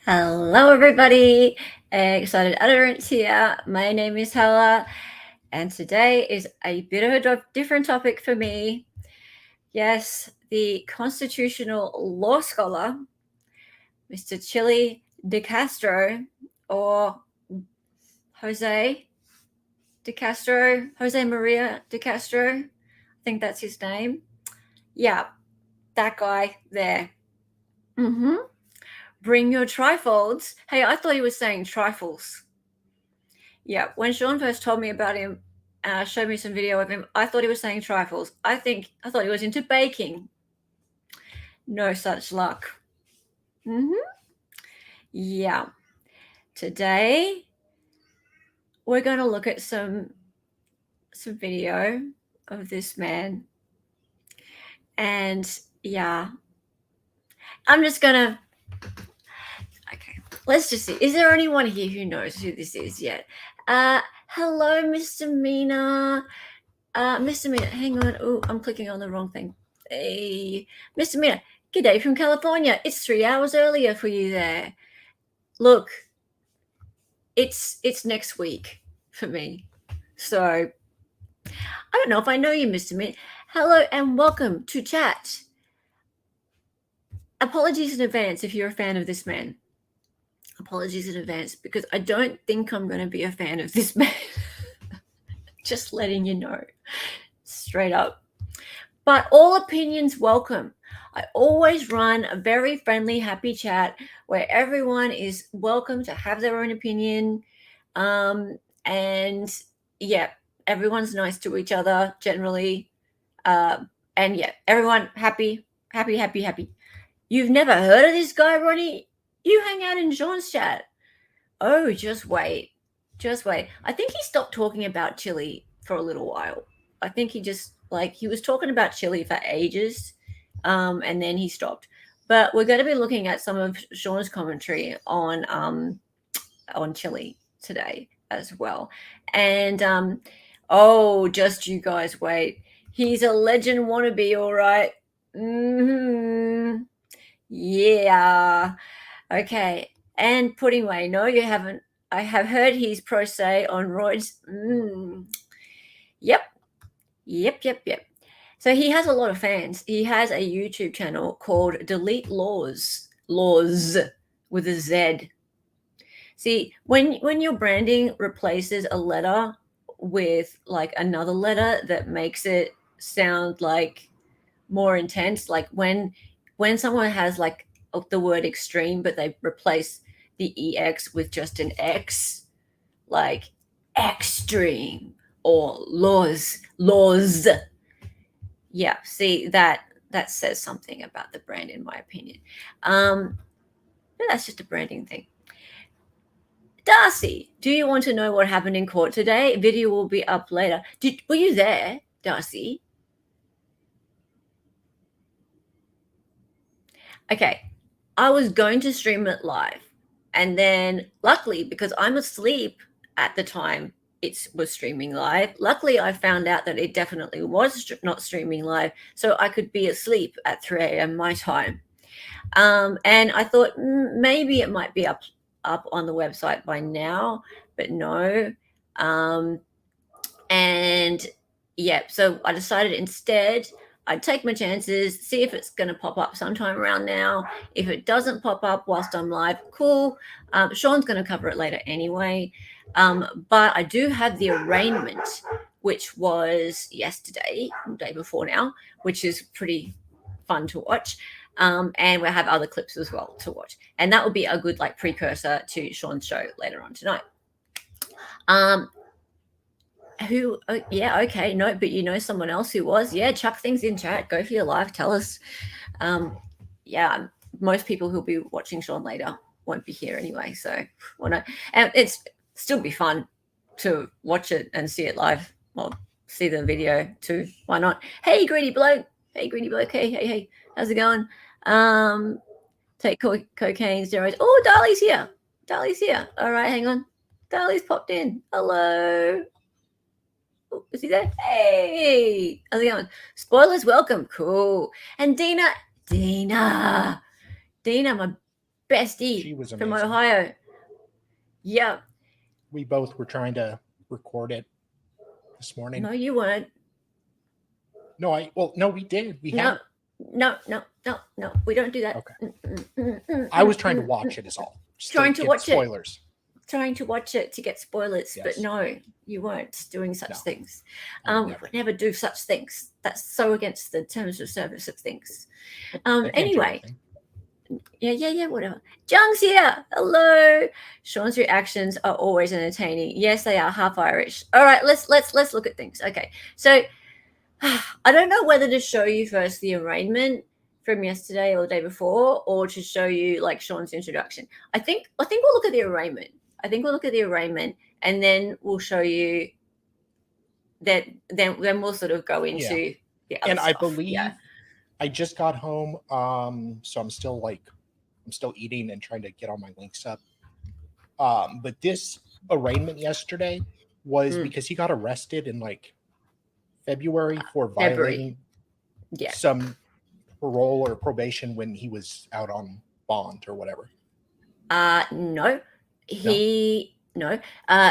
Hello, everybody. Excited Utterance here. My name is Hella, and today is a bit of a different topic for me. Yes, the constitutional law scholar, Mr. Chille DeCastro, or Jose DeCastro, Jose Maria DeCastro. I think that's his name. Yeah, that guy there. Bring your trifolds. Hey, I thought he was saying trifles. Yeah, when Sean first told me about him, showed me some video of him, I thought he was saying trifles. I thought he was into baking. No such luck. Yeah. Today we're going to look at some video of this man. And yeah, I'm just going to okay. Let's just see. Is there anyone here who knows who this is yet? Hello, Mr. Mina. Mr. Mina, hang on. Oh, I'm clicking on the wrong thing. Hey, Mr. Mina, g'day from California. It's 3 hours earlier for you there. Look, it's next week for me. So I don't know if I know you, Mr. Mina. Hello and welcome to chat. Apologies in advance if you're a fan of this man. Apologies in advance because I don't think I'm going to be a fan of this man. Just letting you know, straight up. But all opinions welcome. I always run a very friendly, happy chat where everyone is welcome to have their own opinion. And yeah, everyone's nice to each other generally. And yeah, everyone happy. You've never heard of this guy, Ronnie? You hang out in Sean's chat. Oh, just wait. I think he stopped talking about Chile for a little while. I think he just he was talking about Chile for ages, and then he stopped. But we're going to be looking at some of Sean's commentary on Chile today as well. And just you guys wait. He's a legend wannabe, all right. Yeah. Okay. And Puddingway, no, you haven't. I have heard he's pro se on roids. Yep. So he has a lot of fans. He has a YouTube channel called Delete Lawz. Lawz with a Z. See, when your branding replaces a letter with another letter that makes it sound more intense, when someone has the word extreme, but they replace the EX with just an X, like extreme or laws. Yeah, see, that says something about the brand, in my opinion. But that's just a branding thing. Darcy, do you want to know what happened in court today? Video will be up later. Were you there, Darcy? Okay, I was going to stream it live. And then luckily, because I'm asleep at the time it was streaming live, luckily I found out that it definitely was not streaming live. So I could be asleep at 3 a.m. my time. And I thought maybe it might be up on the website by now, but no. And yeah, so I decided instead I'd take my chances, see if it's going to pop up sometime around now. If it doesn't pop up whilst I'm live, cool. Sean's going to cover it later anyway. But I do have the arraignment, which was yesterday, the day before now, which is pretty fun to watch. And we'll have other clips as well to watch. And that will be a good precursor to Sean's show later on tonight. Yeah, okay, no, but you know someone else who was. Yeah, chuck things in chat. Go for your live. Tell us. Yeah, most people who'll be watching Sean later won't be here anyway. So, and it's still be fun to watch it and see it live. Well, see the video too. Why not? Hey, greedy bloke. Hey, how's it going? Take cocaine, steroids. Oh, Dali's here. All right, hang on. Dali's popped in. Hello. Oh, is he there? Hey, how's it going? Spoilers welcome. Cool. And Dina, my bestie She was from amazing. Ohio. Yeah. We both were trying to record it this morning. No, you weren't. No, we did. We had. No. We don't do that. Okay. I was trying to watch it. Is all. Trying to watch spoilers. Trying to watch it to get spoilers, Yes. but no, you weren't doing such things. Never. We would never do such things. That's so against the terms of service of things. Anyway. Yeah, whatever. Jung's here. Hello. Sean's reactions are always entertaining. Yes, they are half Irish. All right, let's look at things. Okay, so I don't know whether to show you first the arraignment from yesterday or the day before, or to show you like Sean's introduction. I think we'll look at the arraignment. And then we'll show you that. Then we'll sort of go into the other stuff. I believe I just got home, so I'm still eating and trying to get all my links up. But this arraignment yesterday was because he got arrested in like February for violating some parole or probation when he was out on bond or whatever. No.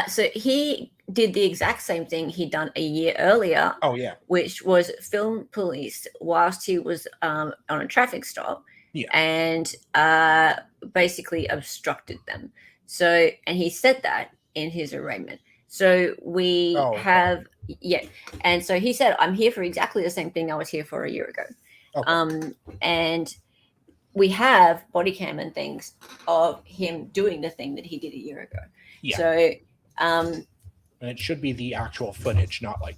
So he did the exact same thing he'd done a year earlier. Oh yeah. Which was film police whilst he was on a traffic stop. Yeah. And basically obstructed them. So, and he said that in his arraignment. So we and so he said, I'm here for exactly the same thing I was here for a year ago. Okay. And we have body cam and things of him doing the thing that he did a year ago. Yeah. So, and it should be the actual footage, not like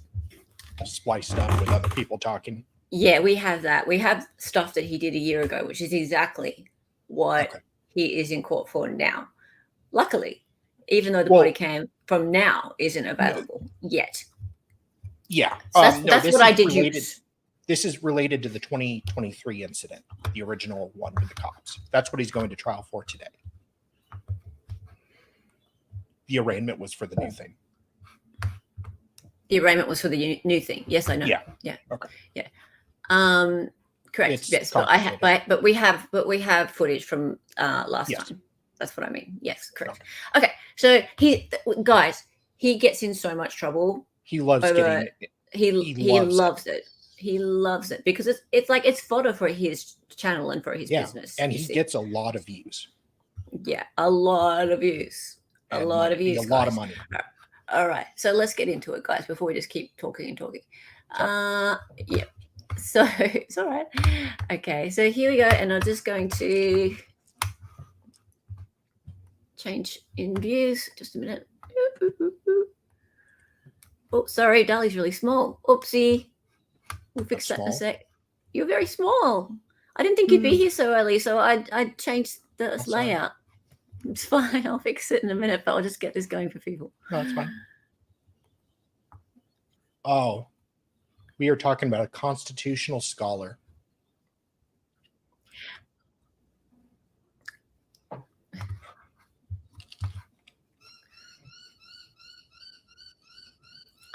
spliced up with other people talking. Yeah, we have that. We have stuff that he did a year ago, which is exactly what he is in court for now. Luckily, even though the body cam from now isn't available yet. Yeah. So that's what I did use. This is related to the 2023 incident, the original one with the cops. That's what he's going to trial for today. The arraignment was for the new thing. The arraignment was for the new thing. Yes, I know. Yeah. Okay. Yeah. Correct. Yes, but we have footage from last time. That's what I mean. Yes, correct. Okay. So he gets in so much trouble. He loves getting it. He loves it. He loves it because it's fodder for his channel and for his business. And he gets a lot of views. Yeah, a lot of views. A lot of money. All right. So let's get into it, guys, before we just keep talking and talking. Yeah. So it's all right. Okay. So here we go. And I'm just going to change in views. Just a minute. Oh, sorry. Dali's really small. Oopsie. We'll fix that in a sec. You're very small. I didn't think you'd be here so early, so I changed the layout. It's fine. I'll fix it in a minute, but I'll just get this going for people. No, it's fine. Oh, we are talking about a constitutional scholar.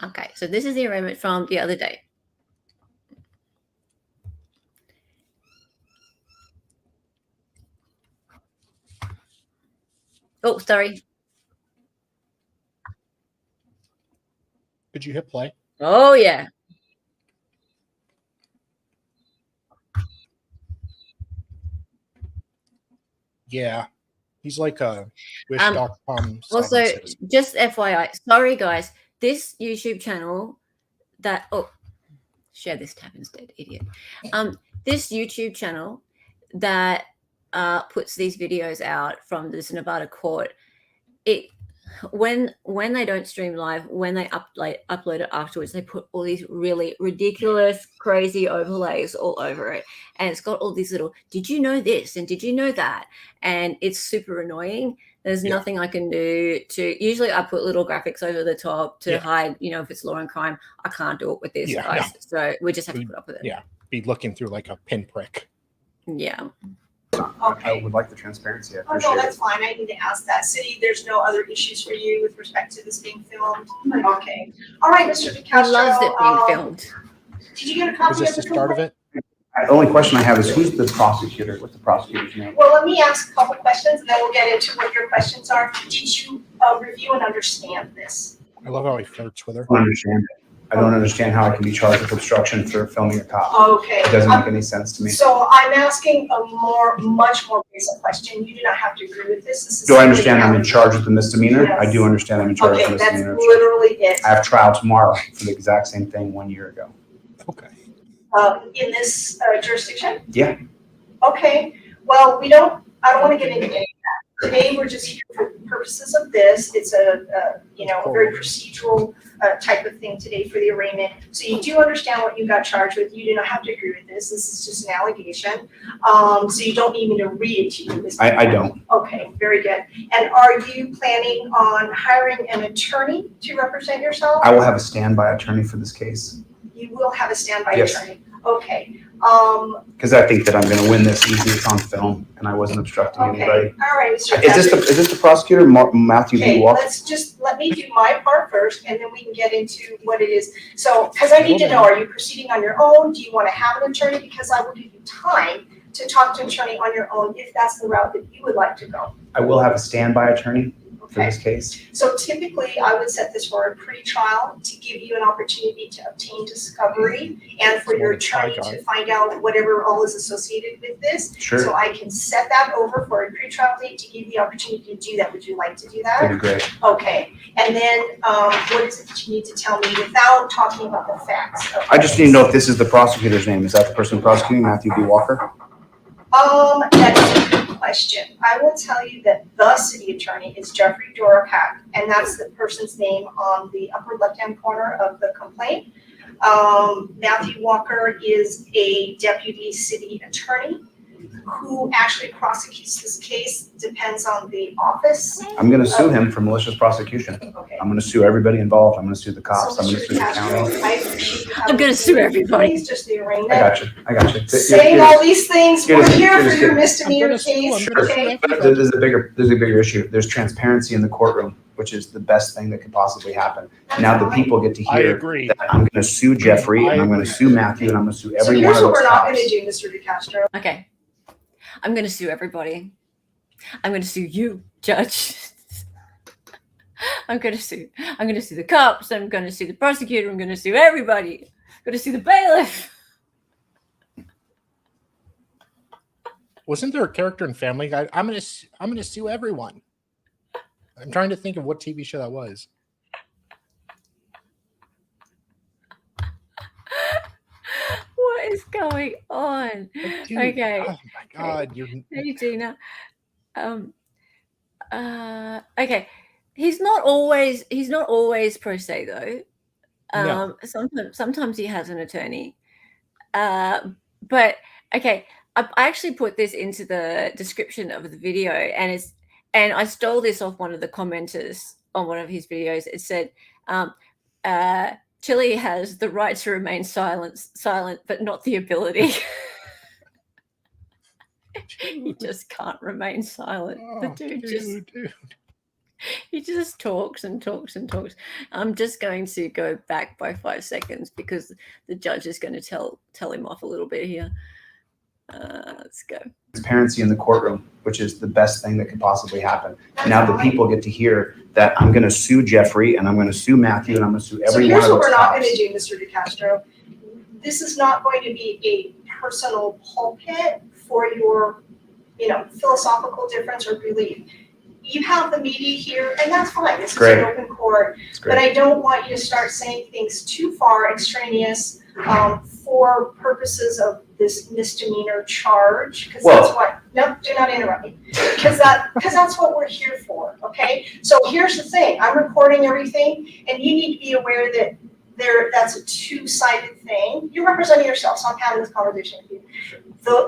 Okay, so this is the arraignment from the other day. Oh, sorry. Could you hit play? Oh, yeah. Yeah. He's like a wish.com. Also, just FYI, sorry, guys, this YouTube channel that, share this tab instead, idiot. This YouTube channel that puts these videos out from this Nevada court, when they don't stream live, when they upload it afterwards, they put all these really ridiculous, crazy overlays all over it, and it's got all these little "did you know this" and "did you know that," and it's super annoying. There's nothing I can do to. Usually, I put little graphics over the top to hide, if it's law and crime. I can't do it with this, guys. So we just have to put up with it. Yeah, be looking through like a pinprick. Yeah. Okay. I would like the transparency. Oh, no, that's fine. I need to ask that. City, there's no other issues for you with respect to this being filmed? Okay. All right, Mr. DeCastro. I loved it being filmed. Did you get a copy of the start of it? The only question I have is who's the prosecutor? What's the prosecutor's name? Well, let me ask a couple questions and then we'll get into what your questions are. Did you review and understand this? I love how he flirts with her. I don't understand it. I don't understand how I can be charged with obstruction for filming a cop. Okay. It doesn't make any sense to me. So I'm asking a much more basic question. You do not have to agree with this. This is Do I understand I'm in charge with the misdemeanor? Yes. I do understand I'm in charge Okay, with the that's misdemeanor. literally it. I have trial tomorrow for the exact same thing 1 year ago. Okay. In this jurisdiction? Yeah. Okay, well, I don't want to get into any of that. Today, we're just here for purposes of this. It's a very procedural type of thing today for the arraignment. So you do understand what you got charged with. You do not have to agree with this. This is just an allegation. So you don't need me to read it to you. I don't. Okay, very good. And are you planning on hiring an attorney to represent yourself? I will have a standby attorney for this case. You will have a standby Yes. attorney. Okay. Because I think that I'm going to win this easy. It's on film, and I wasn't obstructing anybody. Okay. All right, Mr. Is this the prosecutor, Matthew B. Okay, Walker? let me do my part first, and then we can get into what it is. So, because I need to know, are you proceeding on your own? Do you want to have an attorney? Because I will give you time to talk to an attorney on your own if that's the route that you would like to go. I will have a standby attorney for Okay. this case. So typically, I would set this for a pre-trial to give you an opportunity to obtain discovery and for your attorney to find out whatever all is associated with this. Sure. So I can set that over for a pre-trial date to give you the opportunity to do that. Would you like to do that? That'd be great. Okay, and then what is it that you need to tell me without talking about the facts? I just need to know if this is the prosecutor's name. Is that the person prosecuting, Matthew B. Walker? That is a good question. I will tell you that the city attorney is Jeffrey Duracack, and that's the person's name on the upper left-hand corner of the complaint. Matthew Walker is a deputy city attorney who actually prosecutes this case, depends on the office. I'm going to sue him for malicious prosecution. Okay. I'm going to sue everybody involved. I'm going to sue the cops. So, I'm going to Mr. sue the Castro, county. I appreciate you I'm gonna sue everybody. It's just the I arraignment. got you. I got you. Saying all these things, you're we're just- here you're for just your kidding. misdemeanor I'm gonna sue, case, I'm gonna sue okay? But there's a bigger issue. There's transparency in the courtroom, which is the best thing that could possibly happen. Now the people get to I hear agree. that I'm going to sue Jeffrey, and I'm going to sue Matthew, and I'm going to sue So every one here's of what those we're not gonna cops. do, Mr. DeCastro. Okay. I'm going to sue everybody. I'm going to sue you, Judge. I'm going to sue the cops. I'm going to sue the prosecutor. I'm going to sue everybody. I'm going to sue the bailiff. Wasn't there a character in Family Guy? I'm gonna sue everyone. I'm trying to think of what TV show that was. What is going on? Like, dude, Okay. Oh my God! You're Hey, Gina. Okay. He's not always pro se though. No. Sometimes he has an attorney. But okay, I actually put this into the description of the video, and I stole this off one of the commenters on one of his videos. It said, Chile has the right to remain silent, but not the ability. He just can't remain silent. The dude he just talks and talks and talks. I'm just going to go back by 5 seconds because the judge is going to tell him off a little bit here. Let's go. Transparency in the courtroom, which is the best thing that could possibly happen. Now the people get to hear that I'm going to sue Jeffrey, and I'm going to sue Matthew, and I'm going to sue every one of So here's what those we're not cops. gonna do, Mr. DeCastro. This is not going to be a personal pulpit for your, philosophical difference or belief. You have the media here, and that's fine. This is Great. an open court. It's But great. I don't want you to start saying things too far extraneous for purposes of this misdemeanor charge, because Well- that's what, no, do not interrupt me. Because that's what we're here for, okay? So here's the thing, I'm recording everything, and you need to be aware that that's a two-sided thing. You're representing yourself, so I'm having this conversation with you.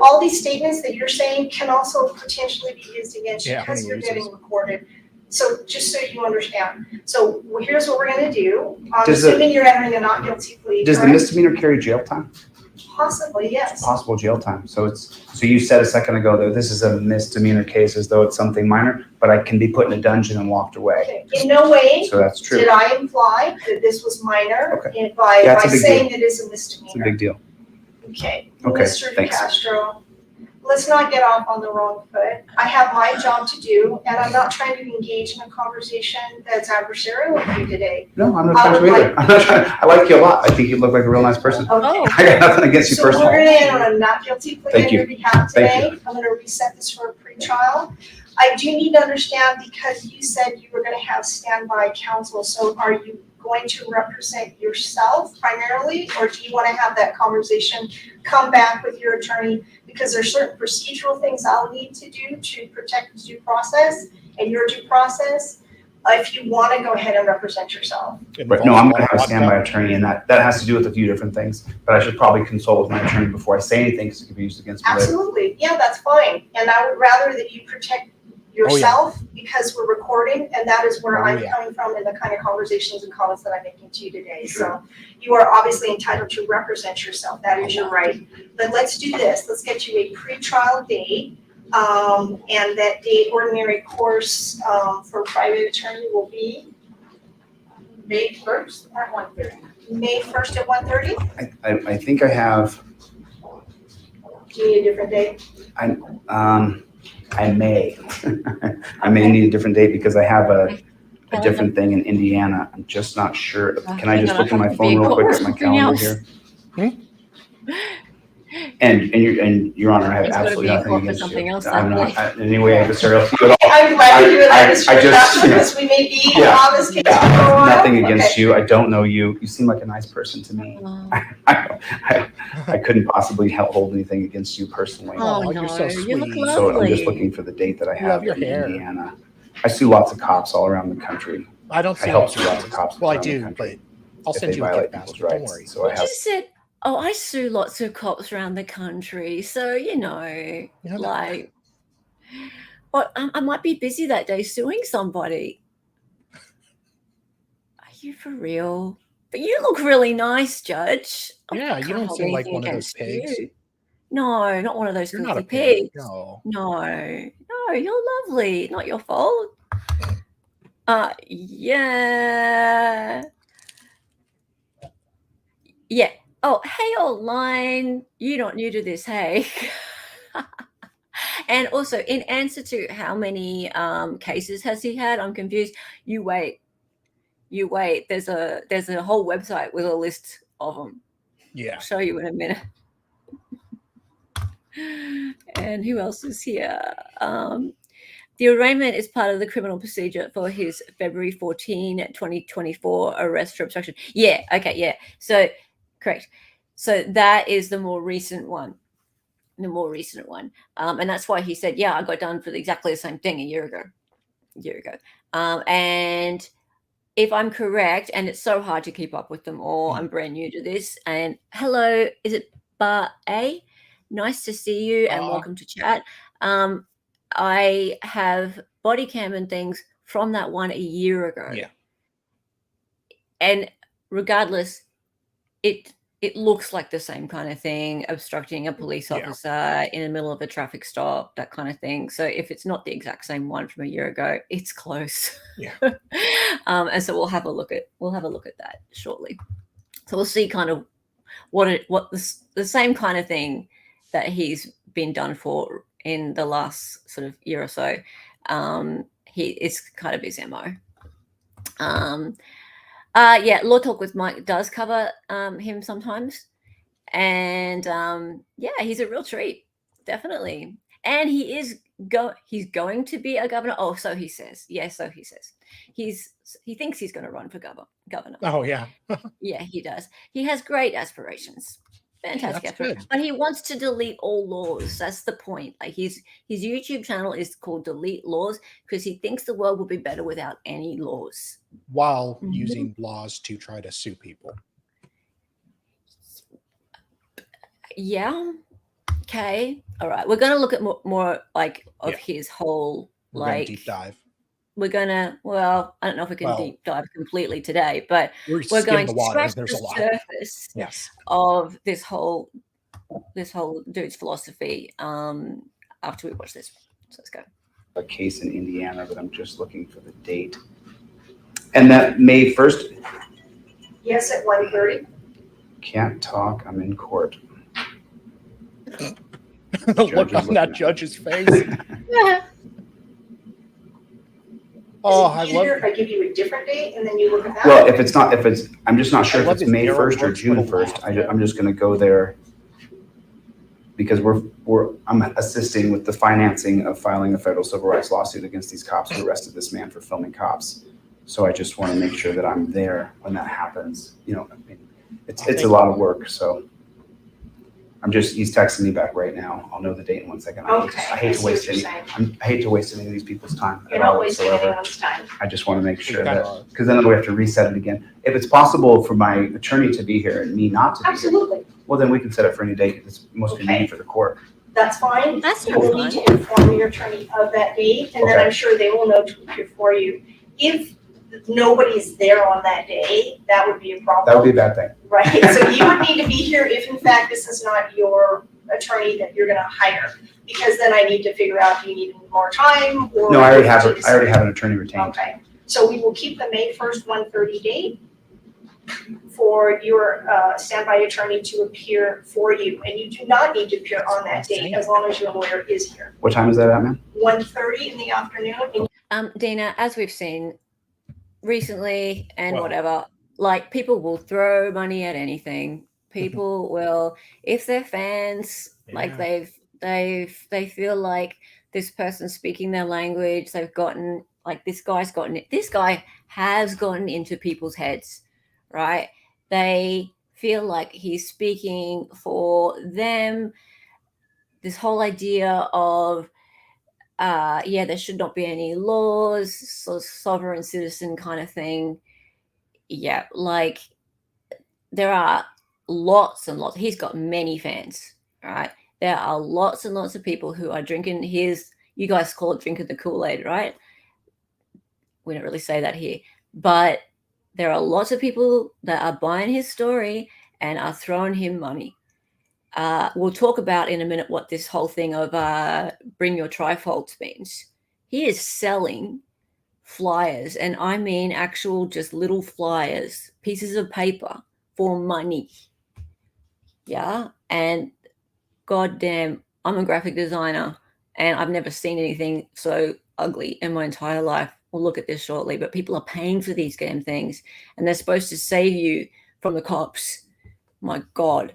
All these statements that you're saying can also potentially be used against you Yeah, because you're uses. getting recorded. So just so you understand. So here's what we're gonna do. I'm Does the- assuming you're entering a not guilty plea, Does the correct? misdemeanor carry jail time? Possibly, yes. Possible jail time. So you said a second ago that this is a misdemeanor case as though it's something minor, but I can be put in a dungeon and walked away. Okay. In no way So that's true. did I imply that this was minor Okay. by Yeah, it's a big saying deal. that it's a It's a misdemeanor. big deal. Okay, Okay, Mr. thanks. DeCastro, let's not get off on the wrong foot. I have my job to do, and I'm not trying to engage in a conversation that's adversarial with you today. No, I'm not trying to either. I'm not trying. I like you a lot. I think you look like a real nice person. Oh. Okay. I got nothing against you So we're personally. gonna end on a not guilty plea Thank on you. your behalf Thank today. I'm gonna reset this for a pretrial. I do need to understand, because you said you were gonna have standby counsel, so are you going to represent yourself primarily, or do you wanna have that conversation, come back with your attorney? Because there's certain procedural things I'll need to do to protect due process and your due process, if you wanna go ahead and represent yourself. But no, I'm gonna have a standby attorney, and that has to do with a few different things. But I should probably consult with my attorney before I say anything, because it could be used against me later. Absolutely, yeah, that's fine, and I would rather that you protect yourself, because we're recording, and that is where Oh, I'm yeah. coming from in the kind of conversations and comments that I'm making to you today. So you are obviously entitled to represent yourself, that is your right. But let's do this, let's get you a pretrial date, and that date, ordinary course, for private attorney will be May 1st at 1:30. May 1st at 1:30. I think I have, Do you need a different date? I may. I may need a different date because I have a different thing in Indiana. I'm just not sure. Can I just look at my phone real quick at my calendar here? And Your Honor, I have It's gotta absolutely be a nothing call for against something you. else, I'm I not in any way adversarial to you at all. I'm glad to hear that, Mr. I just- DeCastro, we may be Yeah. on this case for a Yeah, while. nothing against Okay. you. I don't know you. You seem like a nice person to me. Oh, I couldn't possibly hold anything against you personally. oh Oh, no, you're so you look sweet. So I'm just lovely. looking for the date that I You have love your in hair. Indiana. I sue lots of cops all around the country. I don't I see help those sue lots of guys. cops Well, I around the do, country but I'll if send they you a violate gift basket. people's Don't rights. worry. So I You have. just said, oh, I sue lots of cops around the country, so you know, You know, like, what? I might be busy that day suing somebody. Are you for real? But you look really nice, Judge. Yeah, you can't don't hold seem like anything one of those against pigs. you. No, not one of those You're not filthy a pig. pigs. No. No, you're lovely. Not your fault. Yeah. Oh, hey, old line. You're not new to this, hey. And also, in answer to how many cases has he had, I'm confused. You wait. There's a whole website with a list of them. Yeah. I'll show you in a minute. And who else is here? The arraignment is part of the criminal procedure for his February 14, 2024 arrest for obstruction. Yeah, okay, yeah. So, correct. So that is the more recent one. And that's why he said, yeah, I got done for exactly the same thing a year ago. And if I'm correct, and it's so hard to keep up with them all, I'm brand new to this. And hello, is it Bar A? Nice to see you and welcome to chat. I have body cam and things from that one a year ago. Yeah. And regardless, it looks like the same kind of thing, obstructing a police officer in the middle of a traffic stop, that kind of thing. So if it's not the exact same one from a year ago, it's close. Yeah. And so we'll have a look at that shortly. So we'll see kind of what the same kind of thing that he's been done for in the last sort of year or so. It's kind of his MO. Yeah, Law Talk with Mike does cover him sometimes. And yeah, he's a real treat, definitely. And he's going to be a governor. Oh, so he says. Yeah, so he says. He thinks he's going to run for governor. Oh, yeah. Yeah, he does. He has great aspirations. Fantastic that's aspirations. good. But he wants to delete all laws. That's the point. Like his YouTube channel is called Delete Laws because he thinks the world will be better without any laws. While using laws to try to sue people. Yeah. Okay. All right. We're going to look at more like of his whole We're going like to deep dive. We're going to, well, I don't know if we can deep dive completely today, but we're going the to water. scratch There's the a lot. surface Yes. of this whole dude's philosophy after we watch this. So let's go. A case in Indiana, but I'm just looking for the date. And that May 1st, Yes, at 1:30. can't talk, I'm in court. The look on that judge's face. Oh, I love If I give you a different date and then you look at that. Well, I'm just not sure I if love it's his May arrow 1st or works June with a 1st. laugh. I'm just gonna go there because I'm assisting with the financing of filing a federal civil rights lawsuit against these cops who arrested this man for filming cops. So I just want to make sure that I'm there when that happens. You know, I mean, it's a lot of work, so. He's texting me back right now. I'll know the date in 1 second. I hate to waste any of these people's time. You're not wasting anyone's time. I just want to make sure that, because then we have to reset it again. If it's possible for my attorney to be here and me not to be here, Absolutely. well, then we can set it for any date that's most convenient for the court. That's fine. That's You not will fun. need to inform your attorney of that date, and then Okay. I'm sure they will know to appear for you. If nobody's there on that day, that would be a problem. That would be a bad thing. Right, so you would need to be here if in fact this is not your attorney that you're gonna hire. Because then I need to figure out, do you need more time or? No, I already have an attorney retained. Okay, so we will keep the May 1st, 1:30 date for your standby attorney to appear for you. And you do not need to appear on that date as long as your lawyer is here. What time is that at, ma'am? 1:30 in the afternoon. And Dina, as we've seen recently and Well- whatever, like people will throw money at anything. People will, if they're fans, like Yeah. they feel like this person's speaking their language. They've gotten like this guy has gotten into people's heads, right? They feel like he's speaking for them. This whole idea of there should not be any laws, so sovereign citizen kind of thing. Yeah, like there are lots and lots. He's got many fans, right? There are lots and lots of people who are drinking his, you guys call it drinking the Kool-Aid, right? We don't really say that here, but there are lots of people that are buying his story and are throwing him money. We'll talk about in a minute what this whole thing of bring your trifolds means. He is selling flyers, and I mean actual just little flyers, pieces of paper for money. Yeah, and goddamn, I'm a graphic designer and I've never seen anything so ugly in my entire life. We'll look at this shortly, but people are paying for these damn things and they're supposed to save you from the cops. My God,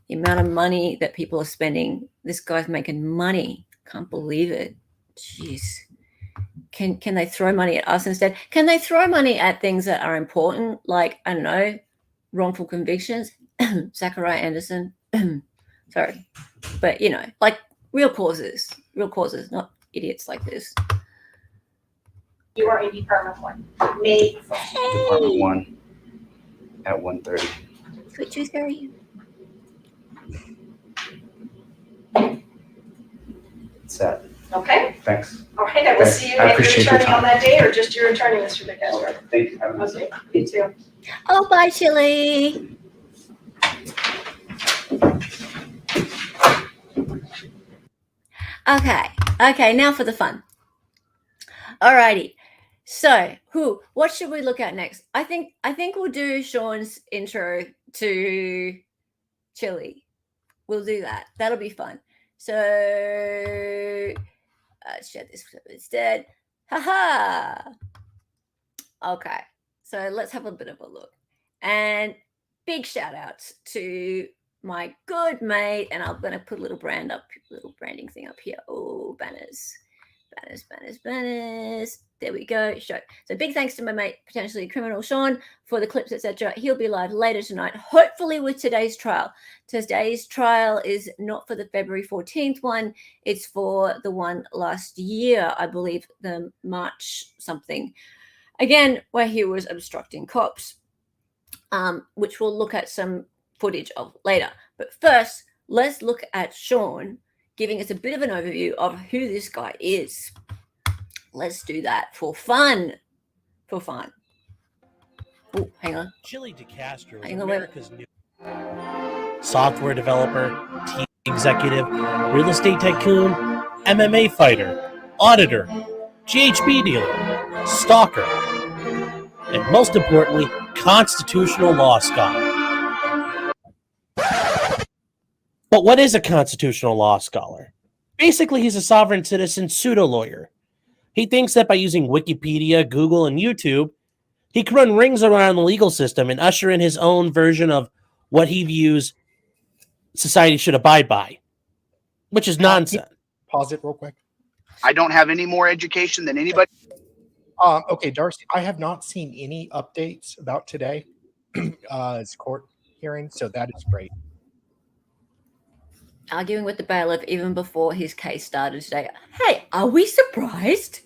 the amount of money that people are spending. This guy's making money. Can't believe it. Jeez. Can they throw money at us instead? Can they throw money at things that are important? Like, I don't know, wrongful convictions? Zachariah Anderson. Sorry. But, you know, like real causes, not idiots like this. you are in Department 1, May 1st. Department 1 at 1:30. Sweet tooth fairy. Set. Okay, Thanks. all right, I will see you I at your appreciate your attorney on time. that day, or just your attorney, Mr. DeCastro. Thank you. Have a nice day. Okay, you too. Oh, bye, Chillie. Okay, now for the fun. Alrighty. So, what should we look at next? I think we'll do Sean's intro to Chillie. We'll do that. That'll be fun. So, share this instead. Haha. Okay. So let's have a bit of a look. And big shout outs to my good mate. And I'm going to put a little branding thing up here. Oh, banners. There we go. Show. So big thanks to my mate, potentially criminal Sean, for the clips, etc. He'll be live later tonight, hopefully with today's trial. Today's trial is not for the February 14th one. It's for the one last year, I believe, the March something. Again, where he was obstructing cops, which we'll look at some footage of later. But first, let's look at Sean giving us a bit of an overview of who this guy is. Let's do that for fun. Oh, hang on. CHILLE DeCastro is Hang on, wait. America's new software developer, TV executive, real estate tycoon, MMA fighter, auditor, GHB dealer, stalker, and most importantly, constitutional law scholar. But what is a constitutional law scholar? Basically, he's a sovereign citizen pseudo-lawyer. He thinks that by using Wikipedia, Google, and YouTube, he can run rings around the legal system and usher in his own version of what he views society should abide by, which is nonsense. Pause it real quick. I don't have any more education than anybody. Okay, Darcy, I have not seen any updates about today. It's court hearing, so that is great. Arguing with the bailiff even before his case started today. Hey, are we surprised?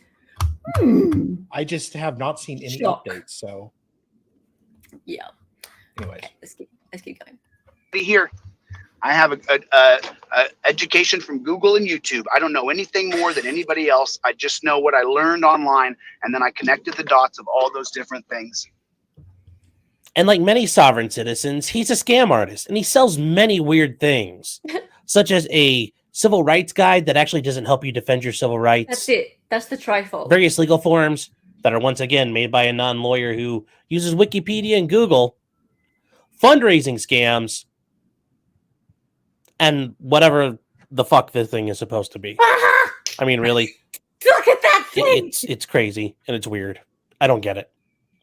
I just have not seen any Shock. updates. So, Yeah. anyways, Okay, let's keep going. Here, I have a education from Google and YouTube. I don't know anything more than anybody else. I just know what I learned online, and then I connected the dots of all those different things. And like many sovereign citizens, he's a scam artist, and he sells many weird things, such as a civil rights guide that actually doesn't help you defend your civil rights. That's it. That's the trifold. Various legal forms that are once again made by a non-lawyer who uses Wikipedia and Google, fundraising scams, and whatever the fuck this thing is supposed to be. I mean, really, Look at that thing. it's crazy and it's weird. I don't get it.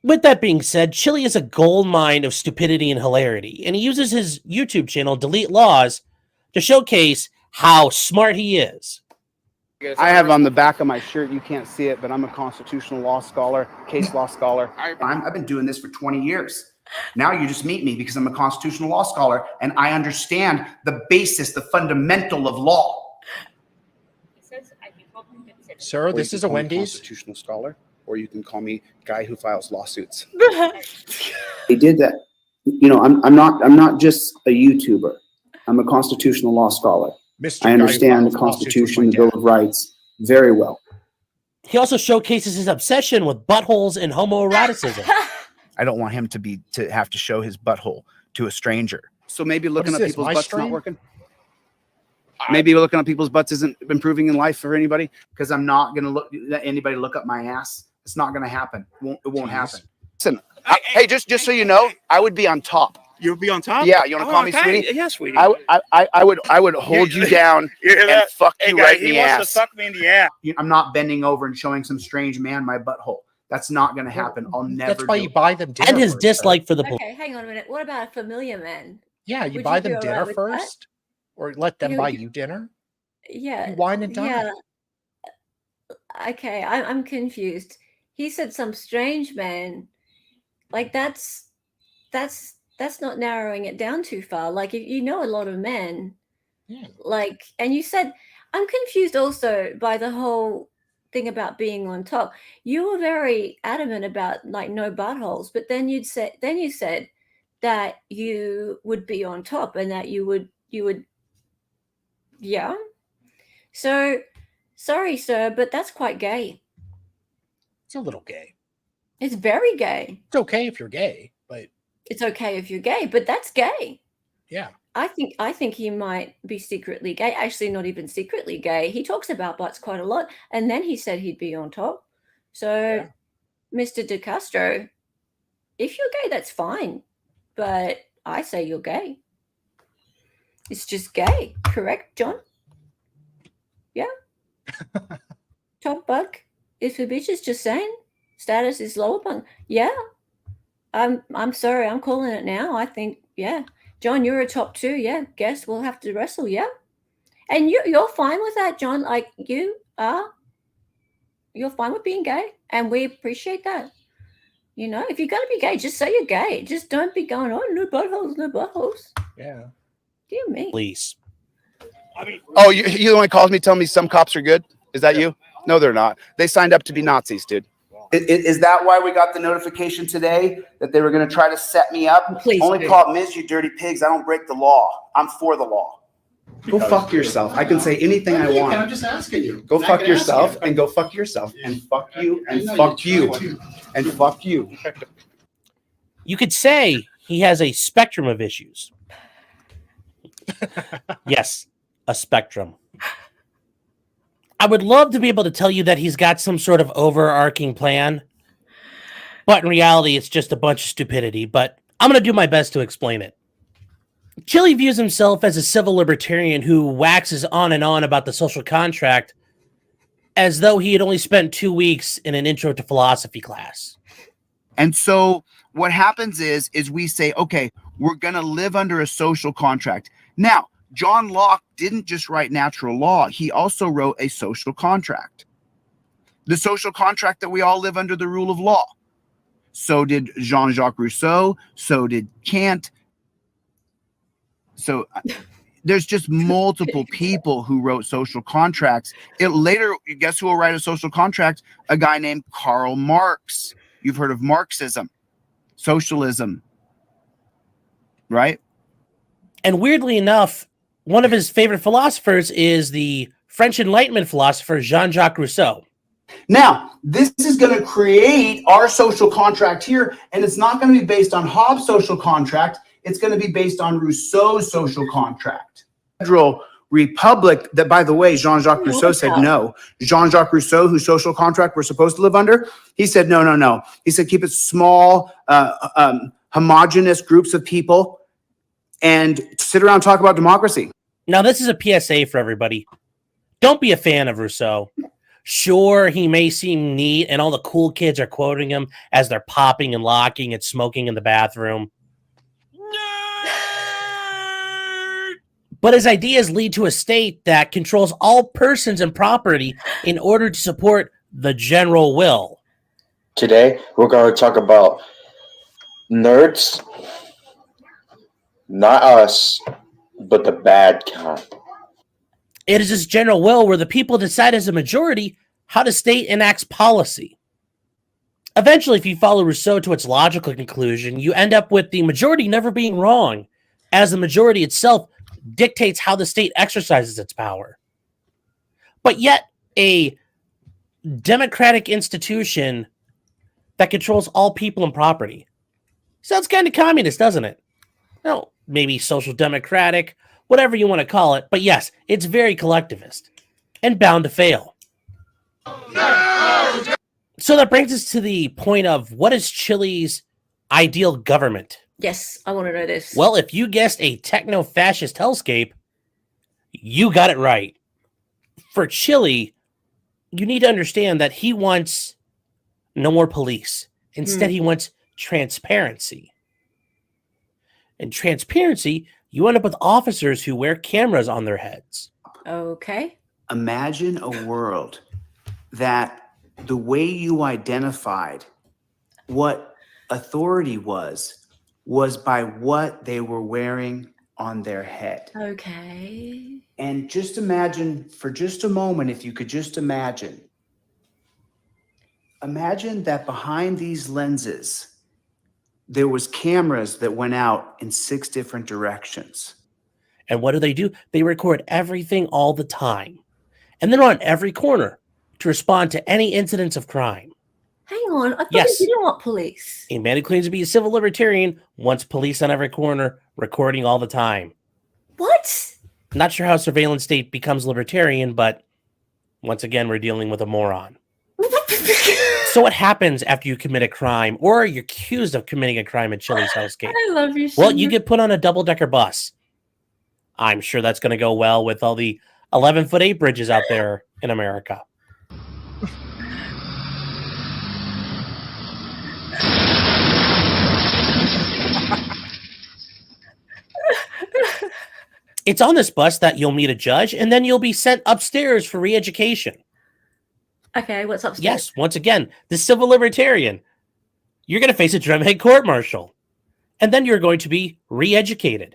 With that being said, Chillie is a gold mine of stupidity and hilarity, and he uses his YouTube channel, Delete Lawz, to showcase how smart he is. I have on the back of my shirt, you can't see it, but I'm a constitutional law scholar, case law scholar. I've been doing this for 20 years. Now you just meet me because I'm a constitutional law scholar and I understand the basis, the fundamental of law. sir, this is a Wendy's. Constitutional scholar, or you can call me guy who files lawsuits. They did that. You know, I'm not just a YouTuber. I'm a constitutional law scholar. Mr. I understand the Guy Files Constitution, the lawsuits with Bill of Rights very well. He also showcases his obsession with buttholes and homoeroticism. I don't want him to have to show his butthole to a stranger. So maybe looking is at this, people's my butts stream? not working. Maybe looking at people's butts isn't improving in life for anybody. Because I'm not going to let anybody look up my ass. It's not going to happen. It won't happen. Listen, hey, just so you know, I would be on top. You'll be on top? Yeah, you want to call me sweetie? Yeah, sweetie. I would hold you down and fuck you right in the ass. fuck me in the ass. I'm not bending over and showing some strange man my butthole. That's not going to happen. I'll never That's why do you it. buy them dinner. And his first, sir. dislike for the police. Okay, hang on a minute. What about a familiar man? Yeah, you Would buy you them be all dinner right with that? first, or let them You- buy you dinner. Yeah. You wine and dine. Yeah. Okay, I'm confused. He said some strange man. Like that's not narrowing it down too far. Like if you know a lot of men, Yeah. like, and you said I'm confused also by the whole thing about being on top. You were very adamant about like no buttholes, but then you said that you would be on top and that you would yeah. So sorry, sir, but that's quite gay. It's a little gay. It's very gay. It's okay if you're gay, but It's okay if you're gay, but that's gay. yeah. I think he might be secretly gay. Actually, not even secretly gay. He talks about butts quite a lot, and then he said he'd be on top. So, Yeah. Mr. DeCastro, if you're gay, that's fine, but I say you're gay. It's just gay, correct, John? Yeah. Top buck is for bitches. Just saying. Status is lower bunk. Yeah. I'm sorry. I'm calling it now. I think yeah. John, you're a top two. Yeah. Guess we'll have to wrestle. Yeah. And you're fine with that, John. Like you're fine with being gay, and we appreciate that. You know, if you're gonna be gay, just say you're gay. Just don't be going, oh, no buttholes, no buttholes. Yeah. Dear me. Police. Oh, you the one who calls me telling me some cops are good? Is that you? No, they're not. They signed up to be Nazis, dude. Is that why we got the notification today that they were going to try to set me up? Please Only do. problem is, you dirty pigs, I don't break the law. I'm for the law. Go fuck yourself. I can say anything I want. I'm just asking you. Go fuck yourself and go fuck yourself and fuck you and fuck you and fuck you. You could say he has a spectrum of issues. Yes, a spectrum. I would love to be able to tell you that he's got some sort of overarching plan, but in reality, it's just a bunch of stupidity. But I'm going to do my best to explain it. Chillie views himself as a civil libertarian who waxes on and on about the social contract as though he had only spent 2 weeks in an intro to philosophy class. And so what happens is we say, okay, we're going to live under a social contract. Now, John Locke didn't just write natural law. He also wrote a social contract. The social contract that we all live under the rule of law. So did Jean-Jacques Rousseau. So did Kant. So there's just multiple people who wrote social contracts. It later, guess who will write a social contract? A guy named Karl Marx. You've heard of Marxism, socialism, right? And weirdly enough, one of his favorite philosophers is the French Enlightenment philosopher Jean-Jacques Rousseau. Now, this is going to create our social contract here, and it's not going to be based on Hobbes' social contract. It's going to be based on Rousseau's social contract. Federal Republic, that, by the way, Jean-Jacques Rousseau said no. Jean-Jacques Rousseau, whose social contract we're supposed to live under, he said, no. He said, keep it small, homogenous groups of people, and sit around and talk about democracy. Now, this is a PSA for everybody. Don't be a fan of Rousseau. Sure, he may seem neat, and all the cool kids are quoting him as they're popping and locking and smoking in the bathroom. But his ideas lead to a state that controls all persons and property in order to support the general will. Today, we're going to talk about nerds, not us, but the bad kind. It is this general will where the people decide as a majority how the state enacts policy. Eventually, if you follow Rousseau to its logical conclusion, you end up with the majority never being wrong, as the majority itself dictates how the state exercises its power. But yet, a democratic institution that controls all people and property sounds kind of communist, doesn't it? Well, maybe social democratic, whatever you want to call it. But yes, it's very collectivist and bound to fail. So that brings us to the point of what is Chile's ideal government? Yes, I want to know this. Well, if you guessed a techno-fascist hellscape, you got it right. For Chile, you need to understand that he wants no more police. Instead, he wants transparency. And transparency, you end up with officers who wear cameras on their heads. Okay. Imagine a world that the way you identified what authority was by what they were wearing on their head. Okay. And just imagine for just a moment, if you could just imagine that behind these lenses, there was cameras that went out in 6 different directions. And what do? They record everything all the time. And they're on every corner to respond to any incidents of crime. Hang on. I thought Yes. you didn't want police. A man who claims to be a civil libertarian wants police on every corner, recording all the time. What? Not sure how surveillance state becomes libertarian, but once again, we're dealing with a moron. So what happens after you commit a crime or you're accused of committing a crime in Chile's hellscape? I love you. Well, you get put on a double-decker bus. I'm sure that's going to go well with all the 11-foot-8 bridges out there in America. It's on this bus that you'll meet a judge, and then you'll be sent upstairs for re-education. Okay, what's upstairs? Yes, once again, the civil libertarian. You're going to face a drumhead court-martial, and then you're going to be re-educated.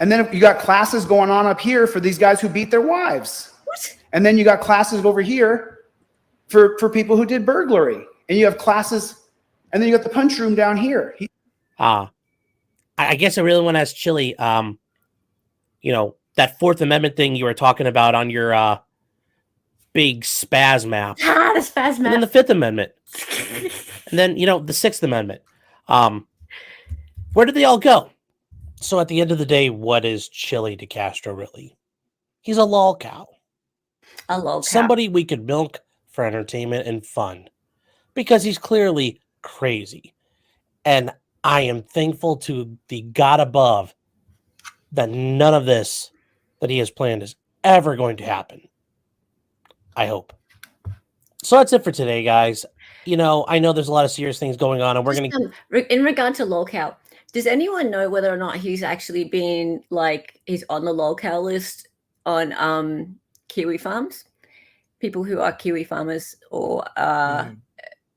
And then you got classes going on up here for these guys who beat their wives. What? And then you got classes over here for people who did burglary. And you have classes, and then you got the punch room down here. I guess I really want to ask Chillie, that Fourth Amendment thing you were talking about on your big spaz map. The spaz And then map. the Fifth Amendment. And then, the Sixth Amendment. Where did they all go? So at the end of the day, what is CHILLE DeCastro really? He's a lol cow. A lol cow. Somebody we could milk for entertainment and fun. Because he's clearly crazy. And I am thankful to the God above that none of this that he has planned is ever going to happen. I hope. So that's it for today, guys. You know, I know there's a lot of serious things going on, and we're going to... in regard to lolcow, does anyone know whether or not he's actually been, like, he's on the lolcow list on kiwi farms? People who are kiwi farmers or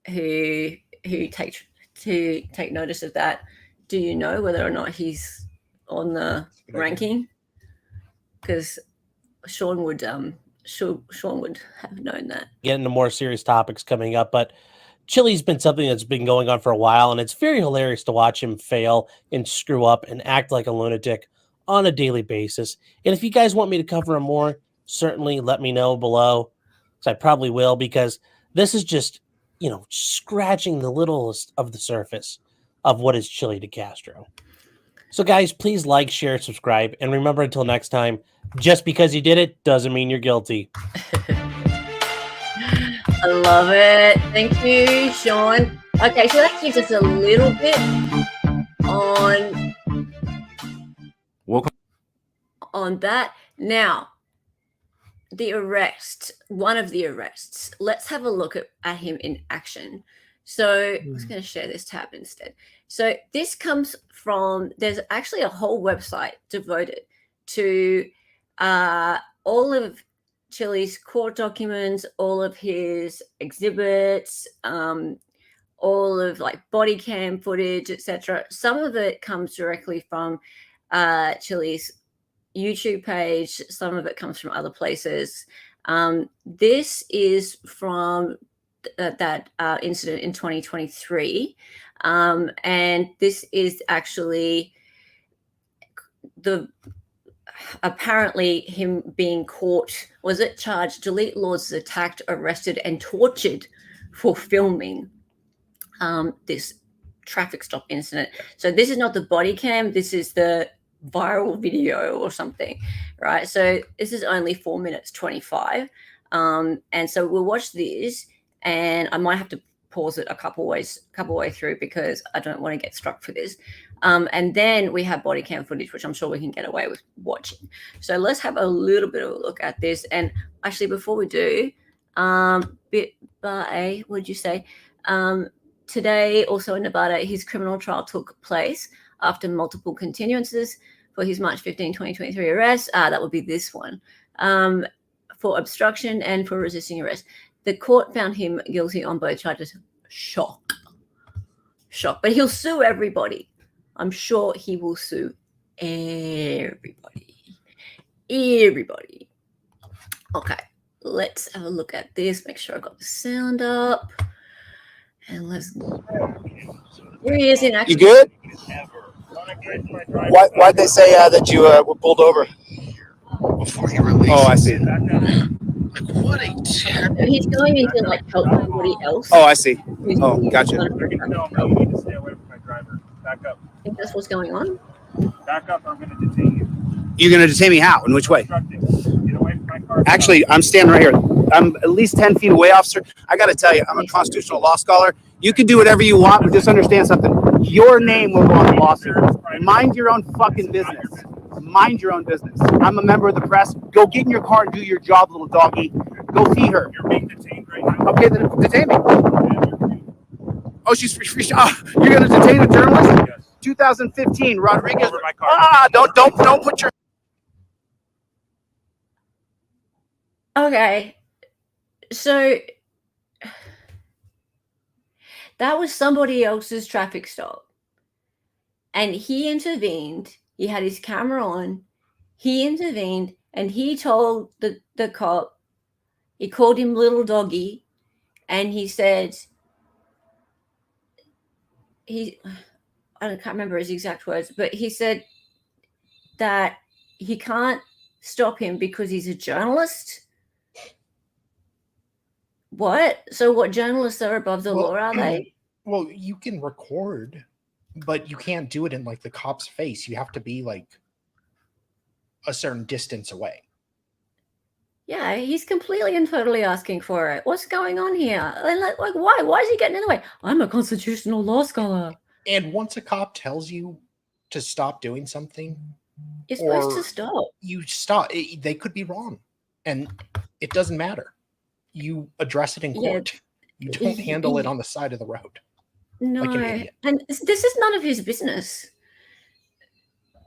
who take notice of that. Do you know whether or not he's on the ranking? Because Sean would have known that. get into more serious topics coming up, but Chille's been something that's been going on for a while, and it's very hilarious to watch him fail and screw up and act like a lunatic on a daily basis. And if you guys want me to cover him more, certainly let me know below, because I probably will, because this is just, you know, scratching the littlest of the surface of what is CHILLE DeCastro. So guys, please like, share, subscribe, and remember, until next time, just because you did it doesn't mean you're guilty. I love it. Thank you, Sean. Okay, so that gives us a little bit on that. Now, the arrest, one of the arrests. Let's have a look at him in action. So I'm just going to share this tab instead. So this comes from, there's actually a whole website devoted to all of Chille's court documents, all of his exhibits, all of like body cam footage, etc. Some of it comes directly from Chille's YouTube page. Some of it comes from other places. This is from that incident in 2023. And this is actually apparently him being caught, was it charged? Delete Lawz attacked, arrested, and tortured for filming this traffic stop incident. So this is not the body cam, this is the viral video or something, right? So this is only 4 minutes 25. And so we'll watch this, and I might have to pause it a couple way through because I don't want to get struck for this. And then we have body cam footage, which I'm sure we can get away with watching. So let's have a little bit of a look at this. And actually, before we do, what'd you say? Today, also in Nevada, his criminal trial took place after multiple continuances for his March 15, 2023 arrest. That would be this one, for obstruction and for resisting arrest. The court found him guilty on both charges. Shock. But he'll sue everybody. I'm sure he will sue everybody. Okay, let's have a look at this. Make sure I got the sound up. And let's go. Here he is in action. You good? Why'd they say that you were pulled over? Before he released. Oh, I see. Like, what a terrible. He's going into like help somebody else. Oh, I see. Oh, gotcha. No, you need to stay away from my driver. Back up. I think that's what's going on. Back up, I'm going to detain you. You're going to detain me how? In which way? Get away from my car. Actually, I'm standing right here. I'm at least 10 feet away, officer. I got to tell you, I'm a constitutional law scholar. You can do whatever you want, but just understand something. Your name will go on the lawsuit. Mind your own fucking business. Mind your own business. I'm a member of the press. Go get in your car and do your job, little doggy. Go feed her. You're being detained right now. Okay, then detain me. Oh, she's free. Oh, you're going to detain a journalist? Yes. 2015, Rodriguez. Over my car. Don't put your. Okay, so that was somebody else's traffic stop, and he intervened. He had his camera on. He intervened, and he told the cop. He called him little doggy, and he said I can't remember his exact words, but he said that he can't stop him because he's a journalist. What? So what, journalists are above the law, are they? Well, you can record, but you can't do it in like the cop's face. You have to be like a certain distance away. Yeah, he's completely and totally asking for it. What's going on here? And like why? Why is he getting in the way? I'm a constitutional law scholar. And once a cop tells you to stop doing something, You're supposed to or stop. you stop. They could be wrong, and it doesn't matter. You address it in Yeah. court. You don't handle it on the side of the road. No, Like an idiot. and this is none of his business.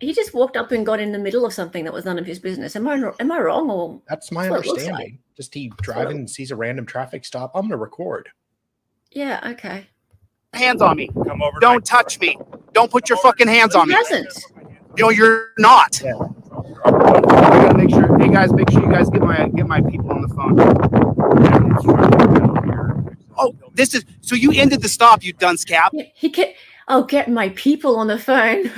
He just walked up and got in the middle of something that was none of his business. Am I wrong? Or That's my That's what it looks understanding. Just he driving and sees a random traffic stop. I'm gonna record. yeah, okay. Hands on me. Come over. Don't touch me. Don't put your fucking hands on He me. hasn't. You know, you're not. Yeah. I gotta make sure. Hey guys, make sure you guys get my people on the phone. Oh, this is so you ended the stop, you dunce cap. Yeah, he can. I'll get my people on the phone.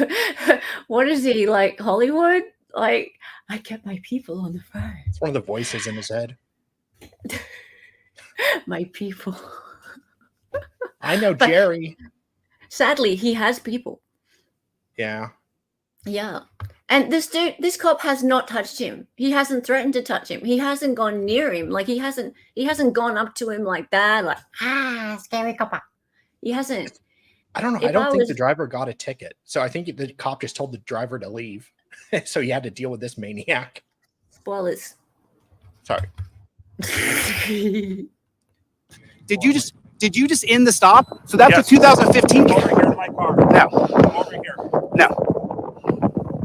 What is he like, Hollywood? Like, I get my people on the phone. It's one of the voices in his head. My people. I know But- Jerry. Sadly, he has people. Yeah. Yeah. And this cop has not touched him. He hasn't threatened to touch him. He hasn't gone near him. Like he hasn't gone up to him like that, like, scary copper. He hasn't. I don't know. If I don't I think was- the driver got a ticket. So I think the cop just told the driver to leave. So he had to deal with this maniac. Spoilers. Sorry. Did you just end the stop? So that's Yes. a 2015 Come over here to my car. No. Come over here.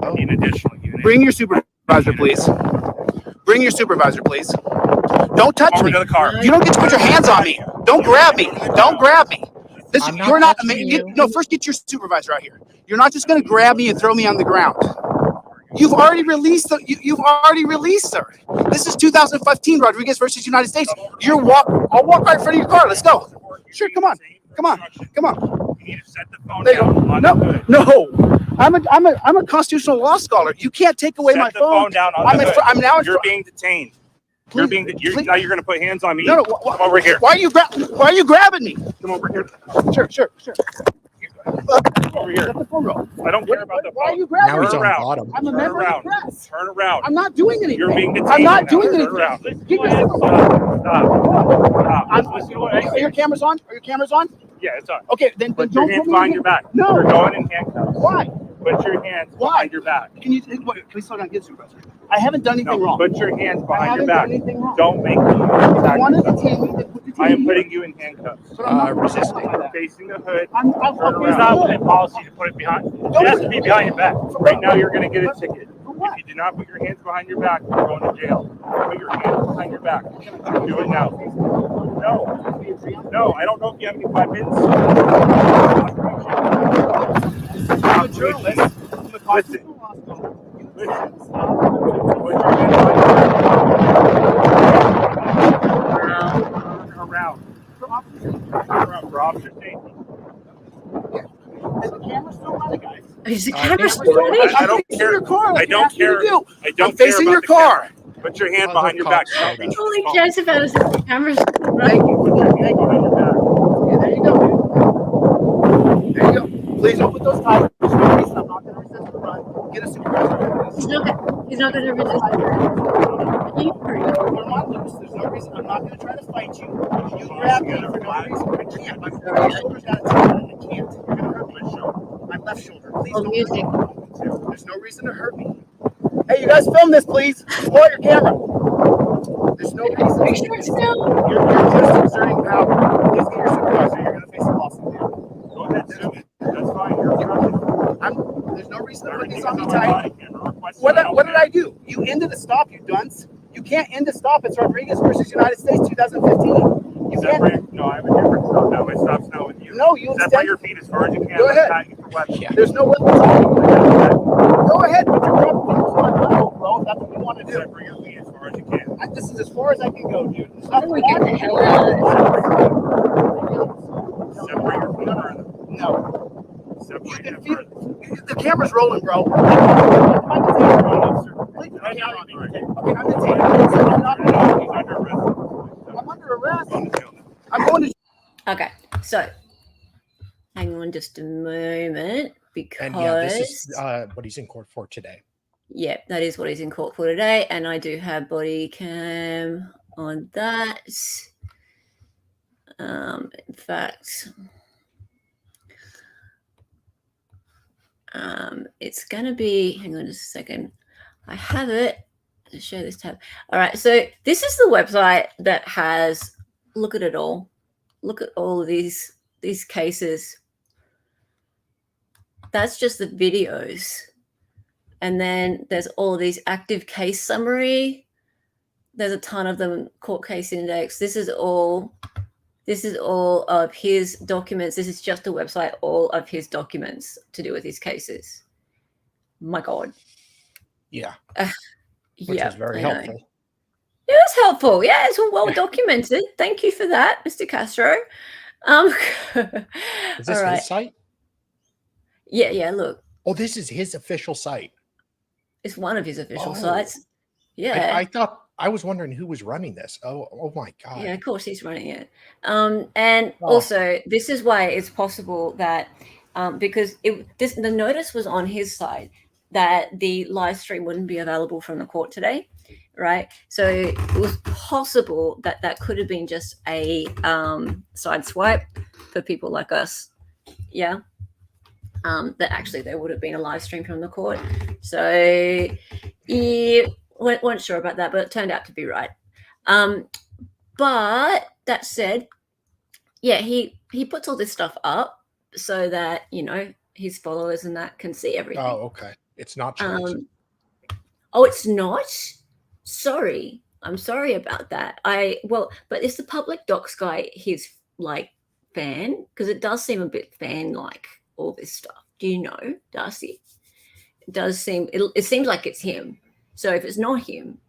Oh. In additional unit. Bring your supervisor, please. Bring your supervisor, please. Don't touch Over me. to the car. You don't get to put your hands on me. Don't grab me. Don't grab me. This I'm not you're not. touching you. No, first get your supervisor out here. You're not just going to grab me and throw me on the ground. You've already released you've already released her. This is 2015 Rodriguez versus United States. I'll walk right in front of your car. Let's go. Sure, come on. Come on. You need to set the phone There you down go. on No, the hood. no. I'm a constitutional law scholar. You can't take away Set my the phone down on the hood. I'm now. You're being detained. Now you're going to put hands on me. No, Come over here. Why are you grabbing me? Come over here. Sure. Come over here. Let the phone roll. I don't care about the Why are phone. you grabbing Now me? he's on around. bottom. I'm a Turn member around. of the press. Turn around. I'm not doing anything. You're being detained. I'm not now. doing Turn anything. around. Give your Stop. Listen to what I Are say. your cameras on? Are your cameras on? Yeah, it's on. Okay, then Put don't your hands put me behind in- your back. No. You're going in handcuffs. Why? Put your hands Why? behind your back. Can you slow down? Get supervisor. I haven't done anything No, wrong. put your hands I behind haven't your back. done anything wrong. Don't make me If you attack want to yourself. detain me, then detain I am me. putting you in handcuffs. But I'm not resisting. You're facing the hood. I'm Turn facing around. the It's not hood. within policy to put it behind. It has to be behind your back. Right now, you're going to get a ticket. For what? If you do not put your hands behind your back, you're going to jail. Put your hands behind your back. Do it now. No, I don't know if you have any weapons. I'm a journalist. I'm a Listen. constitutional law scholar. Put your hands behind your around. For officer safety. Is the camera still running, guys? Is the I camera think still so. running? I don't facing care. your car. I like you don't asked me to care. do. I don't I'm facing care your about the car. camera. Put your hand Oh, behind the your back. cops showed up. All he cares about is if the camera's still running. Put your hand behind your back. Okay, there you go. There you go. Please don't put those tires. There's no reason I'm not going to resist the run. Get a supervisor. He's not gonna resist. You free. Put them on loose. There's no reason. I'm not going to try to fight you. You grab me for no reason. I can't. My shoulder's got a tendon and I can't. You're going to hurt my shoulder. My left shoulder. Please Oh, don't music. hurt me. There's no reason to hurt me. Hey, you guys film this, please. Pull out your camera. There's no reason. Are you sure it's still? You're just exerting power. Please get your supervisor. You're going to face a lawsuit here. Go ahead, sue me. That's fine. You're There's no reason to put everything these is on me on my tight. body camera. Request What that did I do? You ended the stop, you dunce. You can't end the stop. It's Rodriguez versus United States 2015. You can't. Separate. No, I have a different stop now. My stop's now with you. No, you Separate extend. your feet as far as you can. Go ahead. Pat you for weapons. Yeah. There's no weapons on. Go ahead. Put your front fingers on. No, bro. That's what you want to do. Separate your feet as far as you can. This is as far as I can go, dude. There's How do we get the hell out of this? Separate your feet further. No. Separate You them can further. The camera's rolling, bro. I'm detained, officer. Please put the I'm camera on me. not- Okay, I'm detained. I'm not. He's under arrest. I'm under arrest. Go to jail now. I'm going to. Okay, so hang on just a moment because And yeah, this is what he's in court for today. yeah, that is what he's in court for today, and I do have body cam on that. In fact, It's going to be, hang on just a second. I have it to share this tab. All right. So this is the website that has, look at it all. Look at all of these cases. That's just the videos. And then there's all of these active case summary. There's a ton of them, court case index. This is all of his documents. This is just a website, all of his documents to do with his cases. My God. Yeah. Which is very helpful. It was helpful. Yeah, it's all well documented. Thank you for that, Mr. Castro. Is this his site? Yeah, look. Oh, this is his official site. It's one of his official sites. Yeah. I was wondering who was running this. Oh my God. Yeah, of course he's running it. And also, this is why it's possible that because the notice was on his side that the live stream wouldn't be available from the court today, right? So it was possible that that could have been just a side swipe for people like us. Yeah. That actually there would have been a live stream from the court. So yeah, weren't sure about that, but it turned out to be right. But that said, yeah, he puts all this stuff up so that, you know, his followers and that can see everything. Oh, okay. It's not Chille's. Oh, it's not? Sorry. I'm sorry about that. But is the public docs guy his like fan? Because it does seem a bit fan-like, all this stuff. Do you know, Darcy? It seems like it's him. So if it's not him,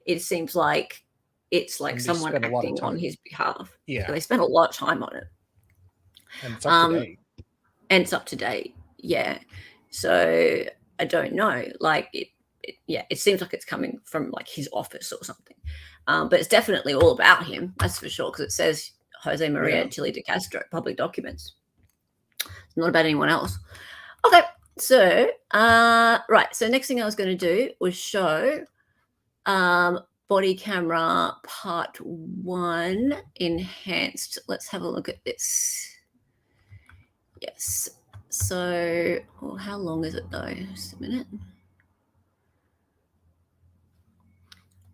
it seems like it's like someone acting on his behalf. Yeah. So they spent a lot of time on it. And it's up to date. And it's up to date. Yeah. So I don't know. Like it seems like it's coming from like his office or something. But it's definitely all about him. That's for sure. Because it says Jose Maria Chille DeCastro, public documents. It's not about anyone else. Okay. So, right. So next thing I was going to do was show body camera part 1 enhanced. Let's have a look at this. Yes. So, how long is it though? Just a minute.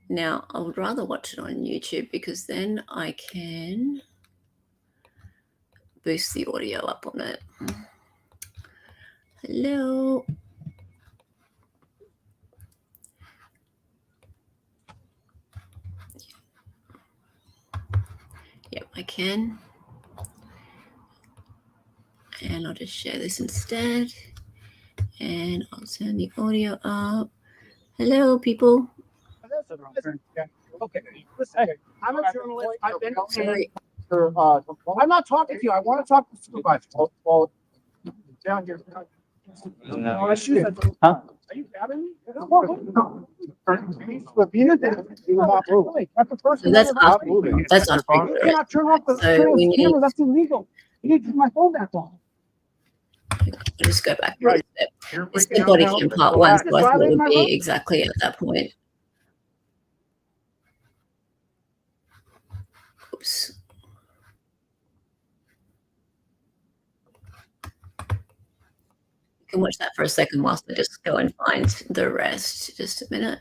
Now, I would rather watch it on YouTube because then I can boost the audio up on it. Hello. Yep, I can. And I'll just share this instead. And I'll turn the audio up. Hello, people. Okay. Listen, I'm a journalist. I've been I'm not talking to you. I want to talk to the supervisor. Well, down here. No. Huh? Are you grabbing me? That's the first thing. That's not You cannot turn off the camera. That's illegal. You need to turn my phone back on. I'll just go back. Right. It's the body cam part 1, so I thought it would be exactly at that point. Oops. You can watch that for a second whilst I just go and find the rest. Just a minute.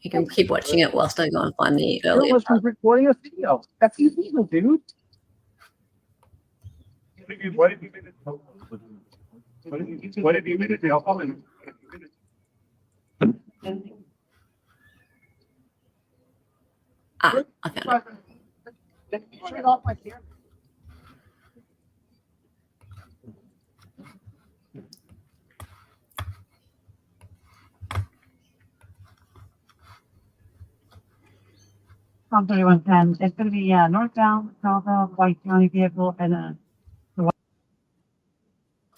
You can keep watching it whilst I go and find the earlier part. Recording a video. That's illegal, dude. What have you been? What have you been? I'll call him. I found it. Turn off my camera. From 3110, it's going to be northbound, southbound, White County vehicle, and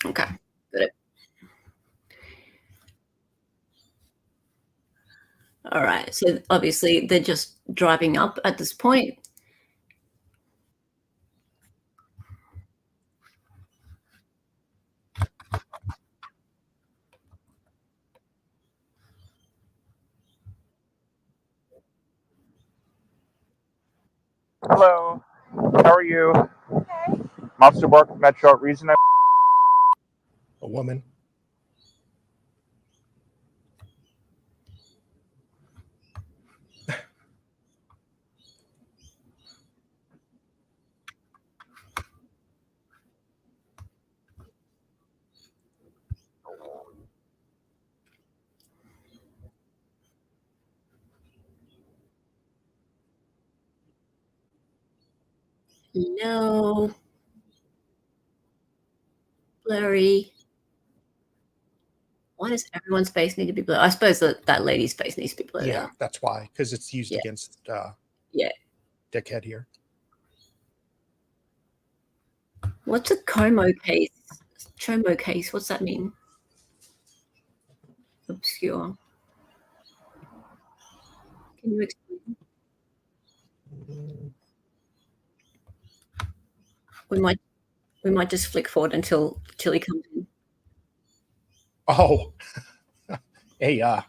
Okay, got it. All right, so obviously they're just driving up at this point. Hello, how are you? Okay. Officer Barker, Metro. Reason I A woman. No. Blurry. Why does everyone's face need to be blurred? I suppose that lady's face needs to be blurred. Yeah, out. that's why, because it's used against Yeah. dickhead here. What's a Como case? Chomo case. What's that mean? Obscure. Can you explain? We might just flick forward until Chillie comes in. Oh, a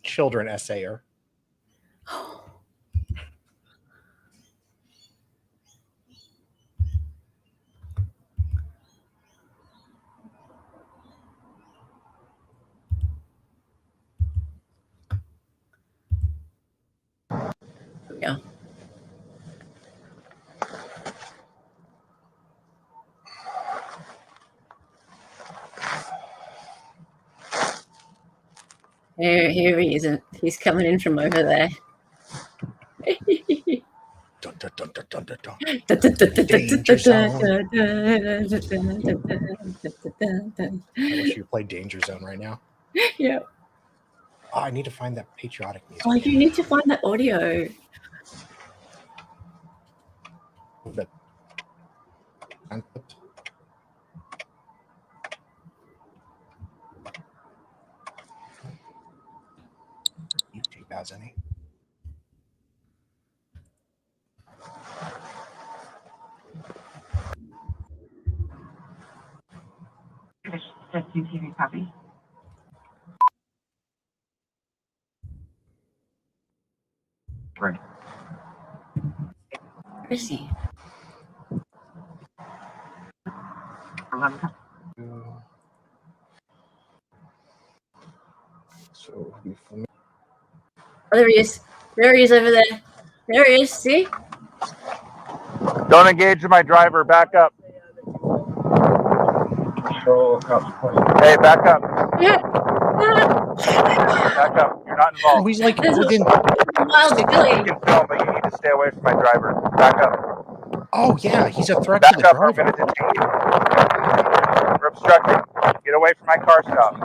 children essayer. Yeah. Here he isn't. He's coming in from over there. Dun, dun, dun, dun, dun, dun, dun. Danger Zone. I wish you played Danger Zone right now. Yeah. Oh, I need to find that patriotic music. Oh, you need to find that audio. That YouTube has any. Testing TV copy. Right. Where is he? So Oh, there he is. There he is over there. There he is. See? Don't engage my driver. Back up. Hey, back up. Yeah. Back up. You're not involved. Oh, he's like There's within. a miles of You Chillie. can film, but you need to stay away from my driver. Back up. Oh yeah, he's a threat Back to the up. Or I'm driver. going to detain you. You're obstructing. Get away from my car stop.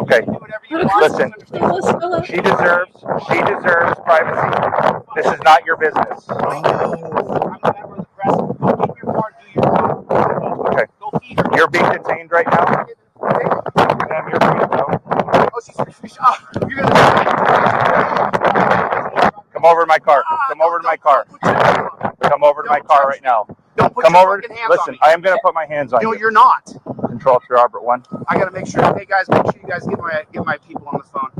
Okay. Listen. She deserves privacy. This is not your business. Okay. You're being detained right now. Ma'am, you're free to go. Come over to my car. Come over to my car. Come over to my car right now. Come over. Listen, I am going to put my hands on you. No, you're not. Control 3 Robert 1. I gotta make sure. Hey guys, make sure you guys get my people on the phone.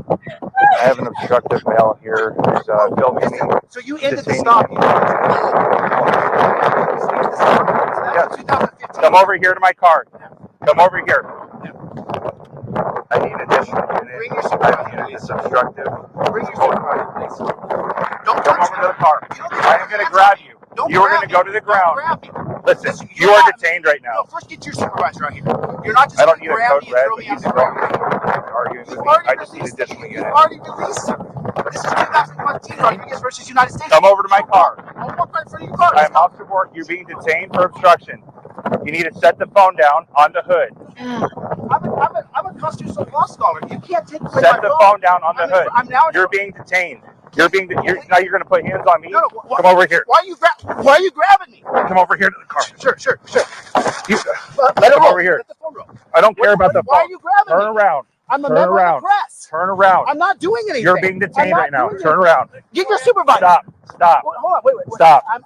I have an obstructive male here who's filming me. So you ended the stop. Yes. Come over here to my car. Come over here. I need additional units. I need this obstructive. Bring your supervisor, please. Don't come over to the car. I am going to grab you. You are going to go to the ground. Listen, you are detained right now. No, first get your supervisor out here. You're not just I don't going need to a grab code me and red, throw but me on he's the ground. arguing with me. I just need additional You've units. already released him. This is 2014 Rodriguez versus United States. Come over to my car. I'll walk right in front of your car. I am off support. You're being detained for obstruction. You need to set the phone down on the hood. I'm a constitutional law scholar. You can't take away Set my the phone down on the hood. I'm now. You're being detained. Now you're going to put hands on me. No, Come over here. Why are you grabbing me? Come over here to the car. Sure. Let it over here. Let the phone roll. I don't care about the phone. Why are you grabbing Turn me? around. I'm a Turn member around. of the press. Turn around. I'm not doing anything. You're being detained right now. doing Turn around. Get your supervisor. Stop. Hold on. Wait. Stop. Are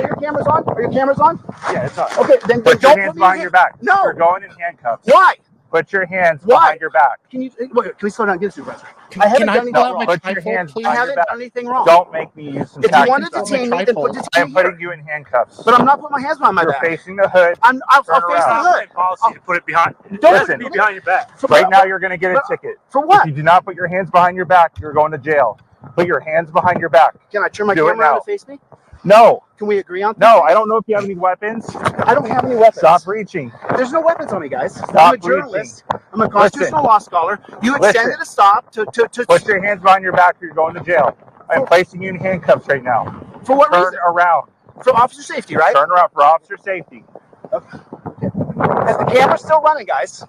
your cameras on? Are your cameras on? Yeah, it's on. Okay, then Put don't your hands put me behind your back. No. You're going in handcuffs. Why? Put your hands Why? behind your back. Can you wait? Can we slow down? Get a supervisor. Can I haven't I done pull anything out my wrong. Put your trifold, hands please? I behind your haven't back. done anything wrong. Don't make me use some If you want to tactics. detain me, then put trifold. I'm detain putting here. you in handcuffs. But I'm not putting my hands behind my You're back. facing the hood. I'll Turn face the around. hood. Policy to put it behind. Don't Listen. Be behind your back. Right now, you're going to get a But- ticket. For If what? you do not put your hands behind your back, you're going to jail. Put your hands behind your back. Can I turn my Do it camera around now. and face me? No. Can we agree on No, something? I don't know if you have any weapons. I don't have any weapons. Stop reaching. There's no weapons on me, guys. I'm Stop a journalist. I'm a Listen. constitutional law scholar. You extended Listen. a stop to Put your hands behind your back or you're going to jail. I'm placing you in handcuffs right now. for what Turn reason? around. For officer safety, right? Turn around for officer safety. Is the camera still running, guys?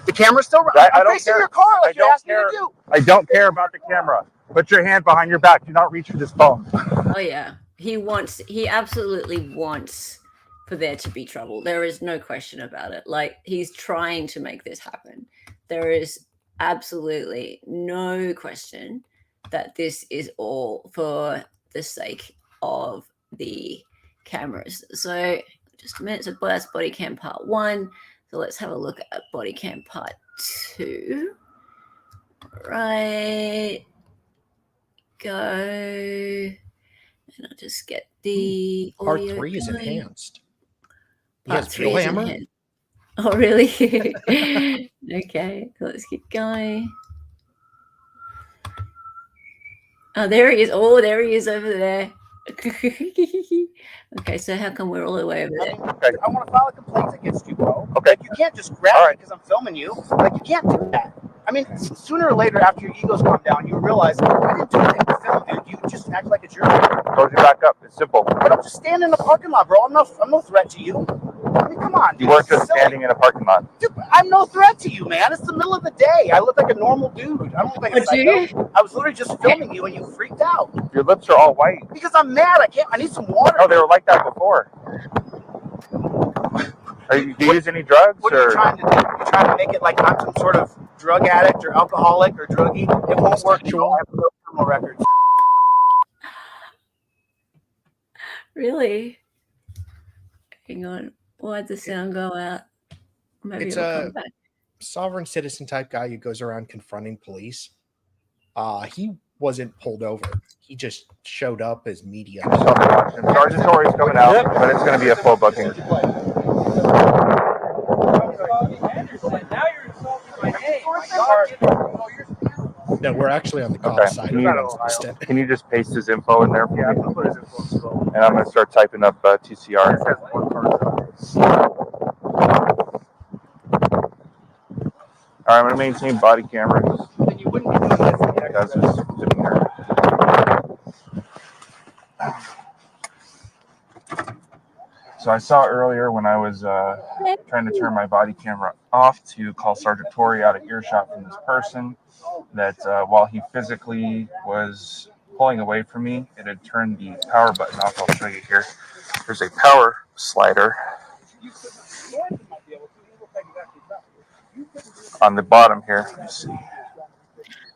The camera's still running. I I'm don't facing care. your car I like you're don't asking me care. to do. I don't care about the camera. Put your hand behind your back. Do not reach for this phone. Oh yeah, he absolutely wants for there to be trouble. There is no question about it. Like, he's trying to make this happen. There is absolutely no question that this is all for the sake of the cameras. So just a minute. So that's body cam part 1. So let's have a look at body cam part 2. Right. Go. And I'll just get the Part audio 3 is going. enhanced. He Part has 3 real is hammer. enhanced. Oh, really? Okay, let's keep going. Oh, there he is. Oh, there he is over there. Okay, so how come we're all the way over there? I want to file a complaint against you, bro. Okay. Like, you can't just grab me because I'm filming you. Like, you can't do that. I mean, sooner or later, after your egos calm down, you realize I didn't do anything to film, dude. You just act like a jerk. Told you back up. It's simple. But I'm just standing in the parking lot, bro. I'm no threat to you. I mean, come on, dude. You weren't This is just silly. standing in a parking lot. Dude, I'm no threat to you, man. It's the middle of the day. I look like a normal dude. I don't look like a Oh, do you? psycho. I was literally just filming you and you freaked out. Your lips are all white. Because I'm mad. I need some water. Oh, they were like that before. Do you use any drugs? What are you or trying to do? You're trying to make it like I'm some sort of drug addict or alcoholic or druggie. It won't work. You don't have no criminal records. Really? Hang on. Why'd the sound go out? Maybe It's it'll a come back. sovereign citizen type guy who goes around confronting police. He wasn't pulled over. He just showed up as media. Sergeant Torrey's coming out, but it's going to be a full booking. No, we're actually on the cop side. Can you just paste his info in there for me? And I'm going to start typing up TCR. All right, I'm going to maintain body cameras. That's just demeanor. So I saw earlier when I was trying to turn my body camera off to call Sergeant Torrey out of earshot from this person, that while he physically was pulling away from me, it had turned the power button off. I'll show you here. There's a power slider on the bottom here. Let's see.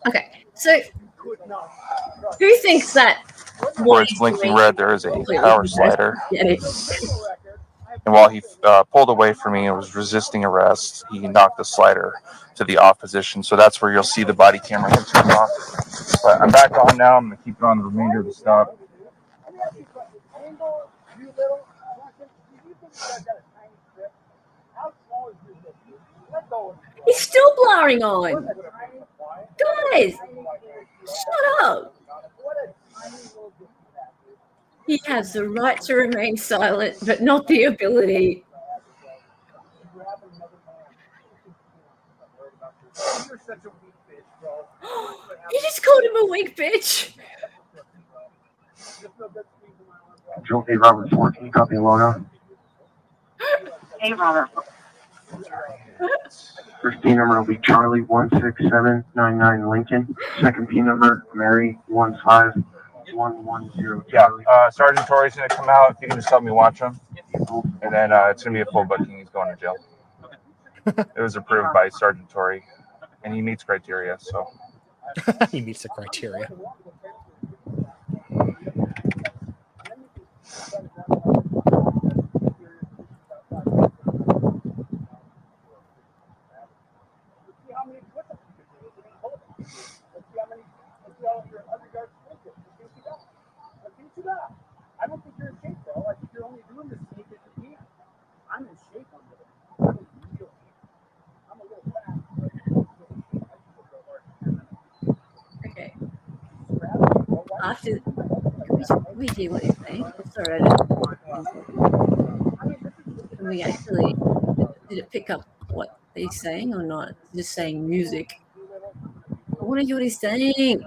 Okay, so who thinks that Where it's blinking red, there is a power slider. Get it? And while he pulled away from me and was resisting arrest, he knocked the slider to the off position. So that's where you'll see the body camera turn off. But I'm back on now. I'm going to keep it on the remainder of the stop. He's still blaring on. Guys, shut up. He has the right to remain silent, but not the ability. You just called him a weak bitch. Joe A. Robert 4, can you copy and log on? Hey, Robert. First P number will be Charlie 16799 Lincoln. Second P number, Mary 15110 Charlie. Yeah, Sergeant Torrey's going to come out. You can just help me watch him. And then it's going to be a full booking. He's going to jail. It was approved by Sergeant Torrey, and he meets criteria, so. He meets the criteria. I don't think you're in shape, bro. I think you're only doing this to make it you can. I'm in shape on this. I'm in real shape. I'm a little fat. Okay. After, can we hear what he's saying? Sorry, I didn't. Can we actually, did it pick up what he's saying or not? Just saying music. I want to hear what he's saying.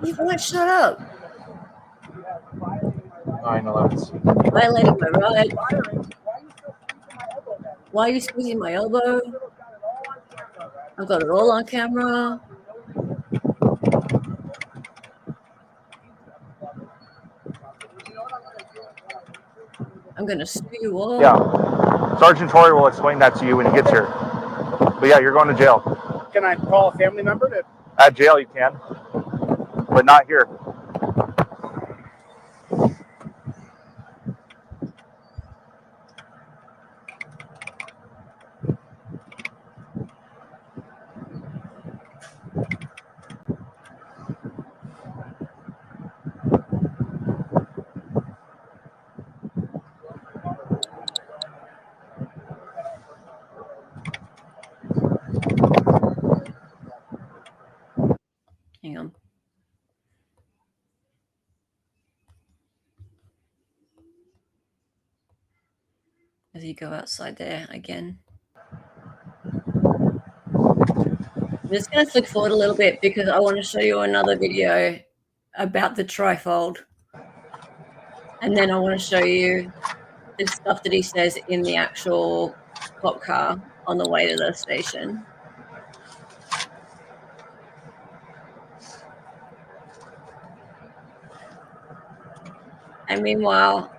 You won't shut up. 9/11. Violating my right. Why are you squeezing my elbow? I've got it all on camera. I'm gonna sue you all. Yeah. Sergeant Torrey will explain that to you when he gets here. But yeah, you're going to jail. Can I call a family member to? At jail you can, but not here. Hang on. As you go outside there again. I'm just going to flick forward a little bit because I want to show you another video about the trifold. And then I want to show you the stuff that he says in the actual cop car on the way to the station. And meanwhile,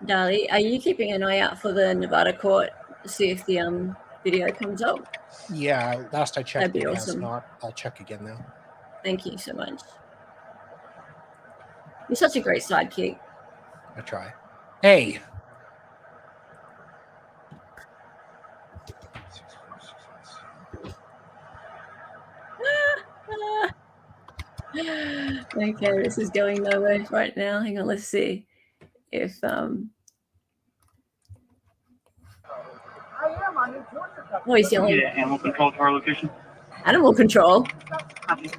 Dali, are you keeping an eye out for the Nevada court to see if the video comes up? Yeah, last I checked, That'd be it has awesome. not. I'll check again though. Thank you so much. You're such a great sidekick. I try. Hey. Okay, this is going nowhere right now. Hang on, let's see if oh, he's yelling. Yeah, animal control to our location. Animal control. It's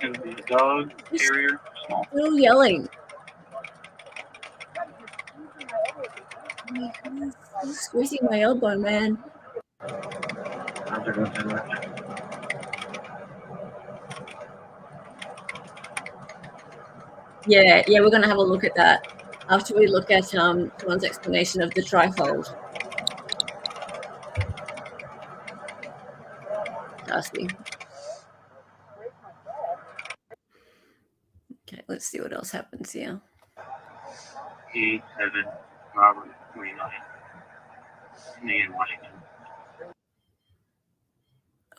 gonna be a dog, terrier, small. Still yelling. Oh my goodness, he's squeezing my elbow, man. Yeah, we're gonna have a look at that after we look at John's explanation of the trifold. Darcy. Okay, let's see what else happens here. 8-7 Robert 29. In Washington.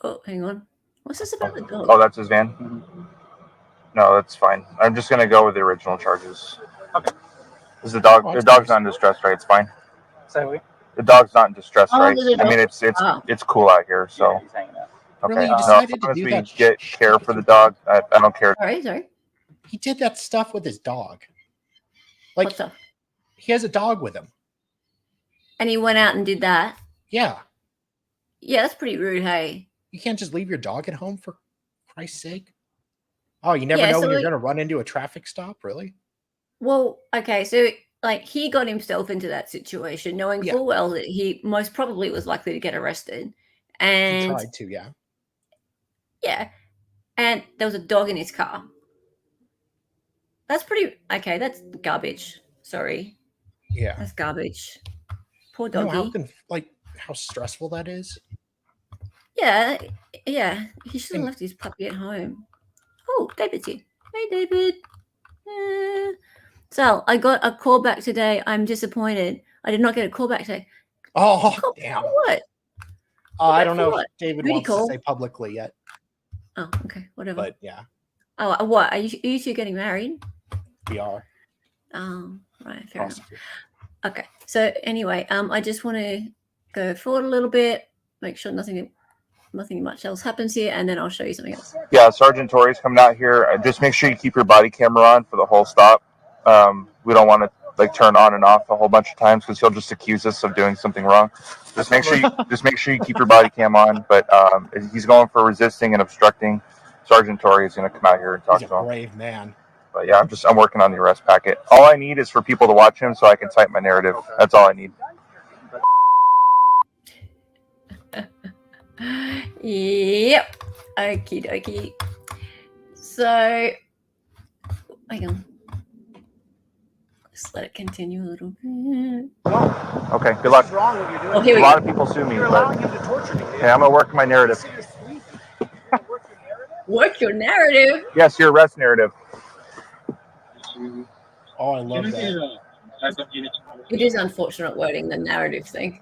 Oh, hang on. What's this about the dog? Oh, that's his van? No, that's fine. I'm just gonna go with the original charges. Okay. Is the dog's not in distress, right? It's fine. Say what? The dog's not in distress, right? there's a I mean, dog. it's cool out here, so. Yeah, he's hanging out. Okay. Really, you No, decided as to long as do we that get care for the dog, I don't care. Sorry. He did that stuff with his dog. Like, What stuff? he has a dog with him. And he went out and did that. Yeah. Yeah, that's pretty rude, hey. You can't just leave your dog at home for Christ's sake. Oh, you never Yeah, know so when you're like- going to run into a traffic stop, really? Well, okay, so like he got himself into that situation knowing Yeah. full well that he most probably was likely to get arrested. He And tried to, yeah. yeah, and there was a dog in his car. That's pretty okay. That's garbage. Sorry, Yeah. that's garbage. Poor You know doggy. how stressful that is? Yeah. He should have And- left his puppy at home. Oh, David's here. Hey, David. So I got a call back today. I'm disappointed. I did not get a call back today. Oh, Call damn. for what? I don't know what? if David Booty wants call. to say publicly yet. Oh, okay, whatever. But yeah, Oh, what? Are you two getting married? we are. Oh, right, fair enough. Possibly. Okay, so anyway, I just want to go forward a little bit, make sure nothing much else happens here, and then I'll show you something else. Yeah, Sergeant Torrey's coming out here. Just make sure you keep your body camera on for the whole stop. We don't want to like turn on and off a whole bunch of times because he'll just accuse us of doing something wrong. Just make sure you keep your body cam on. But he's going for resisting and obstructing. Sergeant Torrey is going to come out here and talk He's to a him. brave man. But yeah, I'm working on the arrest packet. All I need is for people to watch him so I can type my narrative. That's all I need. Yep. Okie dokie. So, hang on. Just let it continue a little bit. Okay, good luck. Oh, here A we lot go. of people sue me, You're but allowing him to torture you. yeah, I'm gonna work my narrative. Work your narrative. Yes, your arrest narrative. Oh, I love that. It is unfortunate wording, the narrative thing.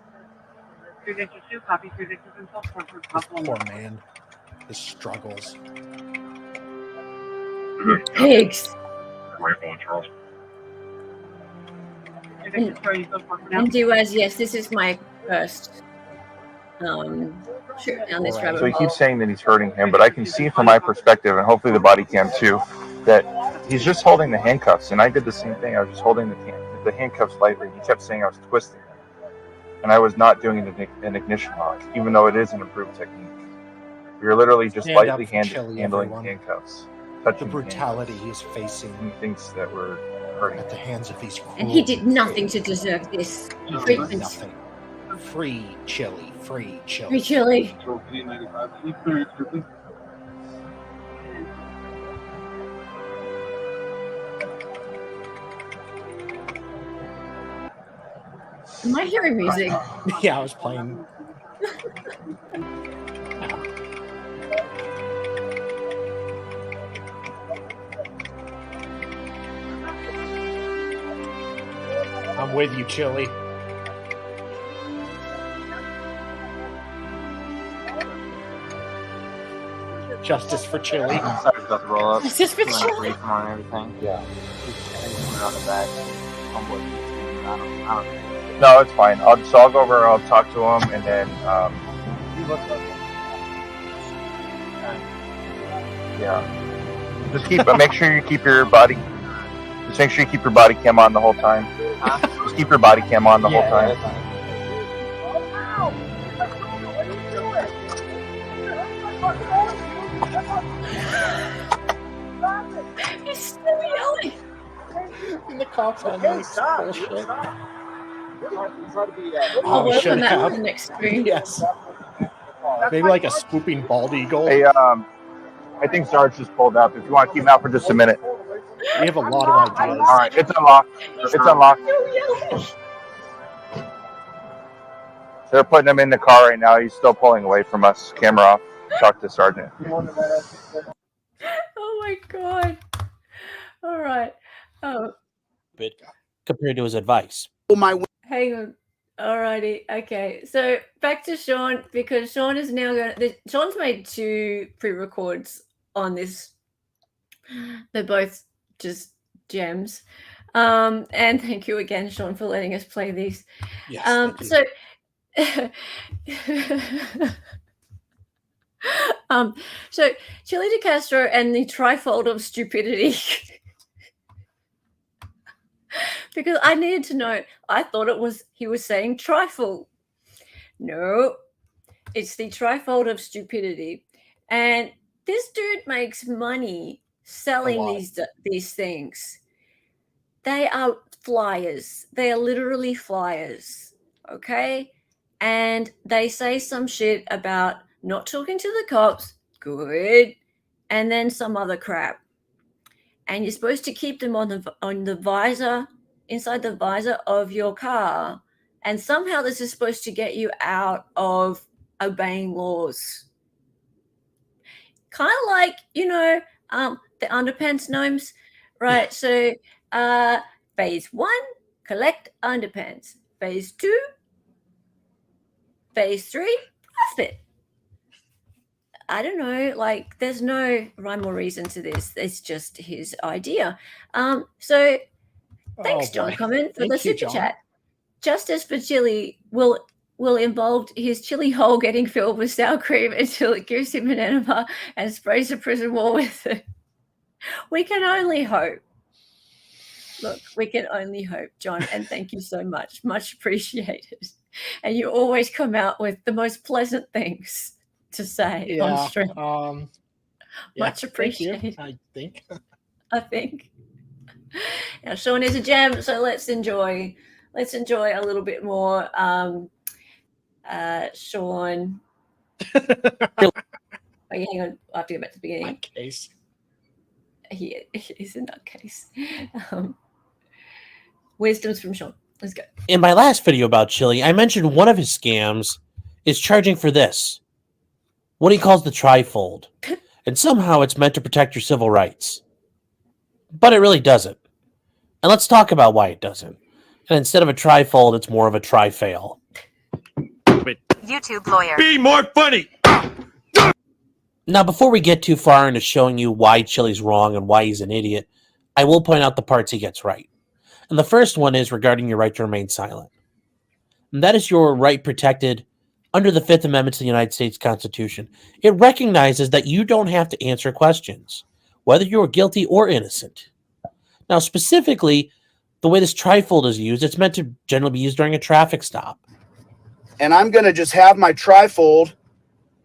Poor man. His struggles. Pigs. And do as yes, this is my first trip down this rabbit So he hole. keeps saying that he's hurting him, but I can see from my perspective, and hopefully the body cam too, that he's just holding the handcuffs. And I did the same thing. I was just holding the handcuffs lightly. He kept saying I was twisting, and I was not doing an ignition lock, even though it is an improved technique. We were literally just Stand lightly up for Chillie, handling everyone. handcuffs. The Touching brutality he is facing He thinks that we're hurting at the hands of these cruel. And he did nothing to deserve this He did treatment. nothing. Free Chillie. Free Chillie. Free Chillie. Am I hearing music? Yeah, I was playing. I'm with you, Chillie. Justice for Chillie. Sorry about the roll up. Justice for Like, Chillie. brief on everything. Yeah. Put it on the back. I don't No, it's fine. I'll go over. I'll talk to him, and then yeah. Just make sure you keep your body. Just make sure you keep your body cam on the whole time. Just keep your body cam on the whole time. He's still yelling. And the cops on this bullshit. I'll Oh, we work should on that for have. the next stream. Yes. Maybe like a swooping bald eagle. Hey, I think Sarge just pulled up. If you want to keep him out for just a minute. We have a lot of ideas. All right, it's unlocked. It's unlocked. They're putting him in the car right now. He's still pulling away from us. Camera off. Talk to Sergeant. Oh my god. All right. Oh, But compared to his advice. hang on. Alrighty. Okay. So back to Sean, because Sean is now going. Sean's made 2 pre-records on this. They're both just gems. And thank you again, Sean, for letting us play these. Yes, thank you. So. So Chille DeCastro and the trifold of stupidity. Because I needed to know. I thought he was saying trifle. No, it's the trifold of stupidity. And this dude makes money selling these things. They are flyers. They are literally flyers. Okay? And they say some shit about not talking to the cops. Good. And then some other crap. And you're supposed to keep them on the visor, inside the visor of your car. And somehow this is supposed to get you out of obeying laws. Kind of like, the underpants gnomes, right? So phase 1, collect underpants. Phase 2, phase 3, profit. I don't know, like there's no rhyme or reason to this. It's just his idea. So thanks, John boy. Comment, for Thank the you, super John. chat. Justice for Chillie will involve his chili hole getting filled with sour cream until it gives him an enema and sprays the prison wall with it. We can only hope. Look, we can only hope, John, and thank you so much. Much appreciated. And you always come out with the most pleasant things to say on stream. Much appreciated. I think. I think. Now, Sean is a gem, so let's enjoy a little bit more. Sean. Wait, hang on. I have to go back to the beginning. Case. He is a nutcase. Wisdoms from Sean. Let's go. In my last video about Chillie, I mentioned one of his scams is charging for this, what he calls the trifold. And somehow it's meant to protect your civil rights. But it really doesn't. And let's talk about why it doesn't. And instead of a trifold, it's more of a tri-fail. YouTube lawyer. Be more funny! Now, before we get too far into showing you why Chillie's wrong and why he's an idiot, I will point out the parts he gets right. And the first one is regarding your right to remain silent. And that is your right protected under the Fifth Amendment to the United States Constitution. It recognizes that you don't have to answer questions, whether you're guilty or innocent. Now, specifically, the way this trifold is used, it's meant to generally be used during a traffic stop. And I'm going to just have my trifold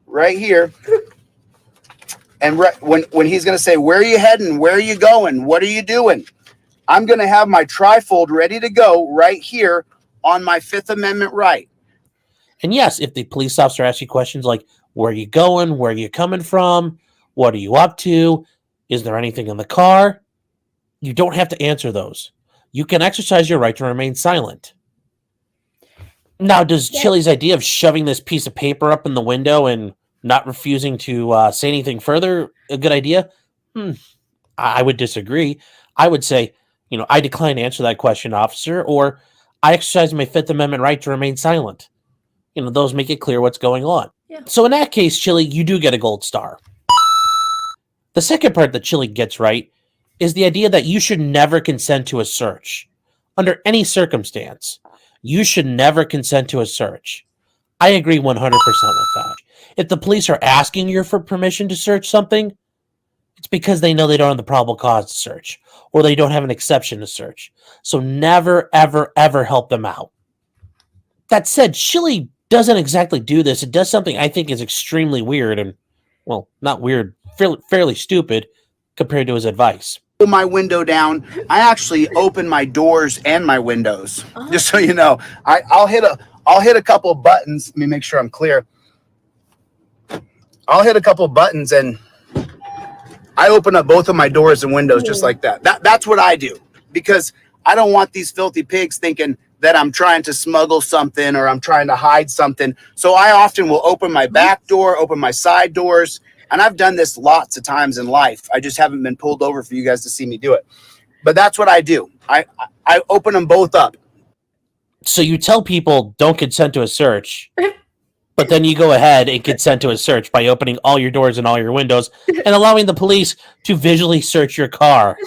right here. And when he's going to say, where are you heading? Where are you going? What are you doing? I'm going to have my trifold ready to go right here on my Fifth Amendment right. And yes, if the police officer asks you questions like, where are you going? Where are you coming from? What are you up to? Is there anything in the car? You don't have to answer those. You can exercise your right to remain silent. Now, does Chillie's idea of shoving this piece of paper up in the window and not refusing to say anything further a good idea? I would disagree. I would say, I decline to answer that question, officer, or I exercise my Fifth Amendment right to remain silent. Those make it clear what's going on. Yeah. So in that case, Chillie, you do get a gold star. The second part that Chillie gets right is the idea that you should never consent to a search. Under any circumstance, you should never consent to a search. I agree 100% with that. If the police are asking you for permission to search something, it's because they know they don't have the probable cause to search, or they don't have an exception to search. So never, ever, ever help them out. That said, Chillie doesn't exactly do this. It does something I think is extremely weird and, well, not weird, fairly stupid compared to his advice. Pull my window down. I actually open my doors and my windows. Just so you know, I'll hit a couple of buttons. Let me make sure I'm clear. I'll hit a couple of buttons and I open up both of my doors and windows just like that. That's what I do, because I don't want these filthy pigs thinking that I'm trying to smuggle something or I'm trying to hide something. So I often will open my back door, open my side doors. And I've done this lots of times in life. I just haven't been pulled over for you guys to see me do it. But that's what I do. I open them both up. So you tell people don't consent to a search, but then you go ahead and consent to a search by opening all your doors and all your windows and allowing the police to visually search your car.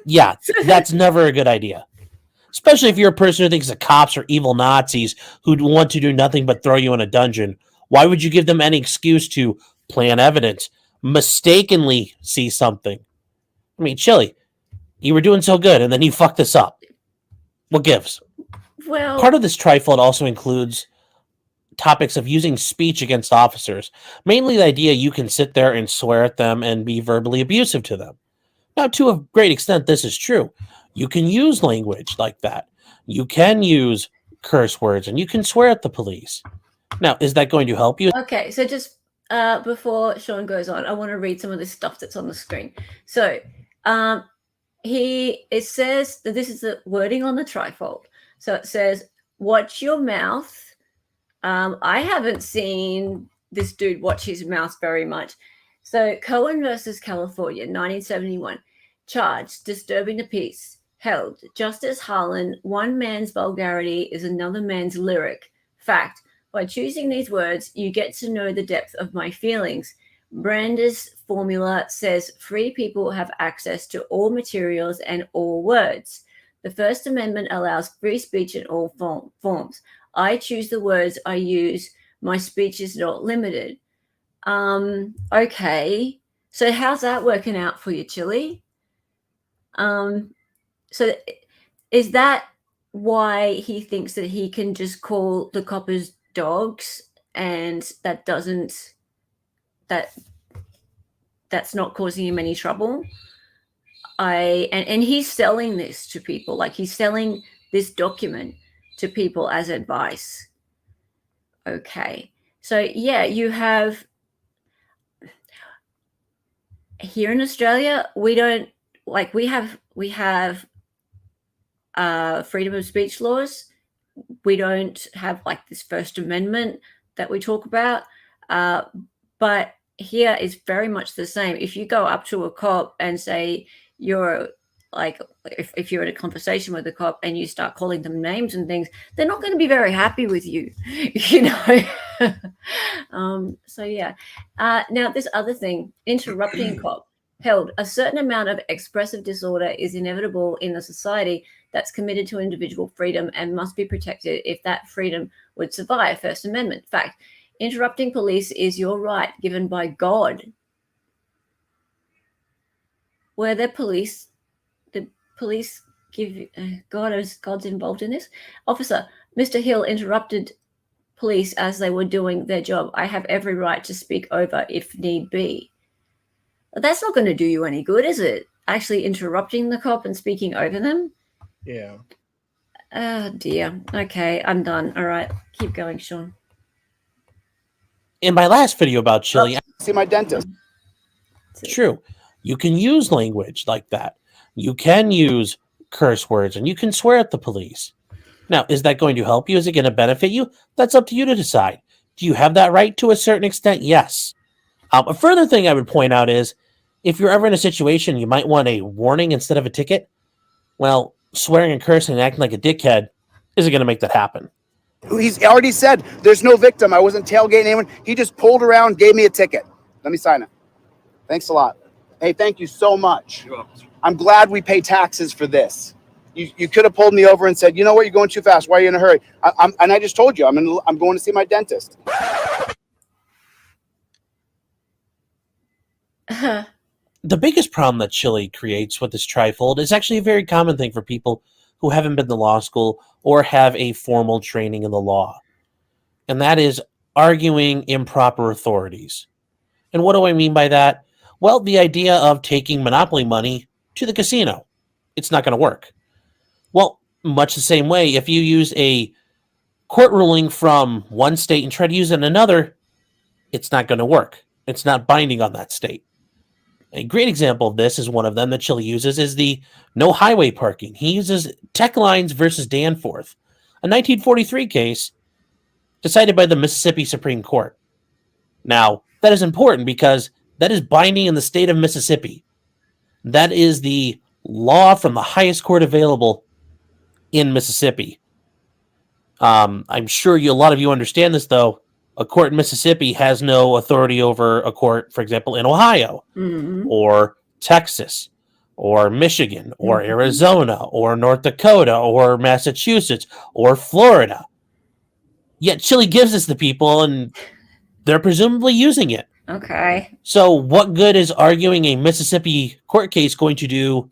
Yeah, that's never a good idea. Especially if you're a person who thinks the cops are evil Nazis who want to do nothing but throw you in a dungeon. Why would you give them any excuse to plant evidence, mistakenly see something? I mean, Chillie, you were doing so good, and then you fucked this up. What gives? Well, part of this trifold also includes topics of using speech against officers. Mainly the idea you can sit there and swear at them and be verbally abusive to them. Now, to a great extent, this is true. You can use language like that. You can use curse words, and you can swear at the police. Now, is that going to help you? Okay, so just before Sean goes on, I want to read some of the stuff that's on the screen. So it says that this is the wording on the trifold. So it says, watch your mouth. I haven't seen this dude watch his mouth very much. So Cohen versus California, 1971. Charged, disturbing the peace. Held, Justice Harlan, one man's vulgarity is another man's lyric. Fact, By choosing these words, you get to know the depth of my feelings. Brander's formula says free people have access to all materials and all words. The First Amendment allows free speech in all forms. I choose the words I use. My speech is not limited. Okay. So how's that working out for you, Chillie? So is that why he thinks that he can just call the coppers dogs and that's not causing him any trouble? And he's selling this to people, like he's selling this document to people as advice. Okay. So yeah, you have here in Australia, we don't like we have freedom of speech laws. We don't have like this First Amendment that we talk about. But here is very much the same. If you go up to a cop and say you're like, if you're in a conversation with a cop and you start calling them names and things, they're not going to be very happy with you, you know. So yeah. Now this other thing, interrupting cop held. A certain amount of expressive disorder is inevitable in a society that's committed to individual freedom and must be protected if that freedom would survive. First Amendment. Fact. Interrupting police is your right given by God. Where the police give God's involved in this. Officer, Mr. Hill interrupted police as they were doing their job. I have every right to speak over if need be. But that's not going to do you any good, is it? Actually interrupting the cop and speaking over them? Yeah. Oh dear. Okay, I'm done. All right, keep going, Sean. In my last video about Chillie, see my dentist. It's true. You can use language like that. You can use curse words and you can swear at the police. Now, is that going to help you? Is it going to benefit you? That's up to you to decide. Do you have that right to a certain extent? Yes. A further thing I would point out is if you're ever in a situation you might want a warning instead of a ticket, well, swearing and cursing and acting like a dickhead isn't going to make that happen. He's already said there's no victim. I wasn't tailgating anyone. He just pulled around, gave me a ticket. Let me sign it. Thanks a lot. Hey, thank you so much. I'm glad we pay taxes for this. You could have pulled me over and said, you know what, you're going too fast. Why are you in a hurry? And I just told you, I'm going to see my dentist. The biggest problem that Chillie creates with this trifold is actually a very common thing for people who haven't been to law school or have a formal training in the law. And that is arguing improper authorities. And what do I mean by that? Well, the idea of taking monopoly money to the casino. It's not going to work. Well, much the same way, if you use a court ruling from one state and try to use it in another, it's not going to work. It's not binding on that state. A great example of this is one of them that Chillie uses is the no highway parking. He uses Tech Lines versus Danforth, a 1943 case decided by the Mississippi Supreme Court. Now, that is important because that is binding in the state of Mississippi. That is the law from the highest court available in Mississippi. I'm sure a lot of you understand this, though. A court in Mississippi has no authority over a court, for example, in Ohio, or Texas, or Michigan, or Arizona, or North Dakota, or Massachusetts, or Florida. Yet Chillie gives this to people, and they're presumably using it. Okay. So what good is arguing a Mississippi court case going to do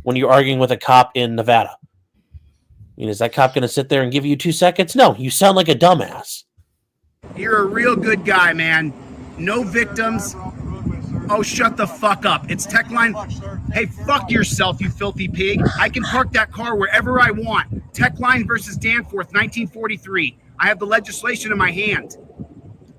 when you're arguing with a cop in Nevada? I mean, is that cop going to sit there and give you 2 seconds? No, you sound like a dumbass. You're a real good guy, man. No victims. Oh, shut the fuck up. It's Tech Line. Hey, fuck yourself, you filthy pig. I can park that car wherever I want. Tech Line versus Danforth, 1943. I have the legislation in my hand.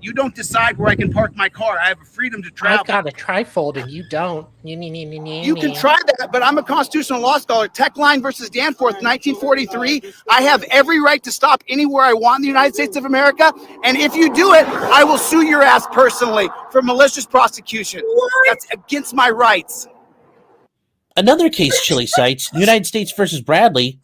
You don't decide where I can park my car. I have a freedom to travel. I've got a trifold and you don't. You can try that, but I'm a constitutional law scholar. Tech Line versus Danforth, 1943. I have every right to stop anywhere I want in the United States of America. And if you do it, I will sue your ass personally for malicious prosecution. That's against my rights. Another case Chillie cites, United States versus Bradley,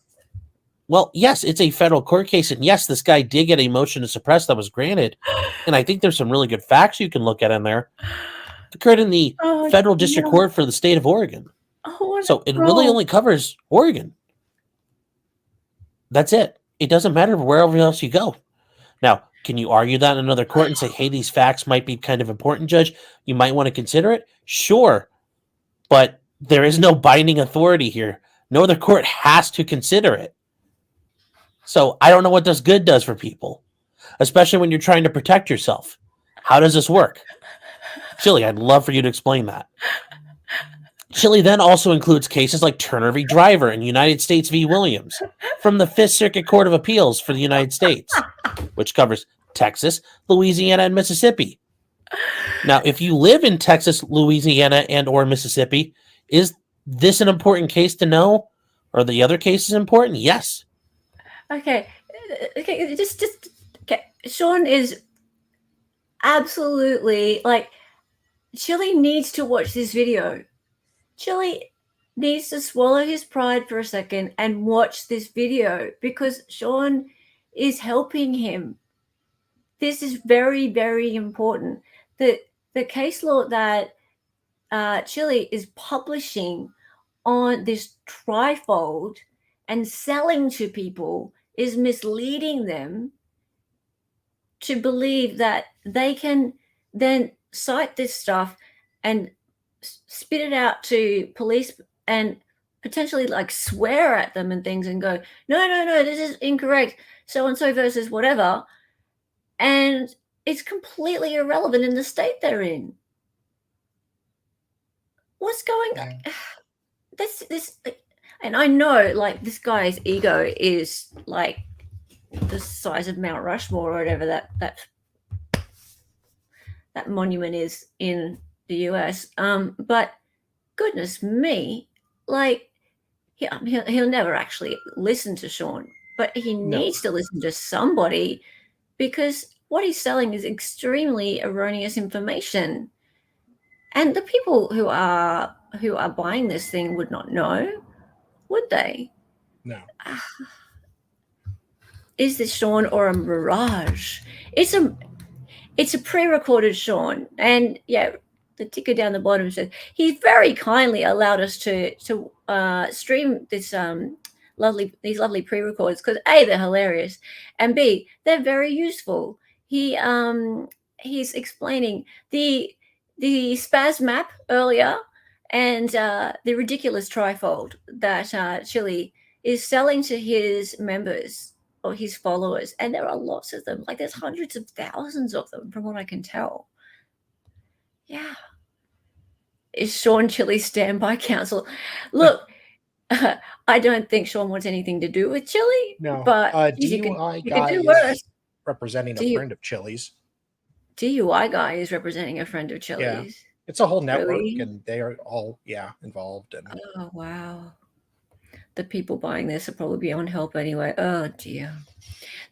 Well, yes, it's a federal court case, and yes, this guy did get a motion to suppress that was granted, and I think there's some really good facts you can look at in there. It occurred in the federal district court for the state of Oregon. So it really only covers Oregon. That's it. It doesn't matter wherever else you go. Now, can you argue that in another court and say, hey, these facts might be kind of important, Judge? You might want to consider it? Sure. But there is no binding authority here. No other court has to consider it. So I don't know what this good does for people, especially when you're trying to protect yourself. How does this work? Chillie, I'd love for you to explain that. Chillie then also includes cases like Turner v. Driver and United States v. Williams from the Fifth Circuit Court of Appeals for the United States, which covers Texas, Louisiana, and Mississippi. Now, if you live in Texas, Louisiana, and or Mississippi, is this an important case to know? Are the other cases important? Yes. Okay, just okay. Sean is absolutely like, Chillie needs to watch this video. Chillie needs to swallow his pride for a second and watch this video because Sean is helping him. This is very, very important. The case law that Chillie is publishing on this trifold and selling to people is misleading them to believe that they can then cite this stuff and spit it out to police and potentially like swear at them and things and go, no, this is incorrect, so and so versus whatever. And it's completely irrelevant in the state they're in. What's going on? This, and I know like this guy's ego is like the size of Mount Rushmore or whatever that monument is in the US. But goodness me, like he'll never actually listen to Sean, but he needs to listen to somebody because what he's selling is extremely erroneous information. And the people who are buying this thing would not know, would they? No. Is this Sean or a mirage? It's a pre-recorded Sean, and yeah, the ticker down the bottom says he very kindly allowed us to stream this these lovely pre-records because A, they're hilarious, and B, they're very useful. He's explaining the spaz map earlier and the ridiculous trifold that Chillie is selling to his members or his followers, and there are lots of them. Like there's hundreds of thousands of them from what I can tell. Yeah. Is Sean Chillie standby counsel? Look, I don't think Sean wants anything to do with Chillie. No, but DUI you guy can do worse. is representing a friend of Chillie's. DUI guy is representing a friend of Chillie's. Yeah. It's a whole network, Really? and they are all involved. And Oh wow. The people buying this are probably beyond help anyway. Oh dear.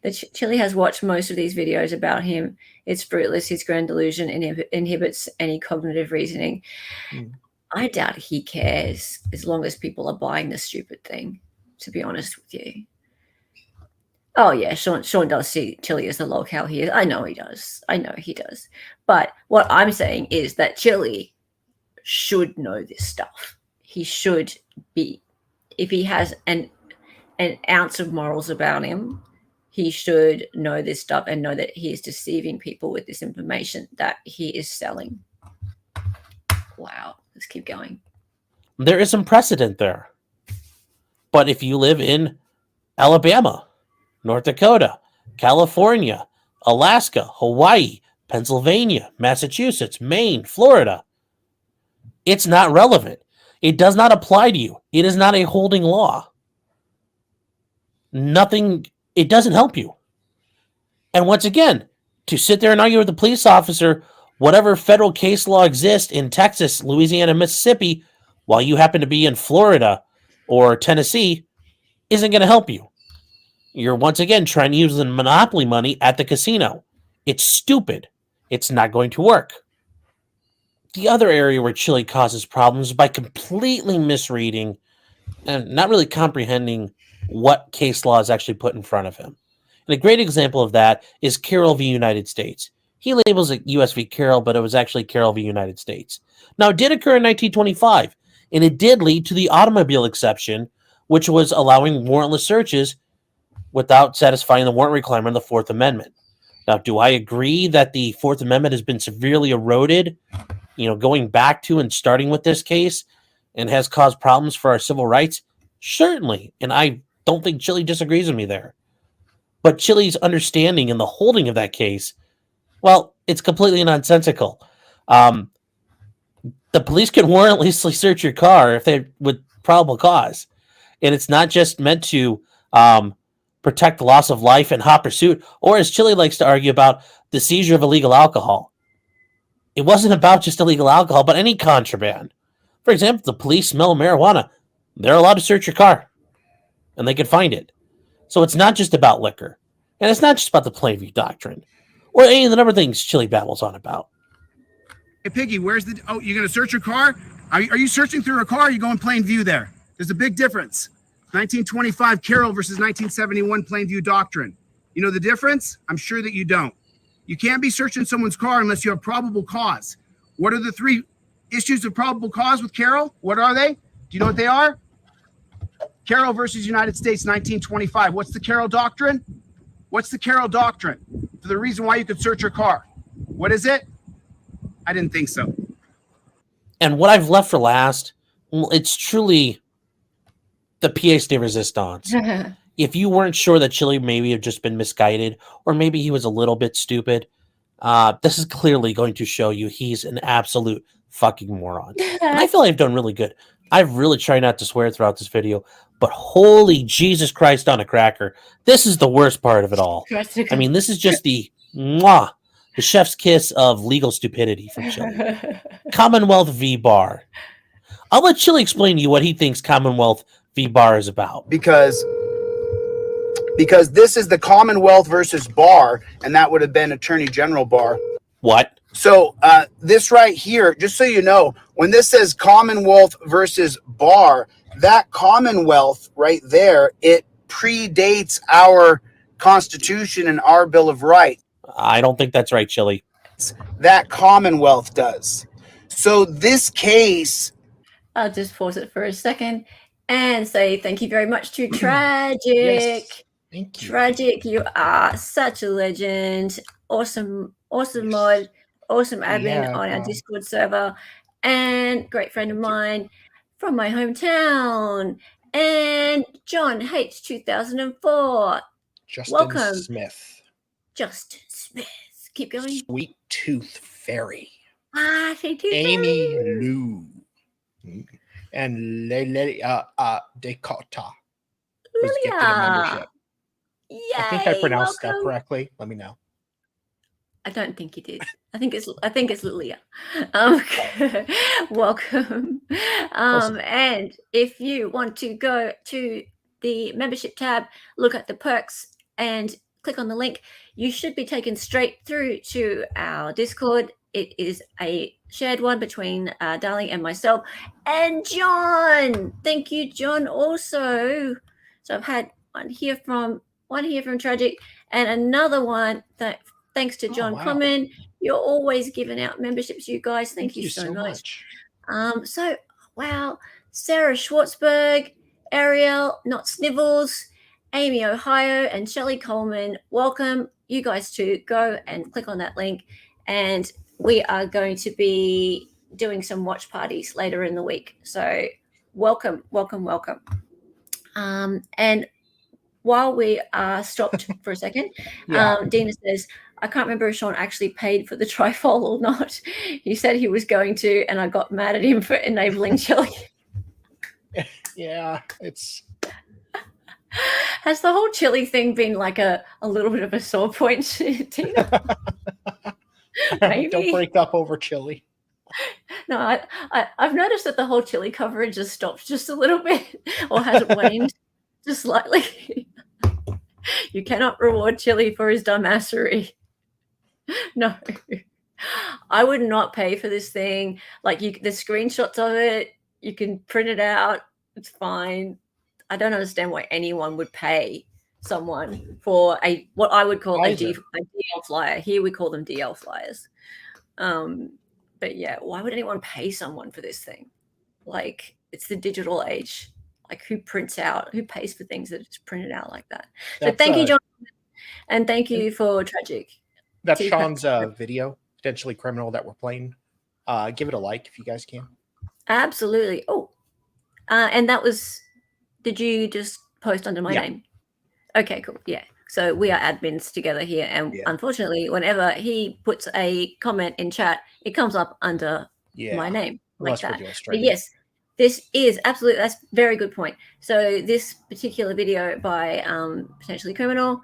The Chillie has watched most of these videos about him. It's fruitless. His grand delusion inhibits any cognitive reasoning. I doubt he cares as long as people are buying the stupid thing, to be honest with you. Oh yeah, Sean does see Chillie as the locale he is. I know he does. But what I'm saying is that Chillie should know this stuff. He should be, if he has an ounce of morals about him, he should know this stuff and know that he is deceiving people with this information that he is selling. Wow. Let's keep going. There is some precedent there. But if you live in Alabama, North Dakota, California, Alaska, Hawaii, Pennsylvania, Massachusetts, Maine, Florida, it's not relevant. It does not apply to you. It is not a holding law. Nothing, it doesn't help you. And once again, to sit there and argue with the police officer, whatever federal case law exists in Texas, Louisiana, Mississippi, while you happen to be in Florida or Tennessee, isn't going to help you. You're once again trying to use the monopoly money at the casino. It's stupid. It's not going to work. The other area where Chillie causes problems is by completely misreading and not really comprehending what case law is actually put in front of him. And a great example of that is Carroll v. United States. He labels it U.S. v. Carroll, but it was actually Carroll v. United States. Now, it did occur in 1925, and it did lead to the automobile exception, which was allowing warrantless searches without satisfying the warrant requirement of the Fourth Amendment. Now, do I agree that the Fourth Amendment has been severely eroded, going back to and starting with this case, and has caused problems for our civil rights? Certainly, and I don't think Chillie disagrees with me there. But Chillie's understanding and the holding of that case, well, it's completely nonsensical. The police can warrantlessly search your car if they with probable cause, and it's not just meant to protect the loss of life and hot pursuit, or as Chillie likes to argue about, the seizure of illegal alcohol. It wasn't about just illegal alcohol, but any contraband. For example, the police smell marijuana. They're allowed to search your car, and they can find it. So it's not just about liquor, and it's not just about the Plainview Doctrine, or any of the number of things Chillie babbles on about. Hey, Piggy, where's the... Oh, you're going to search your car? Are you searching through a car, or are you going Plainview there? There's a big difference. 1925 Carroll versus 1971 Plainview Doctrine. You know the difference? I'm sure that you don't. You can't be searching someone's car unless you have probable cause. What are the three issues of probable cause with Carroll? What are they? Do you know what they are? Carroll versus United States, 1925. What's the Carroll Doctrine? What's the Carroll Doctrine? For the reason why you could search your car. What is it? I didn't think so. And what I've left for last, well, it's truly the pièce de résistance. If you weren't sure that Chillie maybe have just been misguided, or maybe he was a little bit stupid, this is clearly going to show you he's an absolute fucking moron. And I feel like I've done really good. I've really tried not to swear throughout this video, but holy Jesus Christ on a cracker, this is the worst part of it all. I mean, this is just the chef's kiss of legal stupidity from Chillie. Commonwealth v. Barr. I'll let Chillie explain to you what he thinks Commonwealth v. Barr is about. Because this is the Commonwealth versus Barr, and that would have been Attorney General Barr. What? So this right here, just so you know, when this says Commonwealth versus Barr, that Commonwealth right there, it predates our Constitution and our Bill of Rights. I don't think that's right, Chillie. That Commonwealth does. So this case... I'll just pause it for a second and say thank you very much to Tragic. Yes, thank you. Tragic, you are such a legend. Awesome mod, awesome admin on our Discord server, and great friend of mine from my hometown. And John H 2004. Justin Welcome. Smith. Justin Smith. Keep going. Sweet Tooth Fairy. Sweet Tooth Amy Fairy. Lou. And Dakota was gifted a membership. Yay, I think I pronounced that welcome. correctly. Let me know. I don't think you did. I think it's Lilia. Welcome. Awesome. And if you want to go to the membership tab, look at the perks and click on the link, you should be taken straight through to our Discord. It is a shared one between Darling and myself and John. Thank you, John, also. So I've had one here from Tragic and another one that thanks to John Common. You're always giving out memberships, you guys. Thank you so much. So, wow. Sarah Schwartzberg, Ariel, Not Snivels, Amy Ohio, and Shelley Coleman. Welcome. You guys to go and click on that link. And we are going to be doing some watch parties later in the week. So welcome. And while we are stopped for a second, Dina says, I can't remember if Sean actually paid for the trifold or not. He said he was going to, and I got mad at him for enabling Chillie. Yeah, it's... Has the whole Chillie thing been like a little bit of a sore point, Tina? Maybe. Don't break up over Chillie. No, I've noticed that the whole Chillie coverage has stopped just a little bit, or has it waned just slightly? You cannot reward Chillie for his dumbassery. No, I would not pay for this thing. Like the screenshots of it, you can print it out. It's fine. I don't understand why anyone would pay someone for what I would call a DL flyer. Here we call them DL flyers. But yeah, why would anyone pay someone for this thing? Like, it's the digital age. Like, who pays for things that are just printed out like that? So thank you, John, and thank you for Tragic. That's Sean's video, potentially criminal, that we're playing. Give it a like if you guys can. Absolutely. Oh, and that was. Did you just post under my name? Okay, cool. Yeah. So we are admins together here, and unfortunately, whenever he puts a comment in chat, it comes up under my name like that. But yes, this is absolutely, that's a very good point. So this particular video by potentially criminal,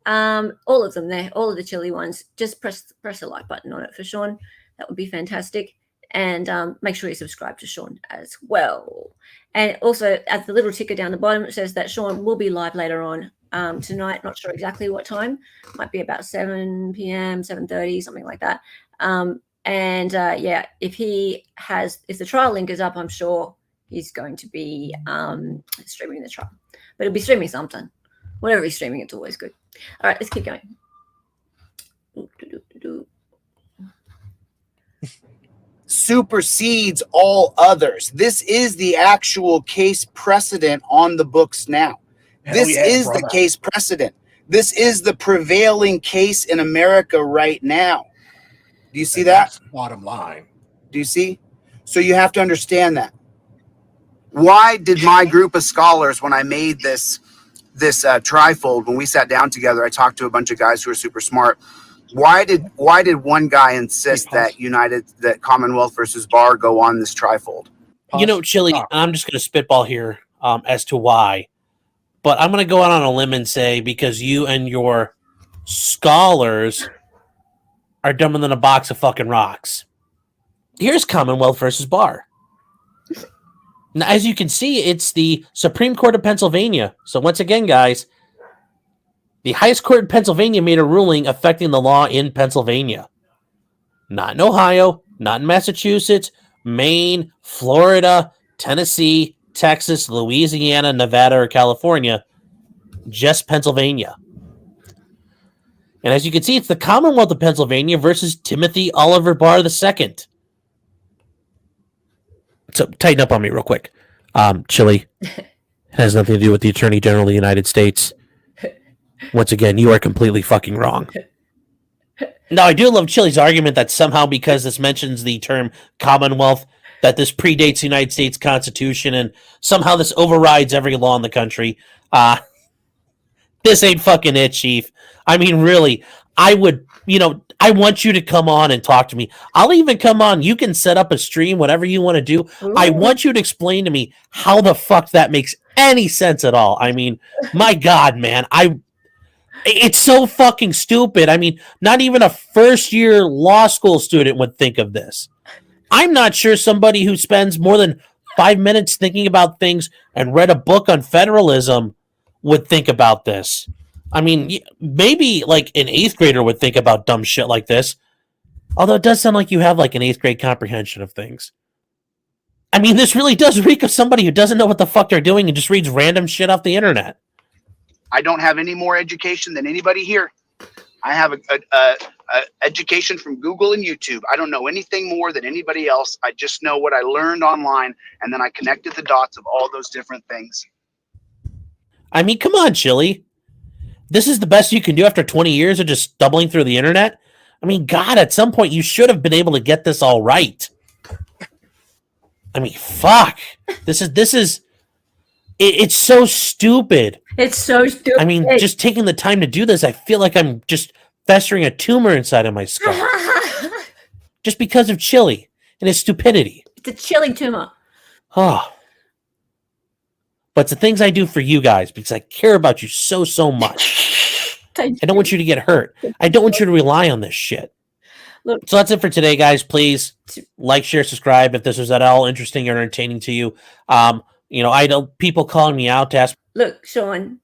all of them there, all of the Chillie ones, just press the like button on it for Sean. That would be fantastic. And make sure you subscribe to Sean as well. And also, at the little ticker down the bottom, it says that Sean will be live later on tonight. Not sure exactly what time. Might be about 7 p.m., 7:30, something like that. Yeah, if the trial link is up, I'm sure he's going to be streaming the trial. But he'll be streaming something. Whatever he's streaming, it's always good. All right, let's keep going. Supersedes all others. This is the actual case precedent on the books now. This is the case precedent. This is the prevailing case in America right now. Do you see that? Bottom line. Do you see? So you have to understand that. Why did my group of scholars, when I made this trifold, when we sat down together, I talked to a bunch of guys who are super smart. Why did one guy insist that Commonwealth versus Barr go on this trifold? You know, Chillie, I'm just going to spitball here as to why, but I'm going to go out on a limb and say because you and your scholars are dumber than a box of fucking rocks. Here's Commonwealth versus Barr. Now, as you can see, it's the Supreme Court of Pennsylvania. So once again, guys, the highest court in Pennsylvania made a ruling affecting the law in Pennsylvania. Not in Ohio, not in Massachusetts, Maine, Florida, Tennessee, Texas, Louisiana, Nevada, or California. Just Pennsylvania. And as you can see, it's the Commonwealth of Pennsylvania versus Timothy Oliver Barr II. So tighten up on me real quick. Chillie, has nothing to do with the Attorney General of the United States. Once again, you are completely fucking wrong. Now, I do love Chillie's argument that somehow because this mentions the term Commonwealth, that this predates the United States Constitution, and somehow this overrides every law in the country. This ain't fucking it, Chief. I mean, really, I want you to come on and talk to me. I'll even come on. You can set up a stream, whatever you want to do. Ooh. I want you to explain to me how the fuck that makes any sense at all. I mean, my God, man, it's so fucking stupid. I mean, not even a first-year law school student would think of this. I'm not sure somebody who spends more than 5 minutes thinking about things and read a book on federalism would think about this. I mean, maybe like an 8th grader would think about dumb shit like this. Although it does sound like you have like an 8th grade comprehension of things. I mean, this really does reek of somebody who doesn't know what the fuck they're doing and just reads random shit off the internet. I don't have any more education than anybody here. I have a education from Google and YouTube. I don't know anything more than anybody else. I just know what I learned online, and then I connected the dots of all those different things. I mean, come on, Chillie. This is the best you can do after 20 years of just stumbling through the internet? I mean, God, at some point you should have been able to get this all right. I mean, fuck. It's so stupid. It's so stupid. I mean, just taking the time to do this, I feel like I'm just festering a tumor inside of my skull. Just because of Chillie and his stupidity. It's a Chillie tumor. Oh. But it's the things I do for you guys because I care about you so much. I don't want you to get hurt. I don't want you to rely on this shit. Look, so that's it for today, guys. Please like, share, subscribe if this was at all interesting or entertaining to you. I don't people calling me out to ask. Look, Sean,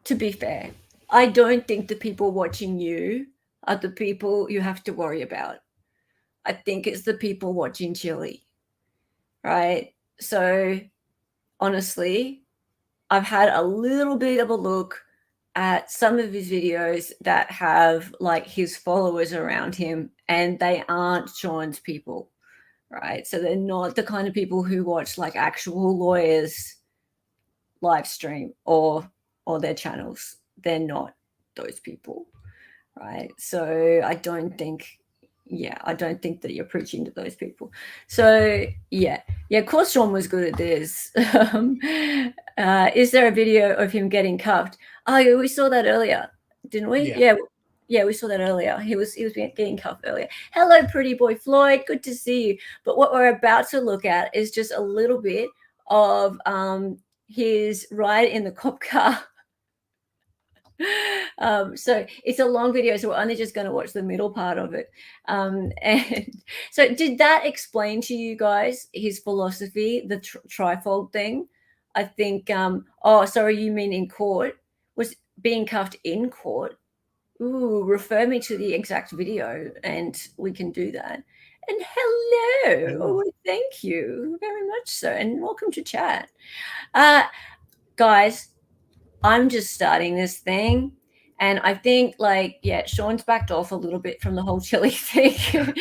to be fair, I don't think the people watching you are the people you have to worry about. I think it's the people watching Chillie, right? So honestly, I've had a little bit of a look at some of his videos that have like his followers around him, and they aren't Sean's people, right? So they're not the kind of people who watch like actual lawyers live stream or their channels. They're not those people, right? So I don't think that you're preaching to those people. So of course Sean was good at this. Is there a video of him getting cuffed? Oh yeah, we saw that earlier, didn't we? Yeah, we saw that earlier. He was getting cuffed earlier. Hello, pretty boy Floyd, good to see you. But what we're about to look at is just a little bit of his ride in the cop car. So it's a long video, so we're only just going to watch the middle part of it. And so did that explain to you guys his philosophy, the trifold thing? I think, oh, sorry, you mean in court? Was being cuffed in court? Ooh, refer me to the exact video and we can do that. And hello. Oh, thank you very much, sir. And welcome to chat. Guys, I'm just starting this thing. And I think Sean's backed off a little bit from the whole Chillie thing.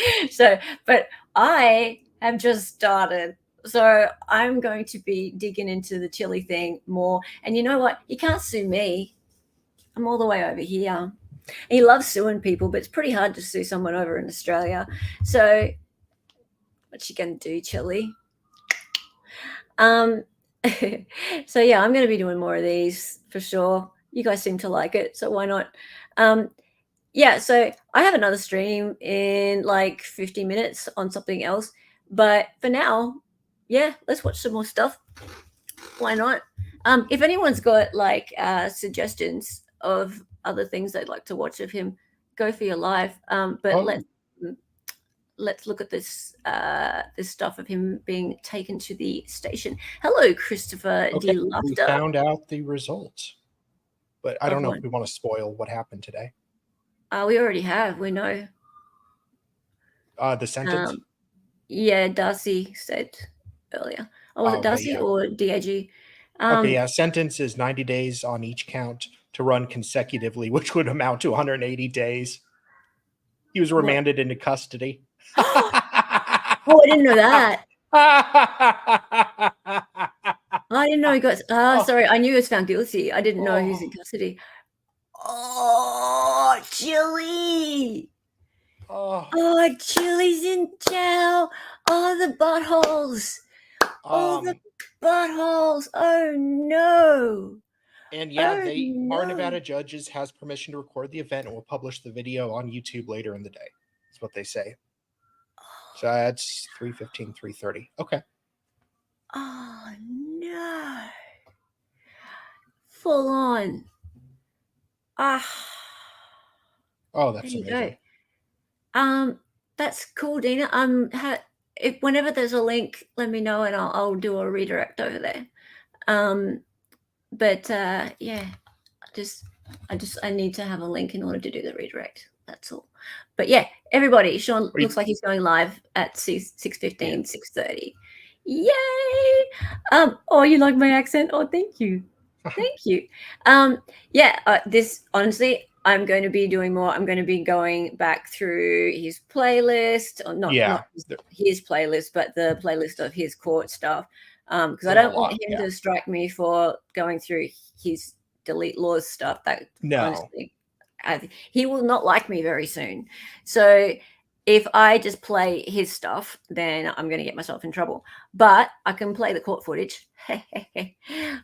But I have just started. So I'm going to be digging into the Chillie thing more. And you know what? You can't sue me. I'm all the way over here. He loves suing people, but it's pretty hard to sue someone over in Australia. So what you going to do, Chillie? So yeah, I'm going to be doing more of these for sure. You guys seem to like it, so why not? Yeah, so I have another stream in like 50 minutes on something else, but for now, yeah, let's watch some more stuff. Why not? If anyone's got like suggestions of other things they'd like to watch of him, go for your live. But let's look at this this stuff of him being taken to the station. Hello, Christopher D. We Laughter. found out the results, but I don't know if we want to spoil what happened today. We already have. We know. The sentence? Yeah, Darcy said earlier. Oh, was it Darcy or DAG? Okay, yeah. Sentence is 90 days on each count to run consecutively, which would amount to 180 days. He was remanded into custody. Oh, I didn't know that. I didn't know he got. Sorry, I knew he was found guilty. I didn't know he was in custody. Oh, Chillie. Oh, Chillie's in jail. Oh, the buttholes. Oh, the buttholes. Oh, no. And yeah, our Nevada judges has permission to record the event and will publish the video on YouTube later in the day. That's what they say. So that's 3:15, 3:30. Okay. Oh, no. Full on. Oh, that's amazing. That's cool, Dina. If whenever there's a link, let me know and I'll do a redirect over there. Yeah, I need to have a link in order to do the redirect. That's all. But yeah, everybody, Sean looks like he's going live at 6:15, 6:30. Yay! Oh, you like my accent? Oh, thank you. Thank you. This honestly, I'm going to be doing more. I'm going to be going back through his playlist, or not his playlist, but the playlist of his court stuff. Because I don't want him to strike me for going through his delete Lawz stuff. Honestly, he will not like me very soon. So if I just play his stuff, then I'm going to get myself in trouble. But I can play the court footage.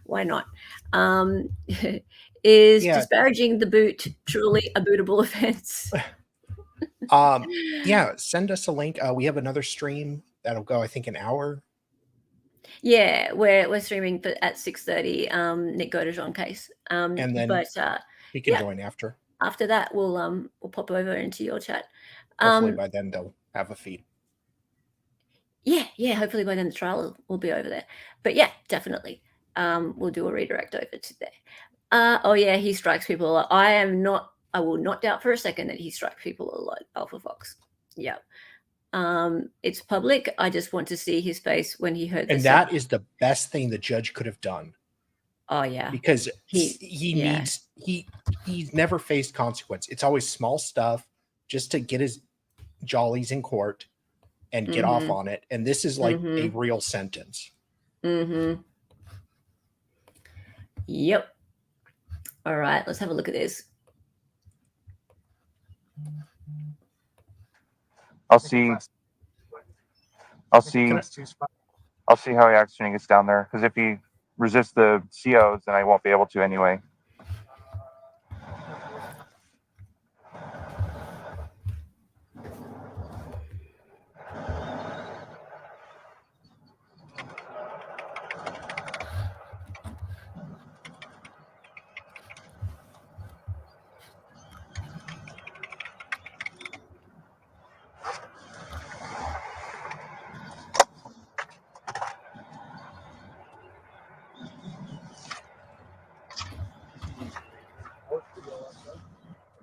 Why not? Is disparaging the boot truly a bootable offense? Yeah, send us a link. We have another stream that'll go, I think, an hour. Yeah, we're streaming at 6:30. Nick Godejohn case. And then we can join after. After that, we'll pop over into your chat. Hopefully by then they'll have a feed. Yeah. Hopefully by then the trial will be over there. But yeah, definitely. We'll do a redirect over to there. Oh yeah, he strikes people a lot. I will not doubt for a second that he strikes people a lot, Alpha Fox. Yeah. It's public. I just want to see his face when he heard. And that is the best thing the judge could have done. Oh yeah. because He- yeah. he's never faced consequence. It's always small stuff just to get his jollies in court and get off on it. And this is like a real sentence. Mm-hmm. Yep. All right, let's have a look at this. I'll see how he acts when he gets down there. Because if he resists the COs, then I won't be able to anyway.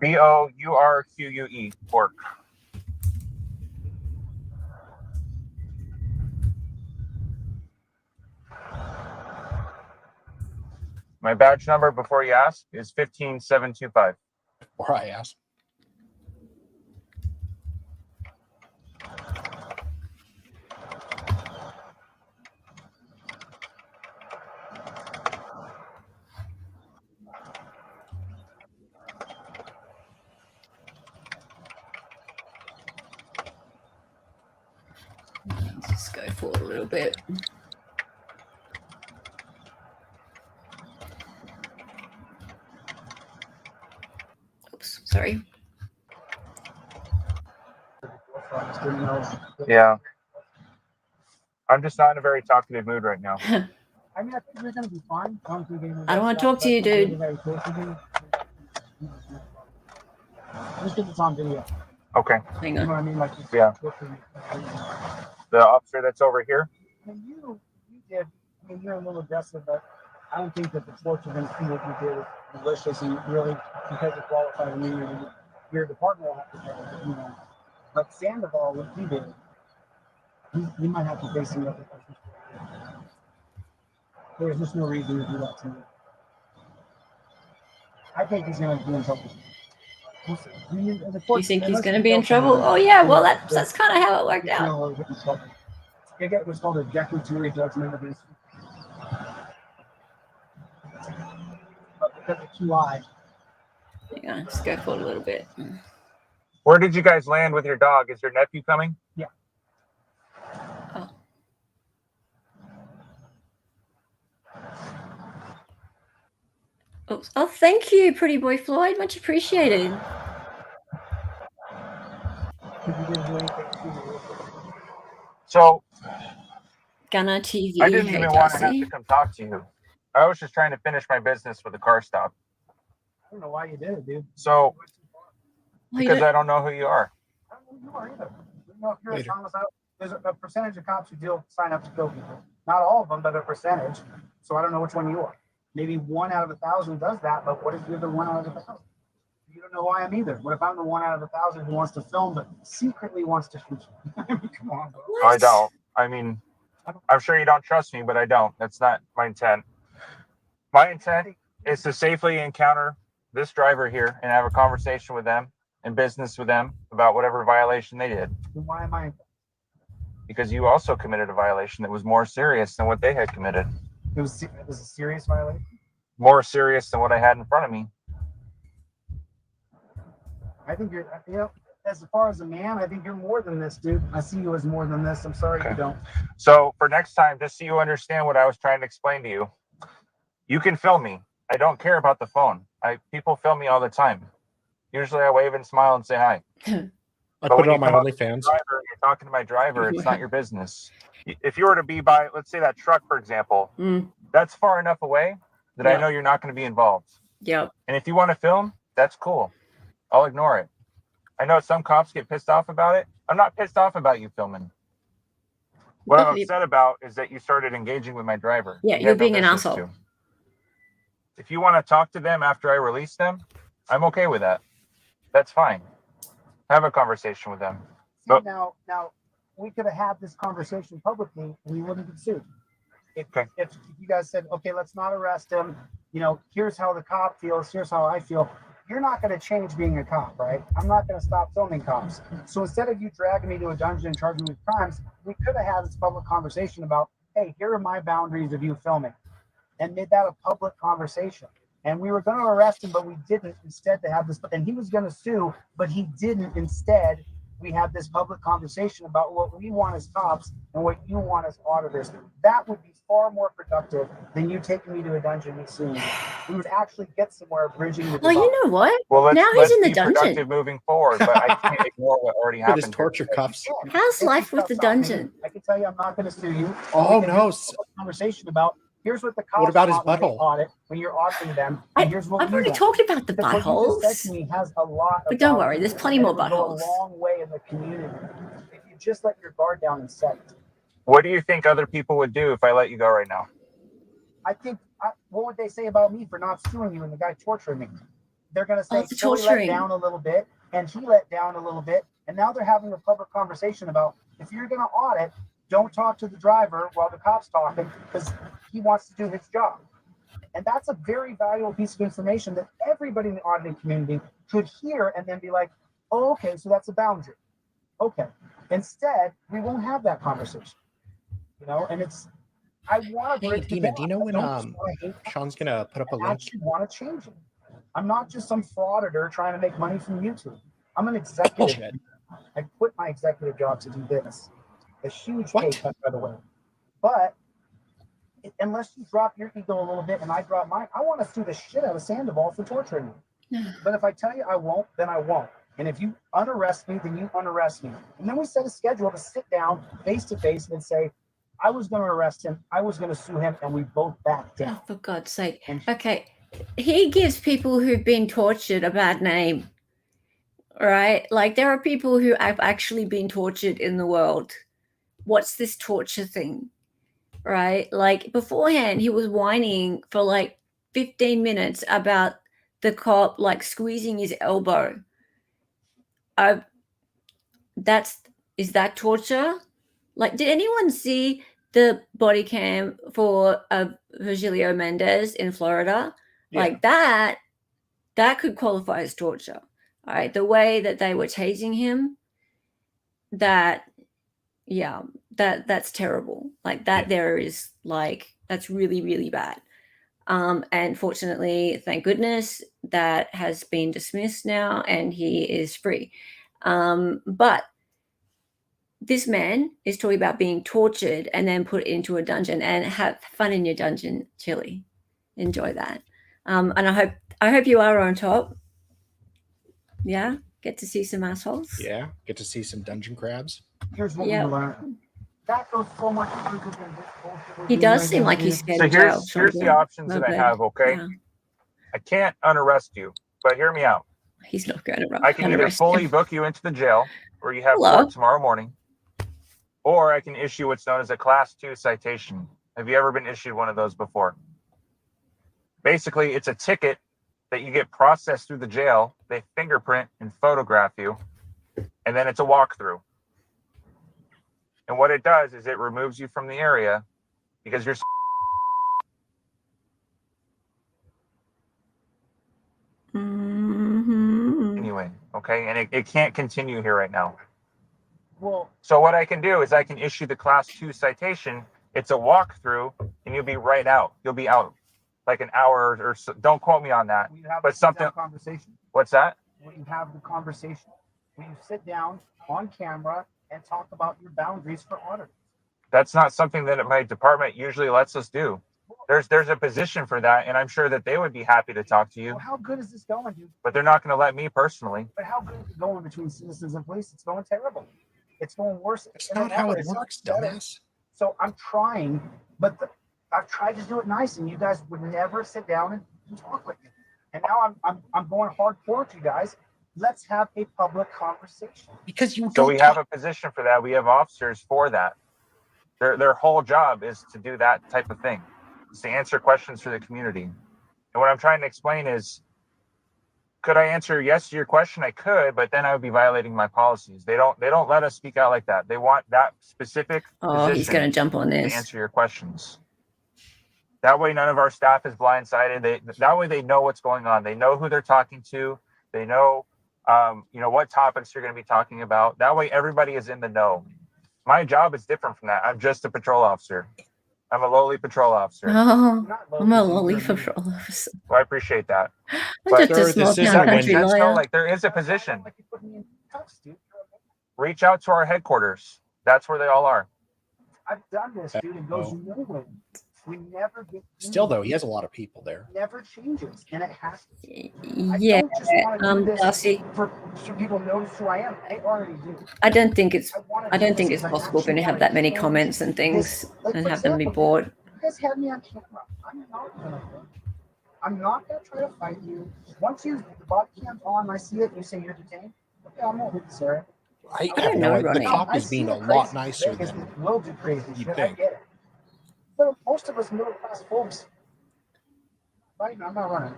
BOURQUE, pork. My badge number, before you ask, is 15725. Before I ask. Let's just go forward a little bit. Oops, sorry. Yeah. I'm just not in a very talkative mood right now. I mean, I think you're gonna be fine. I don't want to talk to you, dude. Just get this on video. Okay. Hang You know on. what I mean? Like, Yeah. The officer that's over here? I mean, you did. I mean, you're a little aggressive, but I don't think that the courts are going to see what you did is malicious and really because of qualified immunity. Your department will have to pay it, you know. But Sandoval, what he did, he might have to face some other questions. There's just no reason to do that to me. I think he's going to be in trouble. You think he's going to be in trouble? Oh yeah, well that's kind of how it worked out. They get what's called a declaratory judgment of innocence. But because of QI. Hang on, let's go forward a little bit. Where did you guys land with your dog? Is your nephew coming? Yeah. Oh, thank you, pretty boy Floyd. Much appreciated. So Gunner TV. I didn't hey, even want to have Darcy. to come talk to you. I was just trying to finish my business with the car stop. I don't know why you did it, dude. So Well, you because don't- I don't know who you are. I don't know who you are either. You know, if you're a homicide, there's a percentage of cops who sign up to kill people. Not all of them, but a percentage. So I don't know which one you are. Maybe 1 out of 1,000 does that, but what if you're the 1 out of 1,000? You don't know who I am either. What if I'm the 1 out of 1,000 who wants to film but secretly wants to shoot you? I mean, come on, bro. I don't. I mean, I'm sure you don't trust me, but I don't. That's not my intent. My intent is to safely encounter this driver here and have a conversation with them and business with them about whatever violation they did. Then why am I? Because you also committed a violation that was more serious than what they had committed. It was a serious violation. More serious than what I had in front of me. I think you're, you know, as far as a man, I think you're more than this, dude. I see you as more than this. I'm sorry you don't. So for next time, just so you understand what I was trying to explain to you, you can film me. I don't care about the phone. People film me all the time. Usually I wave and smile and say hi. I But put when it you on my come up to the OnlyFans. driver, you're talking to my driver, it's not your business. If you were to be by, let's say that truck, for example, that's far enough away that I know you're not going to be involved. Yep. And if you want to film, that's cool. I'll ignore it. I know some cops get pissed off about it. I'm not pissed off about you filming. What I'm upset about is that you started engaging with my driver. Yeah, You you're had no being an business asshole. to. If you want to talk to them after I release them, I'm okay with that. That's fine. Have a conversation with them. Now, we could have had this conversation publicly and we wouldn't be sued. If you guys said, okay, let's not arrest him, here's how the cop feels, here's how I feel, you're not going to change being a cop, right? I'm not going to stop filming cops. So instead of you dragging me to a dungeon and charging me with crimes, we could have had this public conversation about, hey, here are my boundaries of you filming, and made that a public conversation. And we were going to arrest him, but we didn't. Instead, to have this, and he was going to sue, but he didn't. Instead, we had this public conversation about what we want as cops and what you want as auditors. That would be far more productive than you taking me to a dungeon and suing me. We would actually get somewhere bridging the divide. Well, you know what? Well, now he's in the be dungeon. productive moving forward, but I can't ignore what already Look at his happened. torture cuffs. How's life with the dungeon? I can tell you I'm not going to sue you. Oh, We can no. have a conversation about here's what the cops What about his want when they butthole? audit, when you're auditing them, and here's what I've we already want. talked about the Because what you just said buttholes. to me has a lot But don't about worry, it, there's plenty and more it will go buttholes. a long way in the community if you just let your guard down and set it. What do you think other people would do if I let you go right now? I think, what would they say about me for not suing you and the guy torturing me? They're going to say, it's Chillie let torturing. down a little bit, and he let down a little bit, and now they're having a public conversation about, if you're going to audit, don't talk to the driver while the cop's talking, because he wants to do his job. And that's a very valuable piece of information that everybody in the auditing community could hear and then be like, oh, okay, so that's a boundary. Okay. Instead, we won't have that conversation. And it's, I want to Hey, Dina, do you know when Sean's going to put up a I link? actually want to change it. I'm not just some frauditor trying to make money from YouTube. I'm an executive. I quit my executive job to do this. A huge pay cut, by the way. But unless you drop your ego a little bit and I drop mine, I want to sue the shit out of Sandoval for torturing me. But if I tell you I won't, then I won't. And if you unarrest me, then you unarrest me. And then we set a schedule to sit down face to face and say, I was going to arrest him, I was going to sue him, and we both backed down. Oh, for God's sake. Okay. He gives people who've been tortured a bad name, right? Like, there are people who have actually been tortured in the world. What's this torture thing, right? Like, beforehand, he was whining for like 15 minutes about the cop, like, squeezing his elbow. Is that torture? Like, did anyone see the body cam for Virgilio Mendez in Florida? Yeah. Like, that could qualify as torture. All right. The way that they were tasing him, that's terrible. Like, that there is, like, that's really, really bad. And fortunately, thank goodness, that has been dismissed now and he is free. But this man is talking about being tortured and then put into a dungeon, and have fun in your dungeon, Chillie. Enjoy that. And I hope you are on top. Yeah, get to see some assholes. Yeah, get to see some dungeon crabs. Here's what we learned. That goes so much further than this bullshit. He does seem like he's scared So of jail. here's the options that I have, okay? Yeah. I can't unarrest you, but hear me out. He's not going to run. I can either fully book you into the jail where you have Hello. court tomorrow morning, or I can issue what's known as a Class 2 citation. Have you ever been issued one of those before? Basically, it's a ticket that you get processed through the jail. They fingerprint and photograph you, and then it's a walkthrough. And what it does is it removes you from the area because you're anyway, okay? And it can't continue here right now. Well, so what I can do is I can issue the Class 2 citation. It's a walkthrough, and you'll be right out. You'll be out like an hour or so. Don't quote me on that. But something. Conversation. What's that? When you have the conversation, when you sit down on camera and talk about your boundaries for auditors. That's not something that my department usually lets us do. There's a position for that, and I'm sure that they would be happy to talk to you. Well, how good is this going, dude? But they're not going to let me personally. But how good is it going between citizens and police? It's going terrible. It's going worse. That's not how it works, dumbass. So I'm trying, but I've tried to do it nice, and you guys would never sit down and talk with me. And now I'm going hardcore with you guys. Let's have a public conversation. Because you. So we have a position for that. We have officers for that. Their whole job is to do that type of thing, is to answer questions for the community. And what I'm trying to explain is, could I answer yes to your question? I could, but then I would be violating my policies. They don't let us speak out like that. They want that specific Oh, he's position going to jump on this. to answer your questions. That way, none of our staff is blindsided. That way they know what's going on. They know who they're talking to. They know, what topics you're going to be talking about. That way, everybody is in the know. My job is different from that. I'm just a patrol officer. I'm a lowly patrol officer. Oh, I'm a lolly patrol officer. Well, I appreciate that. I'm just a small town country lawyer. Like, there is a position. Reach out to our headquarters. That's where they all are. I've done this, dude. It goes nowhere. We never get. Still, though, he has a lot of people there. Never changes, and it has to. Yeah, Darcy. So people notice who I am. I already do. I don't think it's possible for him to have that many comments and things and have them be bored. You guys had me on camera. I'm not gonna try to fight you. Once the body cam's on, I see it. You say you're detained. Okay, I'm not with this area. I have no idea. The cop is being a lot nicer than will do crazy you shit. think. I get it. But most of us middle class folks, right? I'm not running.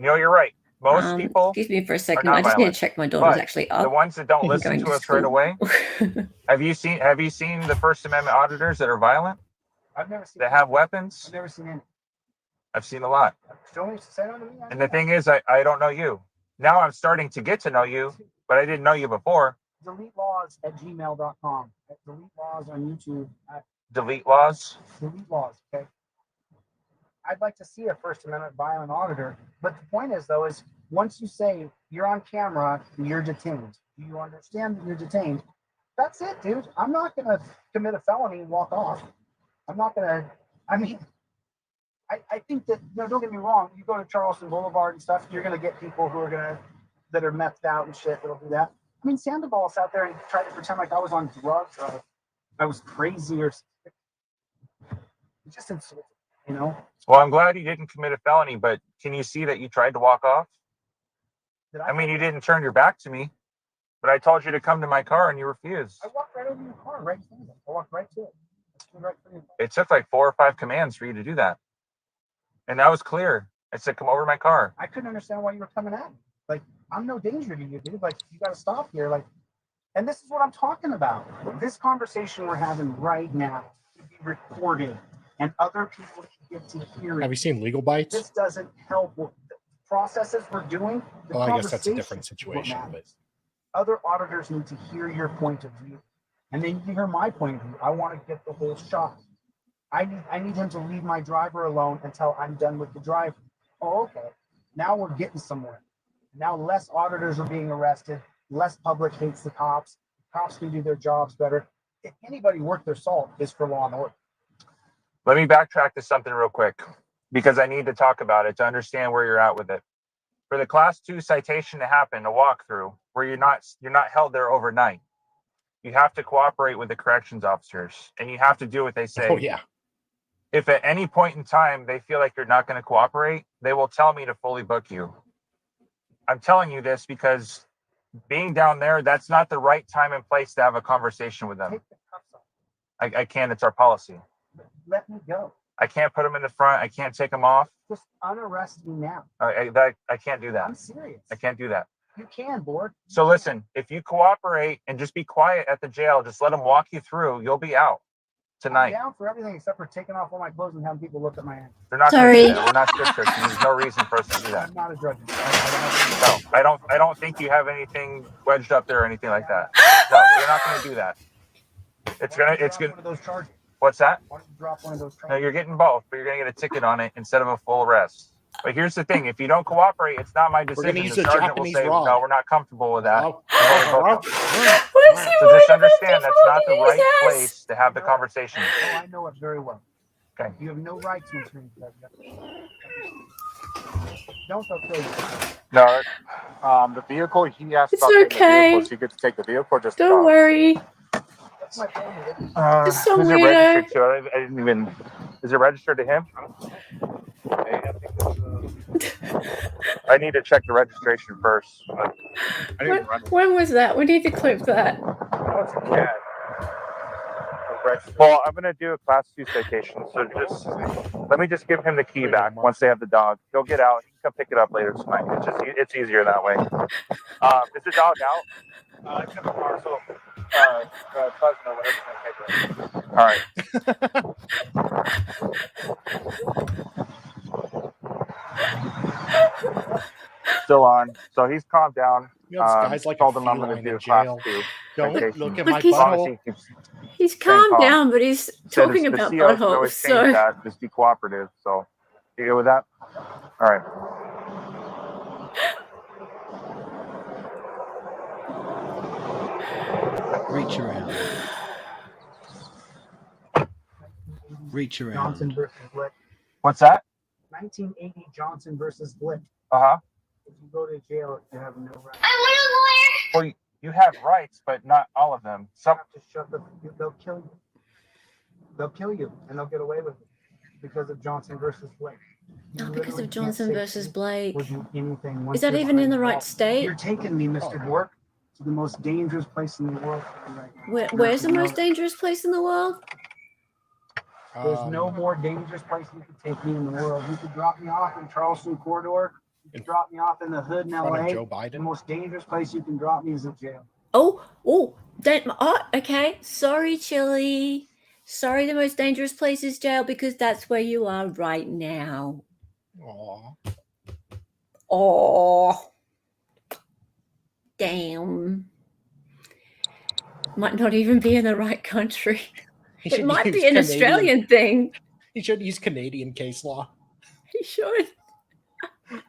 You're right. Most people. Excuse me for a second. I just need to check my daughter's actually up. The ones that don't listen going to to us right school. away. Have you seen the First Amendment auditors that are violent? I've never seen. That have weapons? I've never seen any. I've seen a lot. Don't say that to me. And the thing is, I don't know you. Now I'm starting to get to know you, but I didn't know you before. Delete Lawz at gmail.com. Delete Lawz on YouTube. Delete Lawz? Delete Lawz, okay? I'd like to see a First Amendment violent auditor. But the point is, though, is once you say you're on camera, you're detained. Do you understand that you're detained? That's it, dude. I'm not going to commit a felony and walk off. I'm not going to, I think that, don't get me wrong, you go to Charleston Boulevard and stuff, you're going to get people who are that are methed out and shit that'll do that. Sandoval sat there and tried to pretend like I was on drugs or I was crazy or just insulting, Well, I'm glad you didn't commit a felony, but can you see that you tried to walk off? You didn't turn your back to me, but I told you to come to my car and you refused. I walked right over your car, right to it. I walked right to it. It took like 4 or 5 commands for you to do that. And that was clear. I said, come over to my car. I couldn't understand why you were coming at me. Like, I'm no danger to you, dude. Like, you got to stop here. Like, and this is what I'm talking about. This conversation we're having right now can be recorded and other people can get to hear it. Have you seen Legal Bites? This doesn't help with the processes we're doing. Well, I guess that's a different situation. But other auditors need to hear your point of view. And then you can hear my point of view. I want to get the whole shot. I need him to leave my driver alone until I'm done with the driver. Oh, okay. Now we're getting somewhere. Now less auditors are being arrested. Less public hates the cops. Cops can do their jobs better. If anybody worth their salt is for law and order. Let me backtrack to something real quick because I need to talk about it to understand where you're at with it. For the Class 2 citation to happen, a walkthrough where you're not held there overnight, you have to cooperate with the corrections officers and you have to do what they say. Oh, yeah. If at any point in time they feel like you're not going to cooperate, they will tell me to fully book you. I'm telling you this because being down there, that's not the right time and place to have a conversation with them. I can't. It's our policy. Let me go. I can't put them in the front. I can't take them off. Just unarrest me now. I can't do that. I'm serious. I can't do that. You can, board. So listen, if you cooperate and just be quiet at the jail, just let them walk you through, you'll be out tonight. I'm down for everything except for taking off all my clothes and having people look at my hand. They're not Sorry. gonna do that. We're not strip searching. There's no reason for us to do that. I'm not a drug dealer. No, I don't think you have anything wedged up there or anything like that. No, you're not gonna do that. It's gonna One of those charges. What's that? Why don't you drop one of those charges? No, you're getting both, but you're gonna get a ticket on it instead of a full arrest. But here's the thing: if you don't cooperate, it's not my decision. use The the sergeant will Japanese say, rod. "No, we're not comfortable with that." Oh. So just understand that's not the right place to have the conversation. Oh, I know it very well. Okay. You have no right to attorney. Don't go crazy. No, the vehicle, he asked It's about taking the okay. vehicle, so you get to take the vehicle or just the Don't dog? worry. That's my family. It's so Who's it weirdo. registered to? I didn't even. Is it registered to him? I need to check the registration first. I didn't run. When was that? We need to clip that. Oh, it's a cat. Well, I'm gonna do a Class 2 citation, so just let me just give him the key back once they have the dog. He'll get out. He can come pick it up later tonight. It's easier that way. Is the dog out? It's in the car, so cousin or whatever. All right. Still on. So he's calmed down. You know, this guy's like a Told him I'm going to feline do in a class jail. 2. Don't citation. look at Look, my he's- As long as butthole. he keeps He's staying calmed calm. down, but he's Said talking the about CO can buttholes. always change So that. Just be cooperative. So you good with that? All right. Reach around. Reach around. Johnson versus Blick. What's that? 1980 Johnson versus Blick. Uh-huh. If you go to jail, you have no right. Well, you have rights, but not all of them. Some To shut the, they'll kill you. They'll kill you, and they'll get away with it because of Johnson versus Blake. You not because literally of can't Johnson say versus Blake. or do anything Is once that you're even in behind the right wall. state? You're taking me, Mr. Bork, to the most dangerous place in the world right now. Where's the You know most that. dangerous place in the world? There's no more dangerous place you could take me in the world. You could drop me off in Charleston Corridor. You could drop me off in the hood in front of LA. Joe Biden? The most dangerous place you can drop me is in jail. Oh, don't. Oh, okay. Sorry, Chillie. Sorry, the most dangerous place is jail because that's where you are right now. Aw. Oh, damn. Might not even be in the right country. He It should might use be an Canadian- Australian thing. He should use Canadian case law. He should. I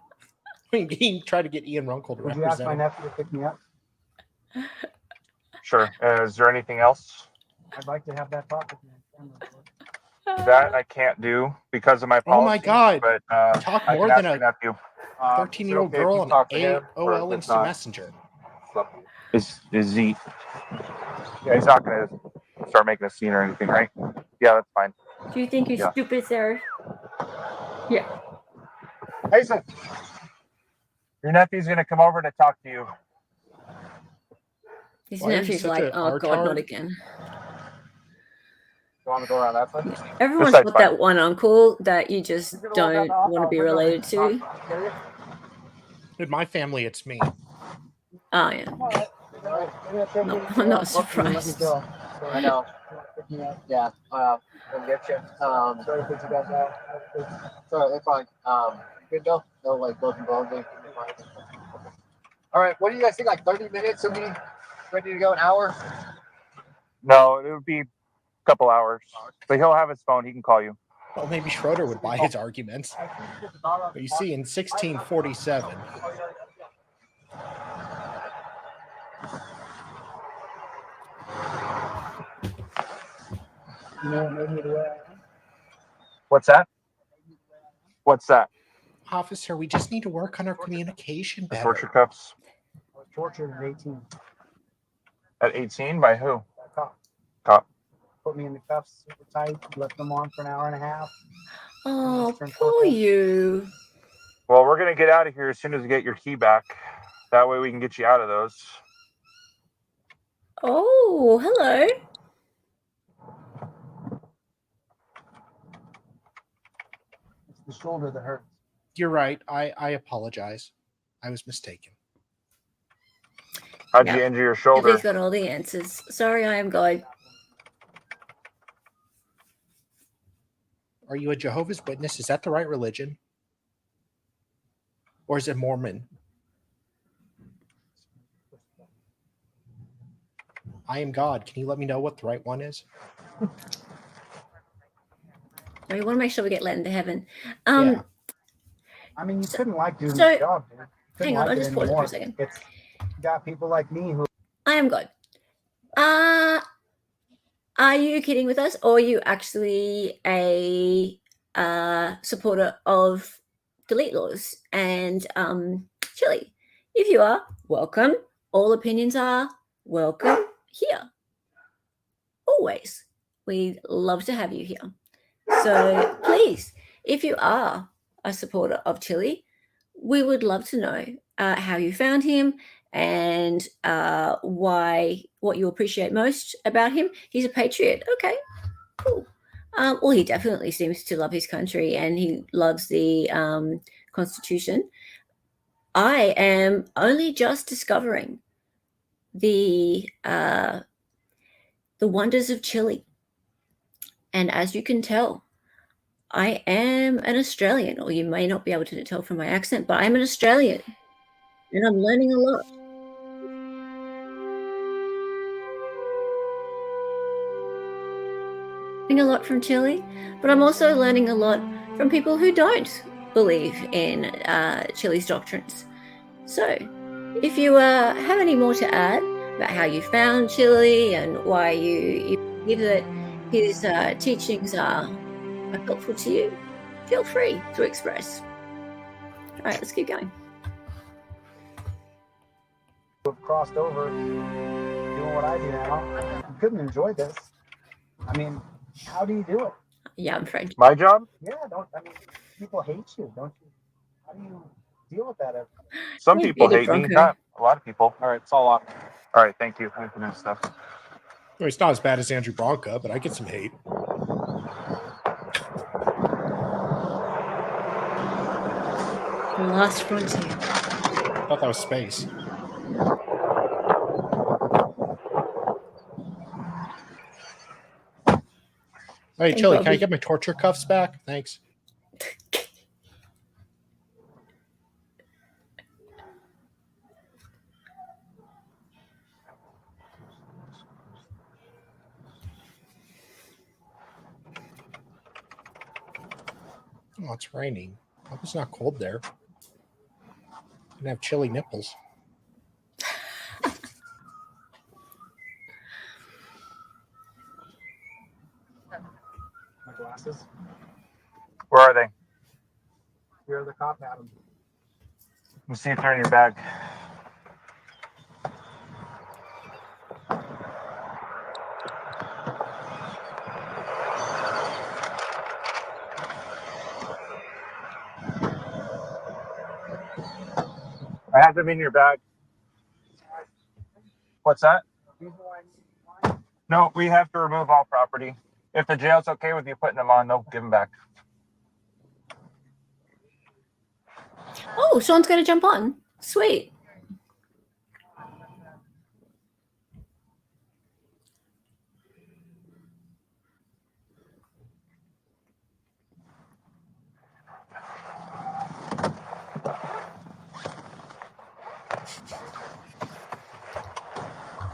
mean, he tried to get Ian Runkle to Would you ask represent my him. nephew to pick me up? Sure. Is there anything else? I'd like to have that talk with you. That I can't do because of my policy. Oh my God. But Talk I more can ask than my a nephew. 13-year-old girl on AOL Instant Messenger. Is he? Yeah, he's not going to start making a scene or anything, right? Yeah, that's fine. Do you think he's Yeah. stupid, Sarah? Yeah. Hey, son. Your nephew's going to come over to talk to you. His Why are you nephew's such like, a oh God, artard? not again. You want to go around that side? Everyone's side's got fine. that one uncle that you just don't want to be related to. In my family, it's me. Oh, yeah. No, I'm not surprised. I know. Yeah. We'll get you. Sorry to put you guys out. Sorry, it's fine. Good though? No, like broken bones. All right. What do you guys think? Like 30 minutes? So we ready to go? An hour? No, it would be a couple hours. But he'll have his phone. He can call you. Well, maybe Schroeder would buy his arguments. But you see, in 1647, What's that? What's that? officer, we just need to work on our communication The better. torture cuffs I was tortured at 18. at 18 by who? Cop. Cop. Put me in the cuffs super tight, left them on for an hour and a half. Oh, poor you. Well, we're gonna get out of here as soon as we get your key back. That way we can get you out of those. Oh, hello. It's the shoulder that hurts. You're right. I apologize. I was mistaken. How'd Yeah. you injure your shoulder? He's got all the answers. Sorry, I am God. Are you a Jehovah's Witness? Is that the right religion? Or is it Mormon? I am God. Can you let me know what the right one is? We want to make sure we get let into heaven. Yeah. I mean, you couldn't like doing so- the job, dude. Couldn't hang on, like I'll it just pause it for a anymore. second. It's you got people like me who I am God. Are you kidding with us, or are you actually a supporter of delete Lawz and Chillie? If you are, welcome. All opinions are welcome here. Always. We'd love to have you here. So please, if you are a supporter of Chillie, we would love to know how you found him and what you appreciate most about him. He's a patriot. Okay, cool. Well, he definitely seems to love his country and he loves the Constitution. I am only just discovering the the wonders of Chile. And as you can tell, I am an Australian, or you may not be able to tell from my accent, but I'm an Australian, and I'm learning a lot. A lot from Chile, but I'm also learning a lot from people who don't believe in Chile's doctrines. So, if you have any more to add about how you found Chile and why you believe that his teachings are helpful to you, feel free to express. All right, let's keep going. Have crossed over, doing what I do now. You couldn't enjoy this. I mean, how do you do it? Yeah, I'm French. My job? Yeah, people hate you, don't you? How do you deal with that? Some people hate me, not a lot of people. All right, it's all locked. All right, thank you. I have to stuff. Well, it's not as bad as Andrew Bronca, but I get some hate. The last frontier. I thought that was space. Hey, Chillie, can I get my torture cuffs back? Thanks. Oh, it's raining. I hope it's not cold there. I'm gonna have chilly nipples. My glasses. Where are they? Here, the cop had them. Let me see if they're in your bag. I have them in your bag. What's that? No, we have to remove all property. If the jail's okay with you putting them on, they'll give them back. Oh, Sean's going to jump on. Sweet.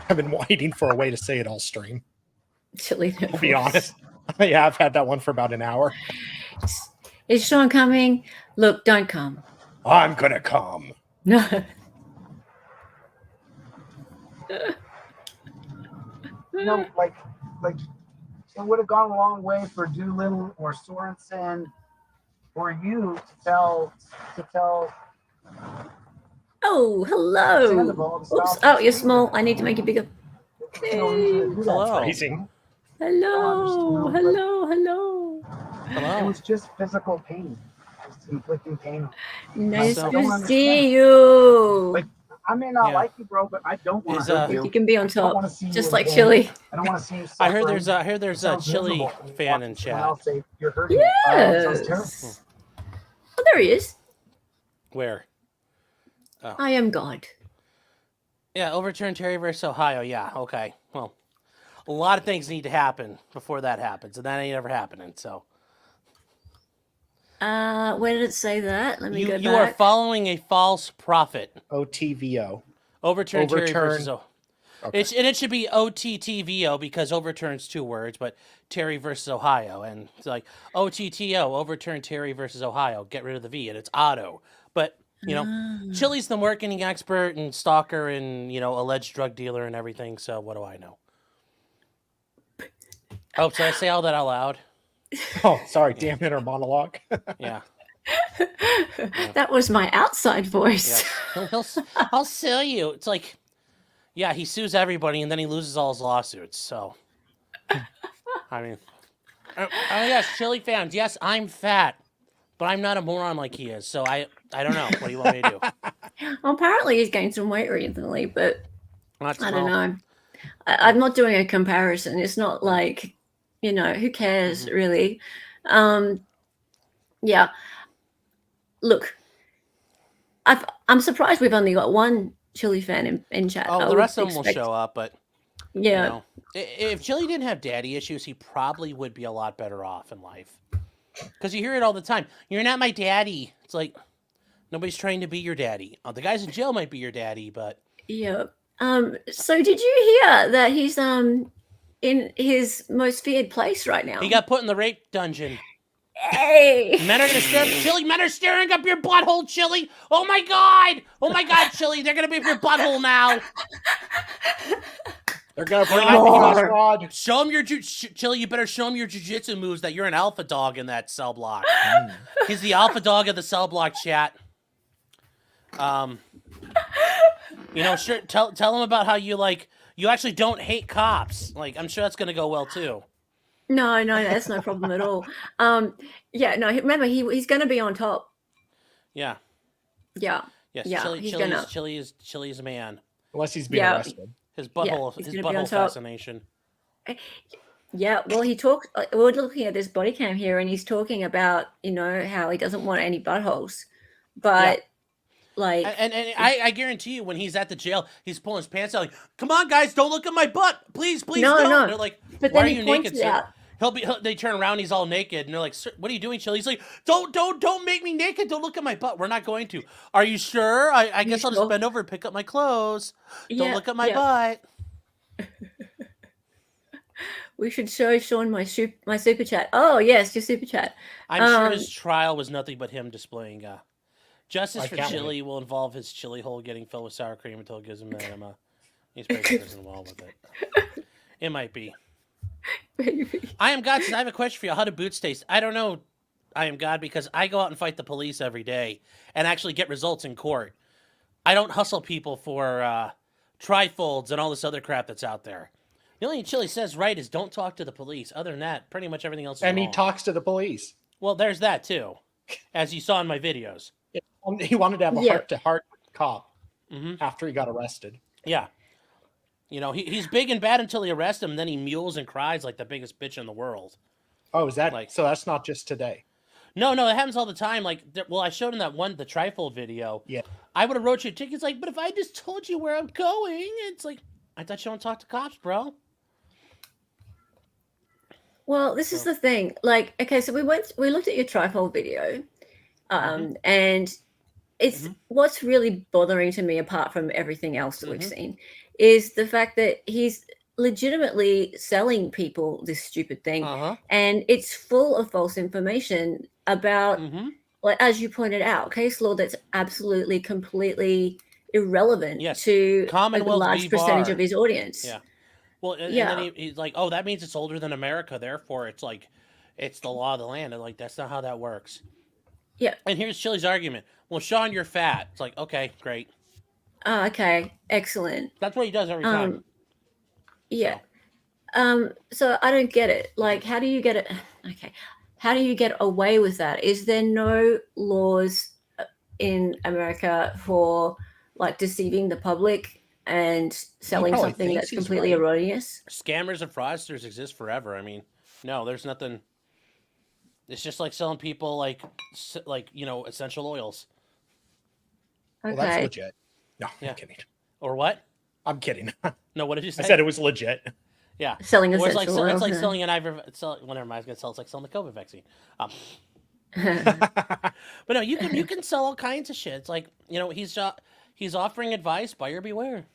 I've been waiting for a way to say it all stream. Chillie nipples. I'll be honest. Yeah, I've had that one for about an hour. Is Sean coming? Look, don't come. I'm gonna come. No. You know, like it would have gone a long way for Doolittle or Sorensen or you to tell. Oh, hello. Oops. Oh, you're small. I need to make you bigger. Hello. Phrasing. Hello. Hello. Hello. It was just physical pain. Just inflicting pain. Nice to see you. Like, I may not like you, bro, but I don't want to hurt you. You can be on top, just like Chillie. I don't want to see you I heard there's a Chillie fan in chat. I'll say you're hurting. Yes. Oh, there he is. Where? Oh. I am God. Yeah, overturn Terry versus Ohio. Yeah, okay. Well, a lot of things need to happen before that happens, and that ain't ever happening. So, where did it say that? Let me go back. You are following a false prophet. OTVO. Overturn Terry versus Ohio. Okay. It should be OTTVO because overturns 2 words, but Terry versus Ohio, and it's like OTTO, overturn Terry versus Ohio. Get rid of the V, and it's auto. But you know, Chillie's the marketing expert and stalker and, you know, alleged drug dealer and everything. So what do I know? Oh, should I say all that out loud? Oh, sorry. Damn inner monologue. Yeah. That was my outside voice. Yeah. I'll sue you. It's like, yeah, he sues everybody and then he loses all his lawsuits. So, I mean, oh yes, Chillie fans. Yes, I'm fat, but I'm not a moron like he is. So I don't know. What do you want me to do? Well, apparently he's gained some weight recently, but I don't well. know. I'm not doing a comparison. It's not like, you know, who cares really? Yeah. Look, I'm surprised we've only got one Chillie fan in chat. Oh, the rest of them will show up, but yeah, you know, If Chillie didn't have daddy issues, he probably would be a lot better off in life. Because you hear it all the time. You're not my daddy. It's like, nobody's trying to be your daddy. The guys in jail might be your daddy, but... Yeah. So did you hear that he's in his most feared place right now? He got put in the rape dungeon. Hey! Men are gonna stare, Chillie. Men are staring up your butthole, Chillie. Oh my god! Oh my god, Chillie. They're gonna be up your butthole now. They're gonna bring out the US rod. Show him your Chillie. You better show him your jujitsu moves. That you're an alpha dog in that cell block. He's the alpha dog of the cell block chat. You know, sure. Tell him about how you actually don't hate cops. Like, I'm sure that's gonna go well too. No, that's no problem at all. Yeah, no. Remember, he's going to be on top. Yeah. Yeah. Yes. Yeah. Chillie's a man. Unless he's being arrested. His butthole. His butthole fascination. Yeah. Well, he talks. We're looking at this body cam here, and he's talking about how he doesn't want any buttholes, but. Like and I guarantee you, when he's at the jail, he's pulling his pants out like, "Come on, guys, don't look at my butt, please, don't." No. And they're like, but "Why then are he you points naked, it sir?" out. They turn around, he's all naked, and they're like, "Sir, what are you doing, Chillie?" He's like, "Don't make me naked. Don't look at my butt. We're not going to." Are you sure? I guess I'll just bend over and pick up my clothes. Don't look at my butt. We should show Sean my super chat. Oh yes, your super chat. I'm sure his trial was nothing but him displaying. Justice for Chillie will involve his chili hole getting filled with sour cream until it gives him an enema. He's probably prison well with it. It might be. Maybe. I am God says, I have a question for you. How do boots taste? I don't know, I am God, because I go out and fight the police every day and actually get results in court. I don't hustle people for trifolds and all this other crap that's out there. The only thing Chillie says right is don't talk to the police. Other than that, pretty much everything else is And wrong. he talks to the police. Well, there's that too, as you saw in my videos. He wanted to have a heart-to-heart cop after he got arrested. Yeah. You know, he's big and bad until he arrests him, and then he mules and cries like the biggest bitch in the world. Oh, is that so? That's not just today. No, it happens all the time. Like, I showed him the trifold video. Yeah. I would have wrote you a ticket. It's like, but if I just told you where I'm going, it's like, I thought you don't talk to cops, bro. Well, this is the thing. Like, okay, so we looked at your trifold video, and it's what's really bothering to me, apart from everything else that we've seen, is the fact that he's legitimately selling people this stupid thing, and it's full of false information about, like as you pointed out, case law that's absolutely, completely irrelevant to a large percentage of his audience. Yeah. Well, and then he's like, "Oh, that means it's older than America. Therefore, it's like, it's the law of the land." And like, that's not how that works. Yeah. And here's Chillie's argument. Well, Sean, you're fat. It's like, okay, great. Oh, okay, excellent. That's what he does every time. Yeah. So I don't get it. Like, how do you get it? Okay. How do you get away with that? Is there no laws in America for like deceiving the public and selling something that's completely erroneous? Scammers and fraudsters exist forever. I mean, no, there's nothing. It's just like selling people like essential oils. Okay. Well, that's legit. No, I'm kidding. Or what? I'm kidding. No, what did you say? I said it was legit. Yeah. Selling it's essential like, oils. It's like selling an ivory. Whatever I was gonna sell. It's like selling the COVID vaccine. But no, you can sell all kinds of shit. It's like, he's offering advice. Buyer beware.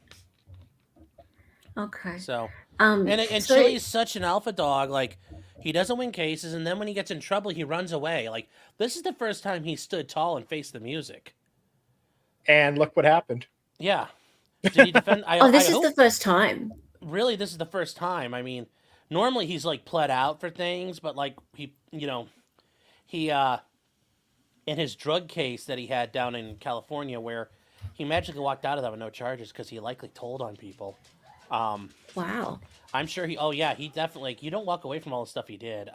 Okay. So, so Chillie's such an alpha dog. Like, he doesn't win cases, and then when he gets in trouble, he runs away. Like, this is the first time he stood tall and faced the music. And look what happened. Yeah. Did he defend? This is the first time. Really, this is the first time. I mean, normally he's like pled out for things, but like he in his drug case that he had down in California, where he magically walked out of that with no charges because he likely told on people. Wow. I'm sure he definitely, like, you don't walk away from all the stuff he did.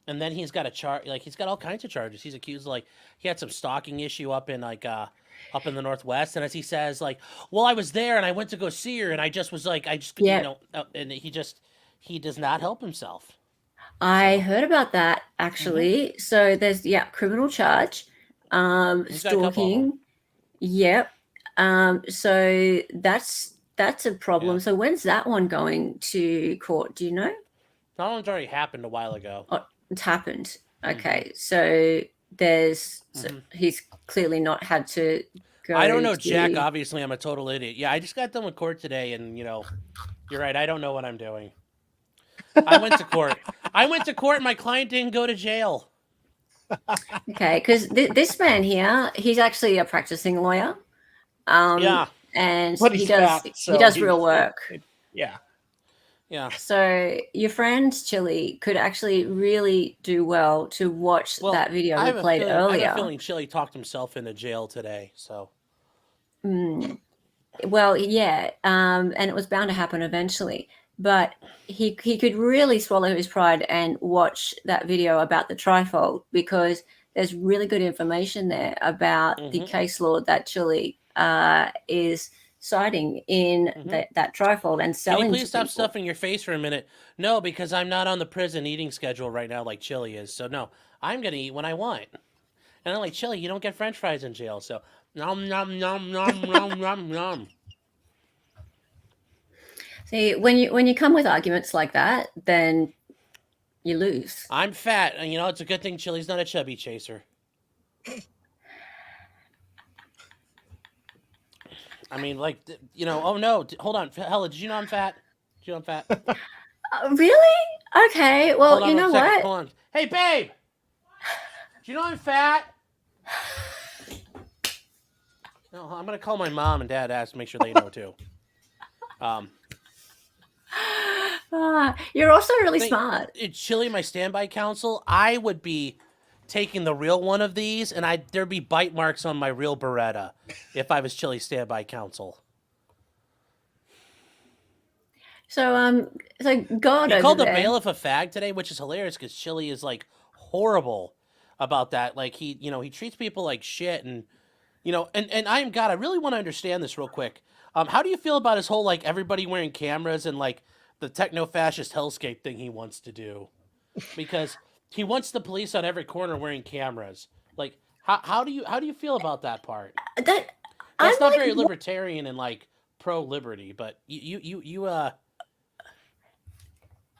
And then he's got a charge, like, he's got all kinds of charges. He's accused, like, he had some stalking issue up in the Northwest, and as he says, like, well, I was there and I went to go see her, and I just was like, and he does not help himself. I heard about that actually. So there's criminal charge, stalking. Yep. So that's that's a problem. Yeah. So when's that one going to court? Do you know? That one's already happened a while ago. Oh, it's happened. Okay, so there's Mhm. he's clearly not had to go. I don't know, to... Jack. Obviously, I'm a total idiot. Yeah, I just got done with court today, and you're right. I don't know what I'm doing. I went to court. And my client didn't go to jail. Okay, because this man here, he's actually a practicing lawyer. Yeah, and But he he's does fat, he does so real work. Yeah. Yeah. So your friend Chillie could actually really do well to watch that video we played I earlier. have a feeling Chillie talked himself into jail today. So. Well, yeah, and it was bound to happen eventually. But he could really swallow his pride and watch that video about the trifold, because there's really good information there about the case law that Chile is citing in that trifold and selling. Can you please to stop people. stuffing your face for a minute? No, because I'm not on the prison eating schedule right now like Chillie is. So no, I'm gonna eat when I want. And I'm like, Chillie, you don't get French fries in jail. So nom nom nom nom nom nom nom. See, when you come with arguments like that, then you lose. I'm fat, and it's a good thing Chillie's not a chubby chaser. I mean, like, oh no, hold on, Hella, did you know I'm fat? Did you know I'm fat? Really? Okay, well, Hold on you know one second, what? Hold on. Hey, babe! Do you know I'm fat? No, I'm gonna call my mom and dad to make sure they know too. You're also really smart. Chillie, my standby counsel, I would be taking the real one of these, and there'd be bite marks on my real Beretta if I was Chillie's standby counsel. So God, he called the there. bailiff a fag today, which is hilarious because Chillie is like horrible about that. Like he treats people like shit, and and I am God. I really want to understand this real quick. How do you feel about his whole like everybody wearing cameras and like the techno-fascist hellscape thing he wants to do? Because he wants the police on every corner wearing cameras. Like, how do you feel about that part? That's not very libertarian and like pro-liberty, but you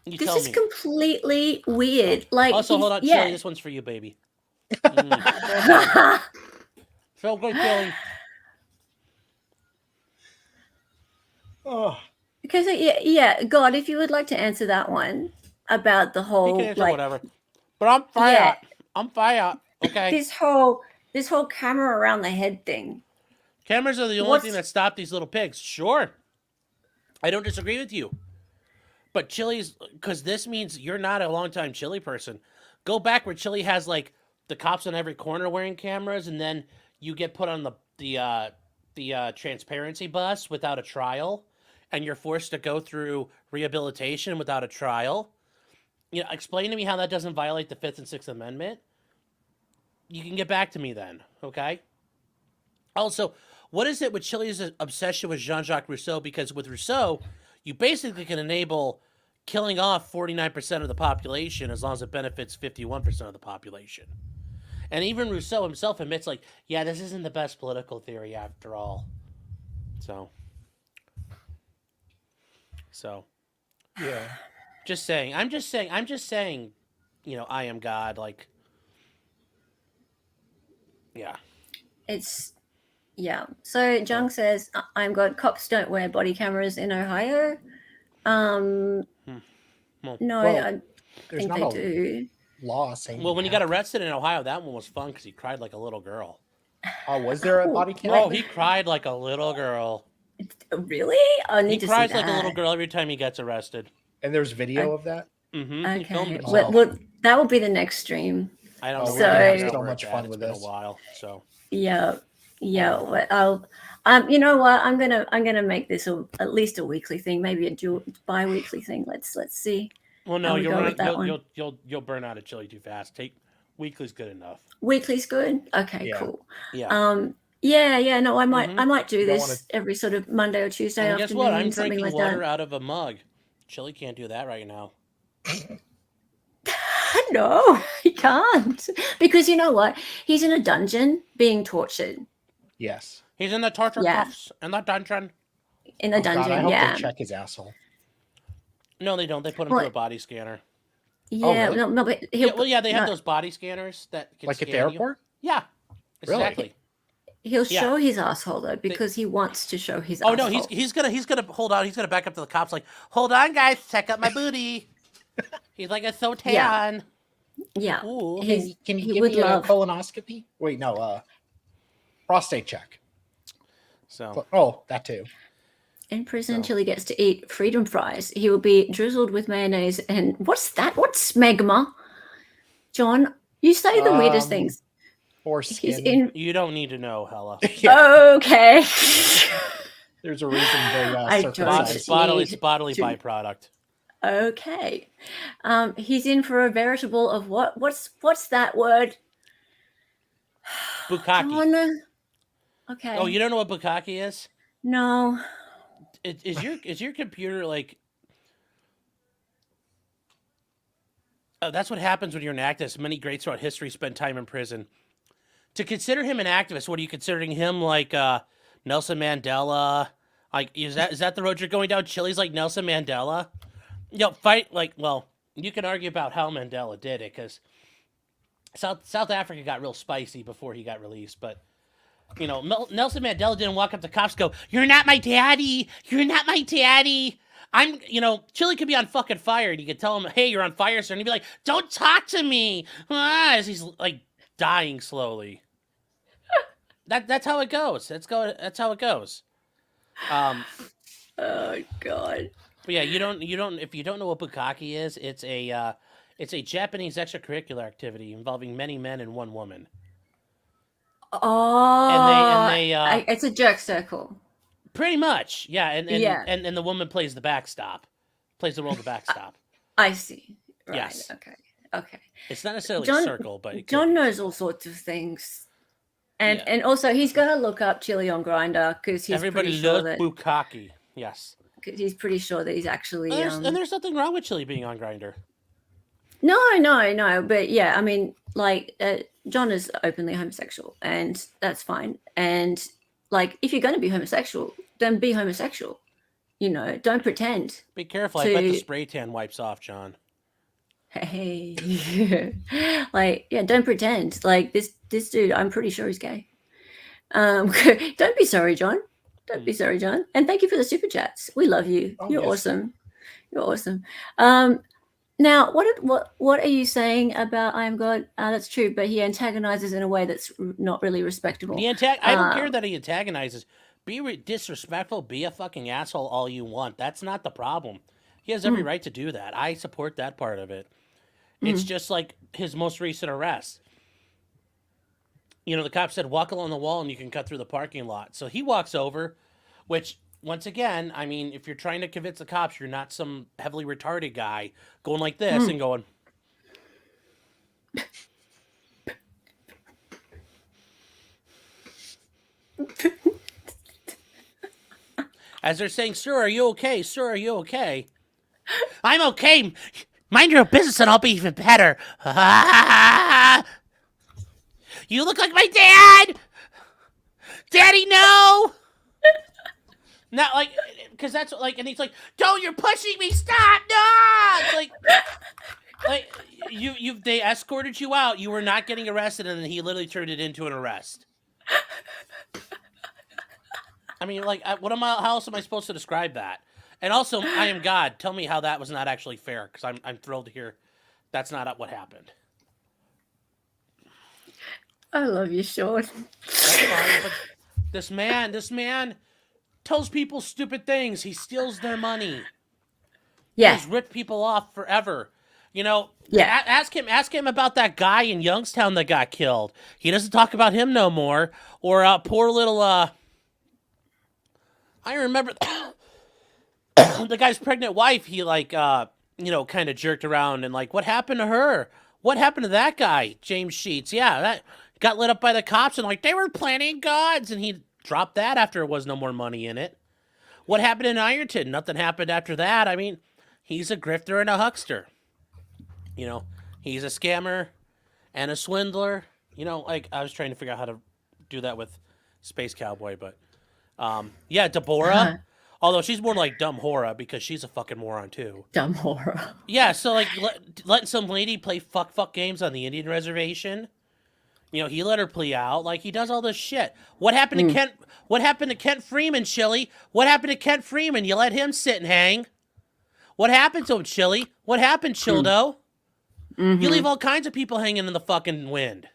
this tell is me. completely weird. Like, Also, hold on, yeah. Chillie, this one's for you, baby. So good, Chillie. Oh. Because yeah, God, if you would like to answer that one about the whole, He can answer like, whatever. But I'm fired. Yeah. I'm fired. Okay. this whole camera around the head thing. Cameras are the only thing that stop these little pigs. Sure. I don't disagree with you. But Chillie's, because this means you're not a longtime Chillie person. Go back where Chillie has like the cops on every corner wearing cameras, and then you get put on the transparency bus without a trial, and you're forced to go through rehabilitation without a trial. Explain to me how that doesn't violate the 5th and 6th Amendment. You can get back to me then, okay? Also, what is it with Chillie's obsession with Jean-Jacques Rousseau? Because with Rousseau, you basically can enable killing off 49% of the population as long as it benefits 51% of the population. And even Rousseau himself admits, like, yeah, this isn't the best political theory after all. So, yeah. Just saying. I'm just saying, I am God. Like, yeah. Yeah. So Jung says, I'm God. Cops don't wear body cameras in Ohio. No, I think they do. Law saying. Well, when he got arrested in Ohio, that one was fun because he cried like a little girl. Oh, was there a body cam? Oh, he cried like a little girl. Really? I need He to cries see like a little that. girl every time he gets arrested. And there's video of that? Mm-hmm. He filmed Okay. himself. Well, that will be the next stream. I don't know. So- We're gonna have so much fun It's with been this. a while, so. Yeah. Well, you know what? I'm gonna make this at least a weekly thing, maybe a bi-weekly thing. Let's see. Well, no, how we go with that one. you'll burn out of Chillie too fast. Weekly's good enough. Weekly's good. Okay, Yeah. cool. Yeah. Yeah. No, I might do You don't this wanna- every sort of Monday or Tuesday And afternoon. guess what? I'm something drinking like water that. out of a mug. Chillie can't do that right now. No, he can't, because you know what? He's in a dungeon being tortured. Yes. He's in the torture Yeah. cuffs in the dungeon. in the Oh, God, I dungeon. hope Yeah. they check his asshole. No, they don't. They put him through a body scanner. Yeah, really? no, but they have those body scanners that can Like scan at the airport? You. Yeah, Really? exactly. He'll Yeah. show his asshole though because he wants to show his. Oh asshole. no, he's gonna hold on. He's gonna back up to the cops like, hold on, guys, check out my booty. He's like, it's so tan. Yeah. Ooh. Can you he give would me love- a colonoscopy? Wait, no, prostate check. So. Oh, that too. In prison, Chillie gets to eat freedom fries. He will be drizzled with mayonnaise and what's that? What's smegma? John, you say the weirdest things. Or He's skin. in. You don't need to know, Hella. Okay. There's a reason they I don't circumcised. It's bodily need to- byproduct. Okay. He's in for a veritable of what's that word? Bukkake. John? Okay. Oh, you don't know what bukkake is? No. Is your computer like? Oh, that's what happens when you're an activist. Many greats throughout history spend time in prison. To consider him an activist, what are you considering him like? Nelson Mandela? Like, is that the road you're going down? Chille's like Nelson Mandela. You can argue about how Mandela did it because South Africa got real spicy before he got released, but. Nelson Mandela didn't walk up to cops and go, "You're not my daddy. You're not my daddy." Chillie could be on fucking fire, and you could tell him, "Hey, you're on fire, sir," and he'd be like, "Don't talk to me," as he's like dying slowly. That's how it goes. That's how it goes. Oh God. But yeah, you don't. If you don't know what bukkake is, it's a Japanese extracurricular activity involving many men and one woman. Oh, And they it's a jerk circle. Pretty much, yeah. Yeah. And the woman plays the backstop, plays the role of the backstop. I see. Right. Yes. Okay. It's not necessarily a circle, but John knows all sorts of things, and also he's gonna look up Chillie on Grindr because he's everybody pretty sure loves that bukkake. Yes. because he's pretty sure that he's actually. And there's nothing wrong with Chillie being on Grindr. No, but yeah, I mean, like John is openly homosexual, and that's fine. And like, if you're going to be homosexual, then be homosexual. Don't pretend. Be careful. I bet the spray tan wipes off, John. Hey, don't pretend. Like this dude, I'm pretty sure he's gay. Don't be sorry, John. Don't be sorry, John. And thank you for the super chats. We love you. You're awesome. You're awesome. Now, what are you saying about I Am God? That's true, but he antagonizes in a way that's not really respectable. I don't care that he antagonizes. Be disrespectful. Be a fucking asshole all you want. That's not the problem. He has every right to do that. I support that part of it. It's just like his most recent arrest. The cop said, "Walk along the wall and you can cut through the parking lot." So he walks over, which... Once again, I mean, if you're trying to convince the cops, you're not some heavily retarded guy going like this and going. As they're saying, "Sir, are you okay? Sir, are you okay?" "I'm okay. Mind your own business and I'll be even better." "You look like my dad! Daddy, no!" Not like, because that's like, and he's like, "Don't, you're pushing me, stop, no!" It's like they escorted you out, you were not getting arrested, and then he literally turned it into an arrest. I mean, like, how else am I supposed to describe that? And also, I Am God, tell me how that was not actually fair, because I'm thrilled to hear that's not what happened. I love you, Sean. That's fine, but this man tells people stupid things. He steals their money. Yeah. He's ripped people off forever. Yeah. Ask him about that guy in Youngstown that got killed. He doesn't talk about him no more. Or poor little I remember the guy's pregnant wife. He kind of jerked around and like, what happened to her? What happened to that guy, James Sheets? Yeah, that got lit up by the cops and like they were planting guns, and he dropped that after there was no more money in it. What happened in Ironton? Nothing happened after that. I mean, he's a grifter and a huckster. He's a scammer and a swindler. Like I was trying to figure out how to do that with Space Cowboy, but yeah, Deborah. Although she's more like dumb Hora because she's a fucking moron too. Dumb Hora. Yeah, so like letting some lady play fuck games on the Indian reservation. You know, he let her plea out. Like he does all this shit. What happened to Kent? What happened to Kent Freeman, Chillie? What happened to Kent Freeman? You let him sit and hang. What happened to him, Chillie? What happened, Childo? You leave all kinds of people hanging in the fucking wind.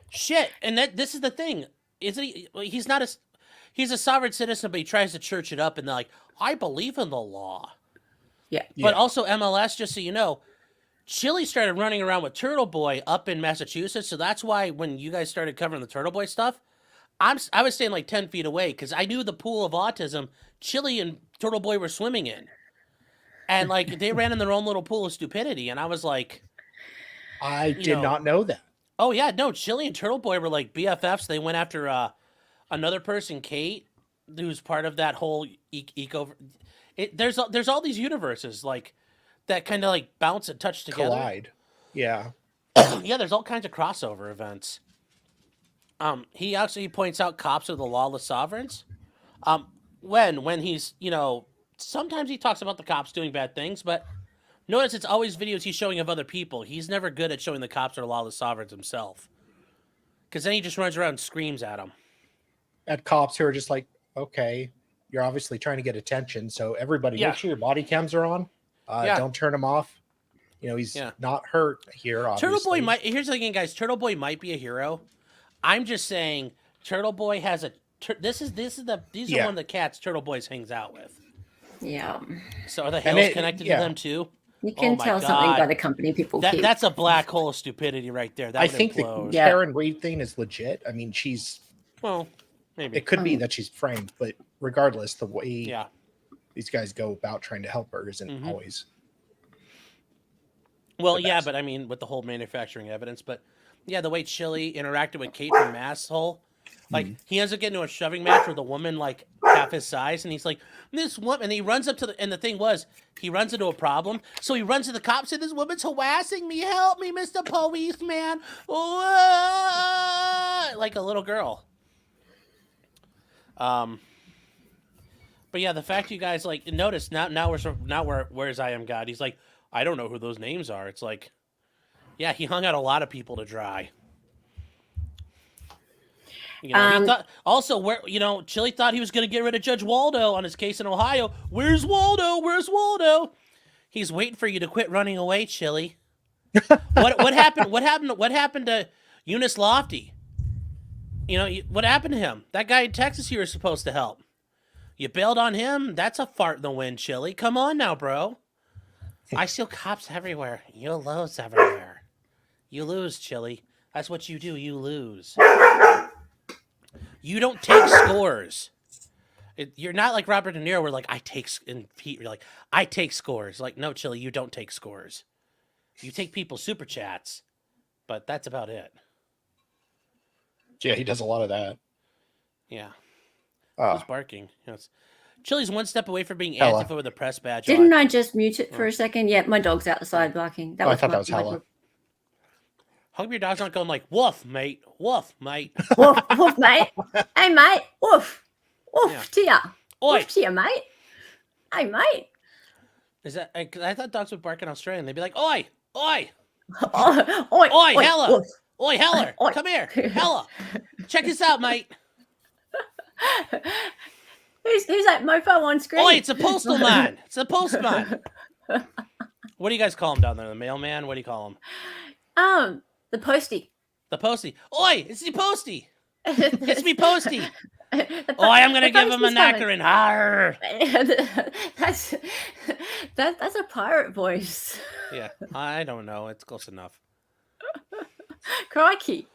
Shit, and this is the thing. Isn't he? He's not a. He's a sovereign citizen, but he tries to church it up and they're like, I believe in the law. Yeah. But also MLS, just so you know, Chillie started running around with Turtle Boy up in Massachusetts, so that's why when you guys started covering the Turtle Boy stuff, I was staying like 10 feet away because I knew the pool of autism Chillie and Turtle Boy were swimming in. And like they ran in their own little pool of stupidity, and I was like, I did not know that. Oh yeah, no, Chillie and Turtle Boy were like BFFs. They went after another person, Kate, who's part of that whole eco. There's all these universes like that kind of like bounce and touch together. Collide. Yeah. Yeah, there's all kinds of crossover events. He points out cops are the lawless sovereigns. When he's, you know, sometimes he talks about the cops doing bad things, but notice it's always videos he's showing of other people. He's never good at showing the cops are lawless sovereigns himself. Because then he just runs around and screams at them. At cops who are just like, okay, you're obviously trying to get attention, so everybody, make sure your body cams are on. Don't turn them off. You know, he's not hurt here, obviously. Turtle Boy might... Here's the thing, guys. Turtle Boy might be a hero. I'm just saying Turtle Boy has a... These are one of the cats Turtle Boy hangs out with. Yeah. So are the hills connected to them too? You can tell something by the company people keep. That's a black hole of stupidity right there. That I think the Karen Reed thing is legit. I mean, she's... Well, maybe. It could be that she's framed, but regardless, the way these guys go about trying to help her isn't always... Well, yeah, but I mean, with the whole manufacturing evidence, but yeah, the way Chillie interacted with Kate from Masshole, like he ends up getting into a shoving match with a woman like half his size, and he's like, this woman, and he runs up to and the thing was, he runs into a problem, so he runs to the cops and this woman's harassing me, help me, Mr. Policeman, like a little girl. But yeah, the fact you guys like notice where's I Am God? He's like, I don't know who those names are. It's like, yeah, he hung out a lot of people to dry. You know, he thought also Chillie thought he was going to get rid of Judge Waldo on his case in Ohio. Where's Waldo? Where's Waldo? He's waiting for you to quit running away, Chillie. What happened? What happened to Eunice Lofty? You know, what happened to him? That guy in Texas you were supposed to help. You bailed on him? That's a fart in the wind, Chillie. Come on now, bro. I steal cops everywhere. You lose everywhere. You lose, Chillie. That's what you do. You lose. You don't take scores. You're not like Robert De Niro where like, you're like, I take scores. Like, no, Chillie, you don't take scores. You take people's super chats, but that's about it. Yeah, he does a lot of that. Yeah. Who's barking? Chillie's one step away from being Hella. Antifa with a press badge. Didn't I just mute it for a second? Yeah, my dog's outside barking. I thought that was Hella. How come your dog's not going like, woof, mate, woof, mate? Woof, woof, mate. Hey, mate. Woof. Woof to ya. Oi. Woof to ya, mate. Hey, mate. Is that? I thought dogs would bark in Australia. They'd be like, oi, oi, oi, oi, Hella, woof. oi, Heller, Oi. come here, Hella, check this out, mate. Who's that mofo on screen? Oi, it's a postal man. It's a postman. What do you guys call him down there? The mailman? What do you call him? The postie. The postie. Oi, it's the postie. It's me postie. Oi, I'm gonna give him a knackerin'. Arr. That's a pirate voice. Yeah, I don't know. It's close enough. Crikey,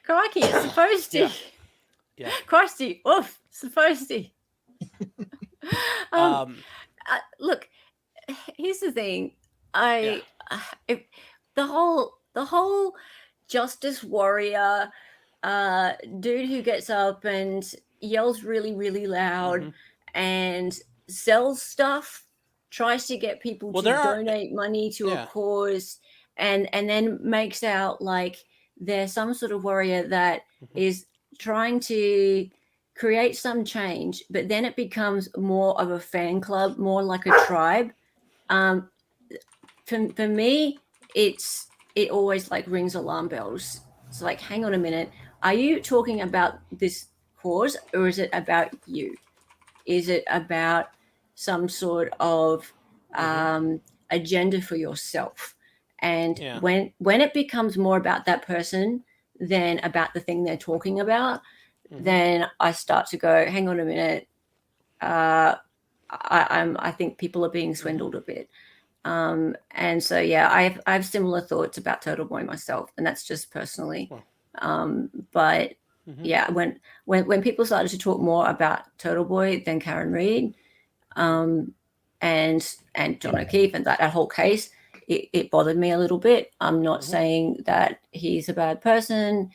it's supposed to. Yeah. Crusty, oof, supposed to. Look, here's the thing. The whole justice warrior dude who gets up and yells really, really loud and sells stuff, tries to get people to donate money to a cause, and then makes out like they're some sort of warrior that is trying to create some change, but then it becomes more of a fan club, more like a tribe. For me, it always like rings alarm bells. It's like, hang on a minute, are you talking about this cause, or is it about you? Is it about some sort of agenda for yourself? And when it becomes more about that person than about the thing they're talking about, then I start to go, hang on a minute, I think people are being swindled a bit. And so I have similar thoughts about Turtle Boy myself, and that's just personally. But when people started to talk more about Turtle Boy than Karen Reed, and John O'Keefe and that whole case, it bothered me a little bit. I'm not saying that he's a bad person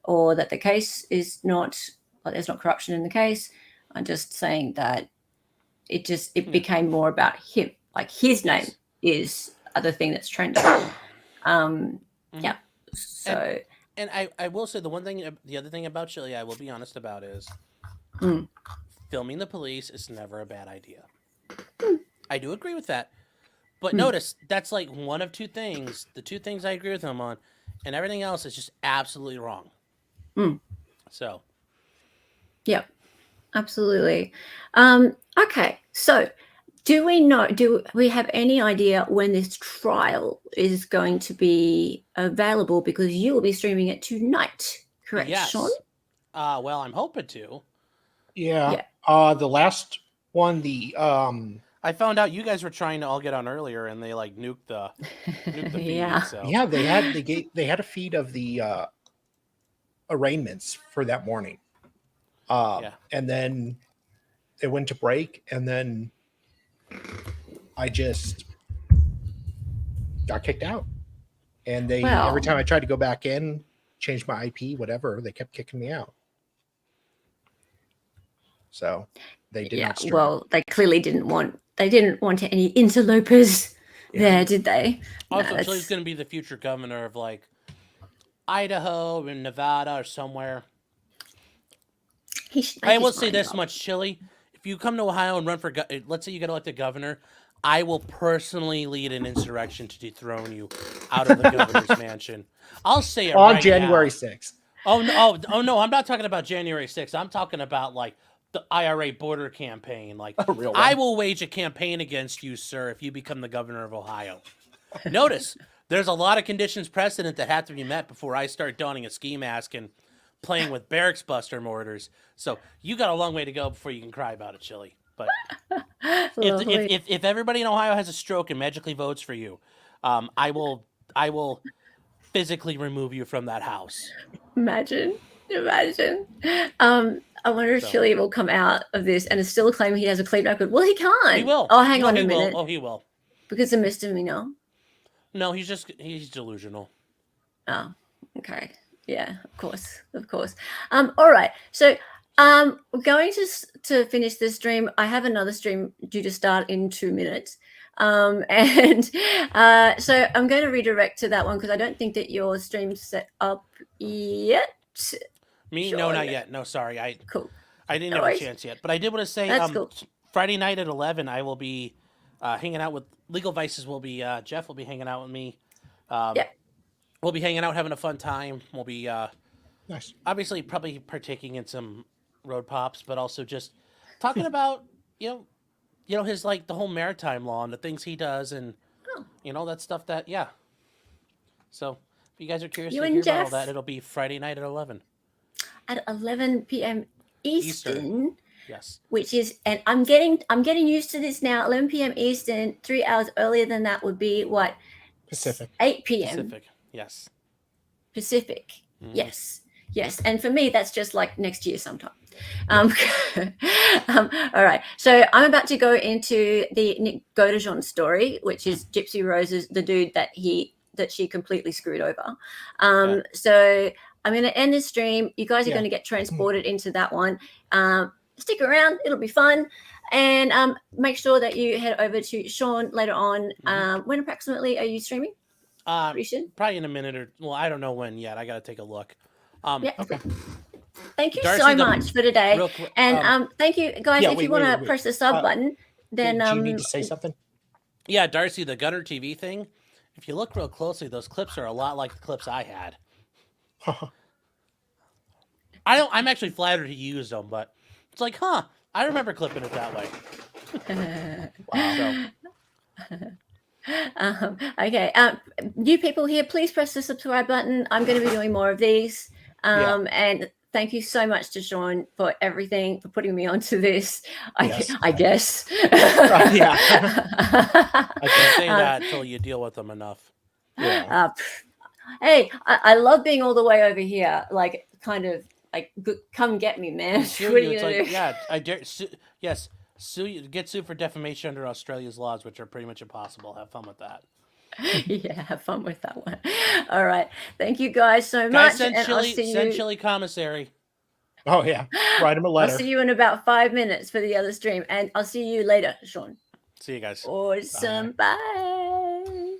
or that the case is not, like, there's not corruption in the case. I'm just saying that it became more about him, like his name is the thing that's trending. Yeah. So and I will say the other thing about Chile, I will be honest about, is filming the police is never a bad idea. I do agree with that. But notice, that's like one of two things. The two things I agree with him on, and everything else is just absolutely wrong. So. Yep, absolutely. Okay, so do we have any idea when this trial is going to be available? Because you will be streaming it tonight, correct, Sean? Well, I'm hoping to. Yeah. The last one, I found out you guys were trying to all get on earlier, and they like nuked the feed. So. Yeah, they had a feed of the arraignments for that morning. And then it went to break, and then I just got kicked out. And every time I tried to go back in, change my IP, whatever, they kept kicking me out. So they did not stream. Well, they clearly didn't want any interlopers there, did they? Also, Chile's going to be the future governor of like Idaho and Nevada or somewhere. I will say this much, Chile. If you come to Ohio and run for, let's say you get elected governor, I will personally lead an insurrection to dethrone you out of the governor's mansion. I'll say it on right January now. 6th. Oh no! I'm not talking about January 6th. I'm talking about like the IRA border campaign. Like, I will wage a campaign against you, sir, if you become the governor of Ohio. Notice, there's a lot of conditions precedent that have to be met before I start donning a ski mask and playing with barracks buster mortars. So you got a long way to go before you can cry about it, Chile. But if everybody in Ohio has a stroke and magically votes for you, I will physically remove you from that house. Imagine. I wonder if Chile will come out of this and is still claiming he has a clean record. Well, he can't. He will. Oh, hang on a minute. Oh, he will. Because a misdemeanor. No, he's delusional. Oh, okay. Yeah, of course. All right. So, we're going to finish this stream. I have another stream due to start in 2 minutes. So I'm going to redirect to that one because I don't think that your stream's set up yet. No, not yet. No, sorry. I didn't have a chance yet. But I did want to say, cool. Friday night at 11, I will be hanging out with Legal Vices. Jeff will be hanging out with me. We'll be hanging out, having a fun time. We'll be nice. Obviously probably partaking in some road pops, but also just talking about his like the whole maritime law and the things he does, and that stuff that So if you guys are curious to hear about all that, it'll be Friday night at 11. At 11 p.m. Eastern. Yes. Which is, and I'm getting used to this now. 11 p.m. Eastern. 3 hours earlier than that would be what? Pacific. 8 p.m. Pacific. Yes. Pacific. Yes. And for me, that's just like next year sometime. All right. So I'm about to go into the Nick Godejohn story, which is Gypsy Rose's, the dude that she completely screwed over. So I'm going to end this stream. You guys are going to get transported into that one. Stick around. It'll be fun. And make sure that you head over to Sean later on. When approximately are you streaming? Probably in a minute or, well, I don't know when yet. I got to take a look. Okay. thank you Darcy, so the- much for today. real quick, And thank you guys. yeah, if wait, you want to wait. press the sub button, then do you need to say something? Yeah, Darcy, the Gunner TV thing. If you look real closely, those clips are a lot like the clips I had. I'm actually flattered he used them, but it's like, I remember clipping it that way. Wow. Okay. You people here, please press the subscribe button. I'm going to be doing more of these. And thank you so much to Sean for everything, for putting me onto this. I guess. Yeah. I can say that until you deal with them enough. Yeah. Hey, I love being all the way over here. Like, kind of like, come get me, man. Sue What are you, you it's gonna like, do? yeah, I dare. Yes, sue you. Get sued for defamation under Australia's laws, which are pretty much impossible. Have fun with that. Yeah, have fun with that one. All right. Thank you guys so Guys, much. send and Chillie, I'll see send you. Chillie commissary. Oh yeah, write him a letter. I'll see you in about 5 minutes for the other stream, and I'll see you later, Sean. See you guys. Awesome. Bye.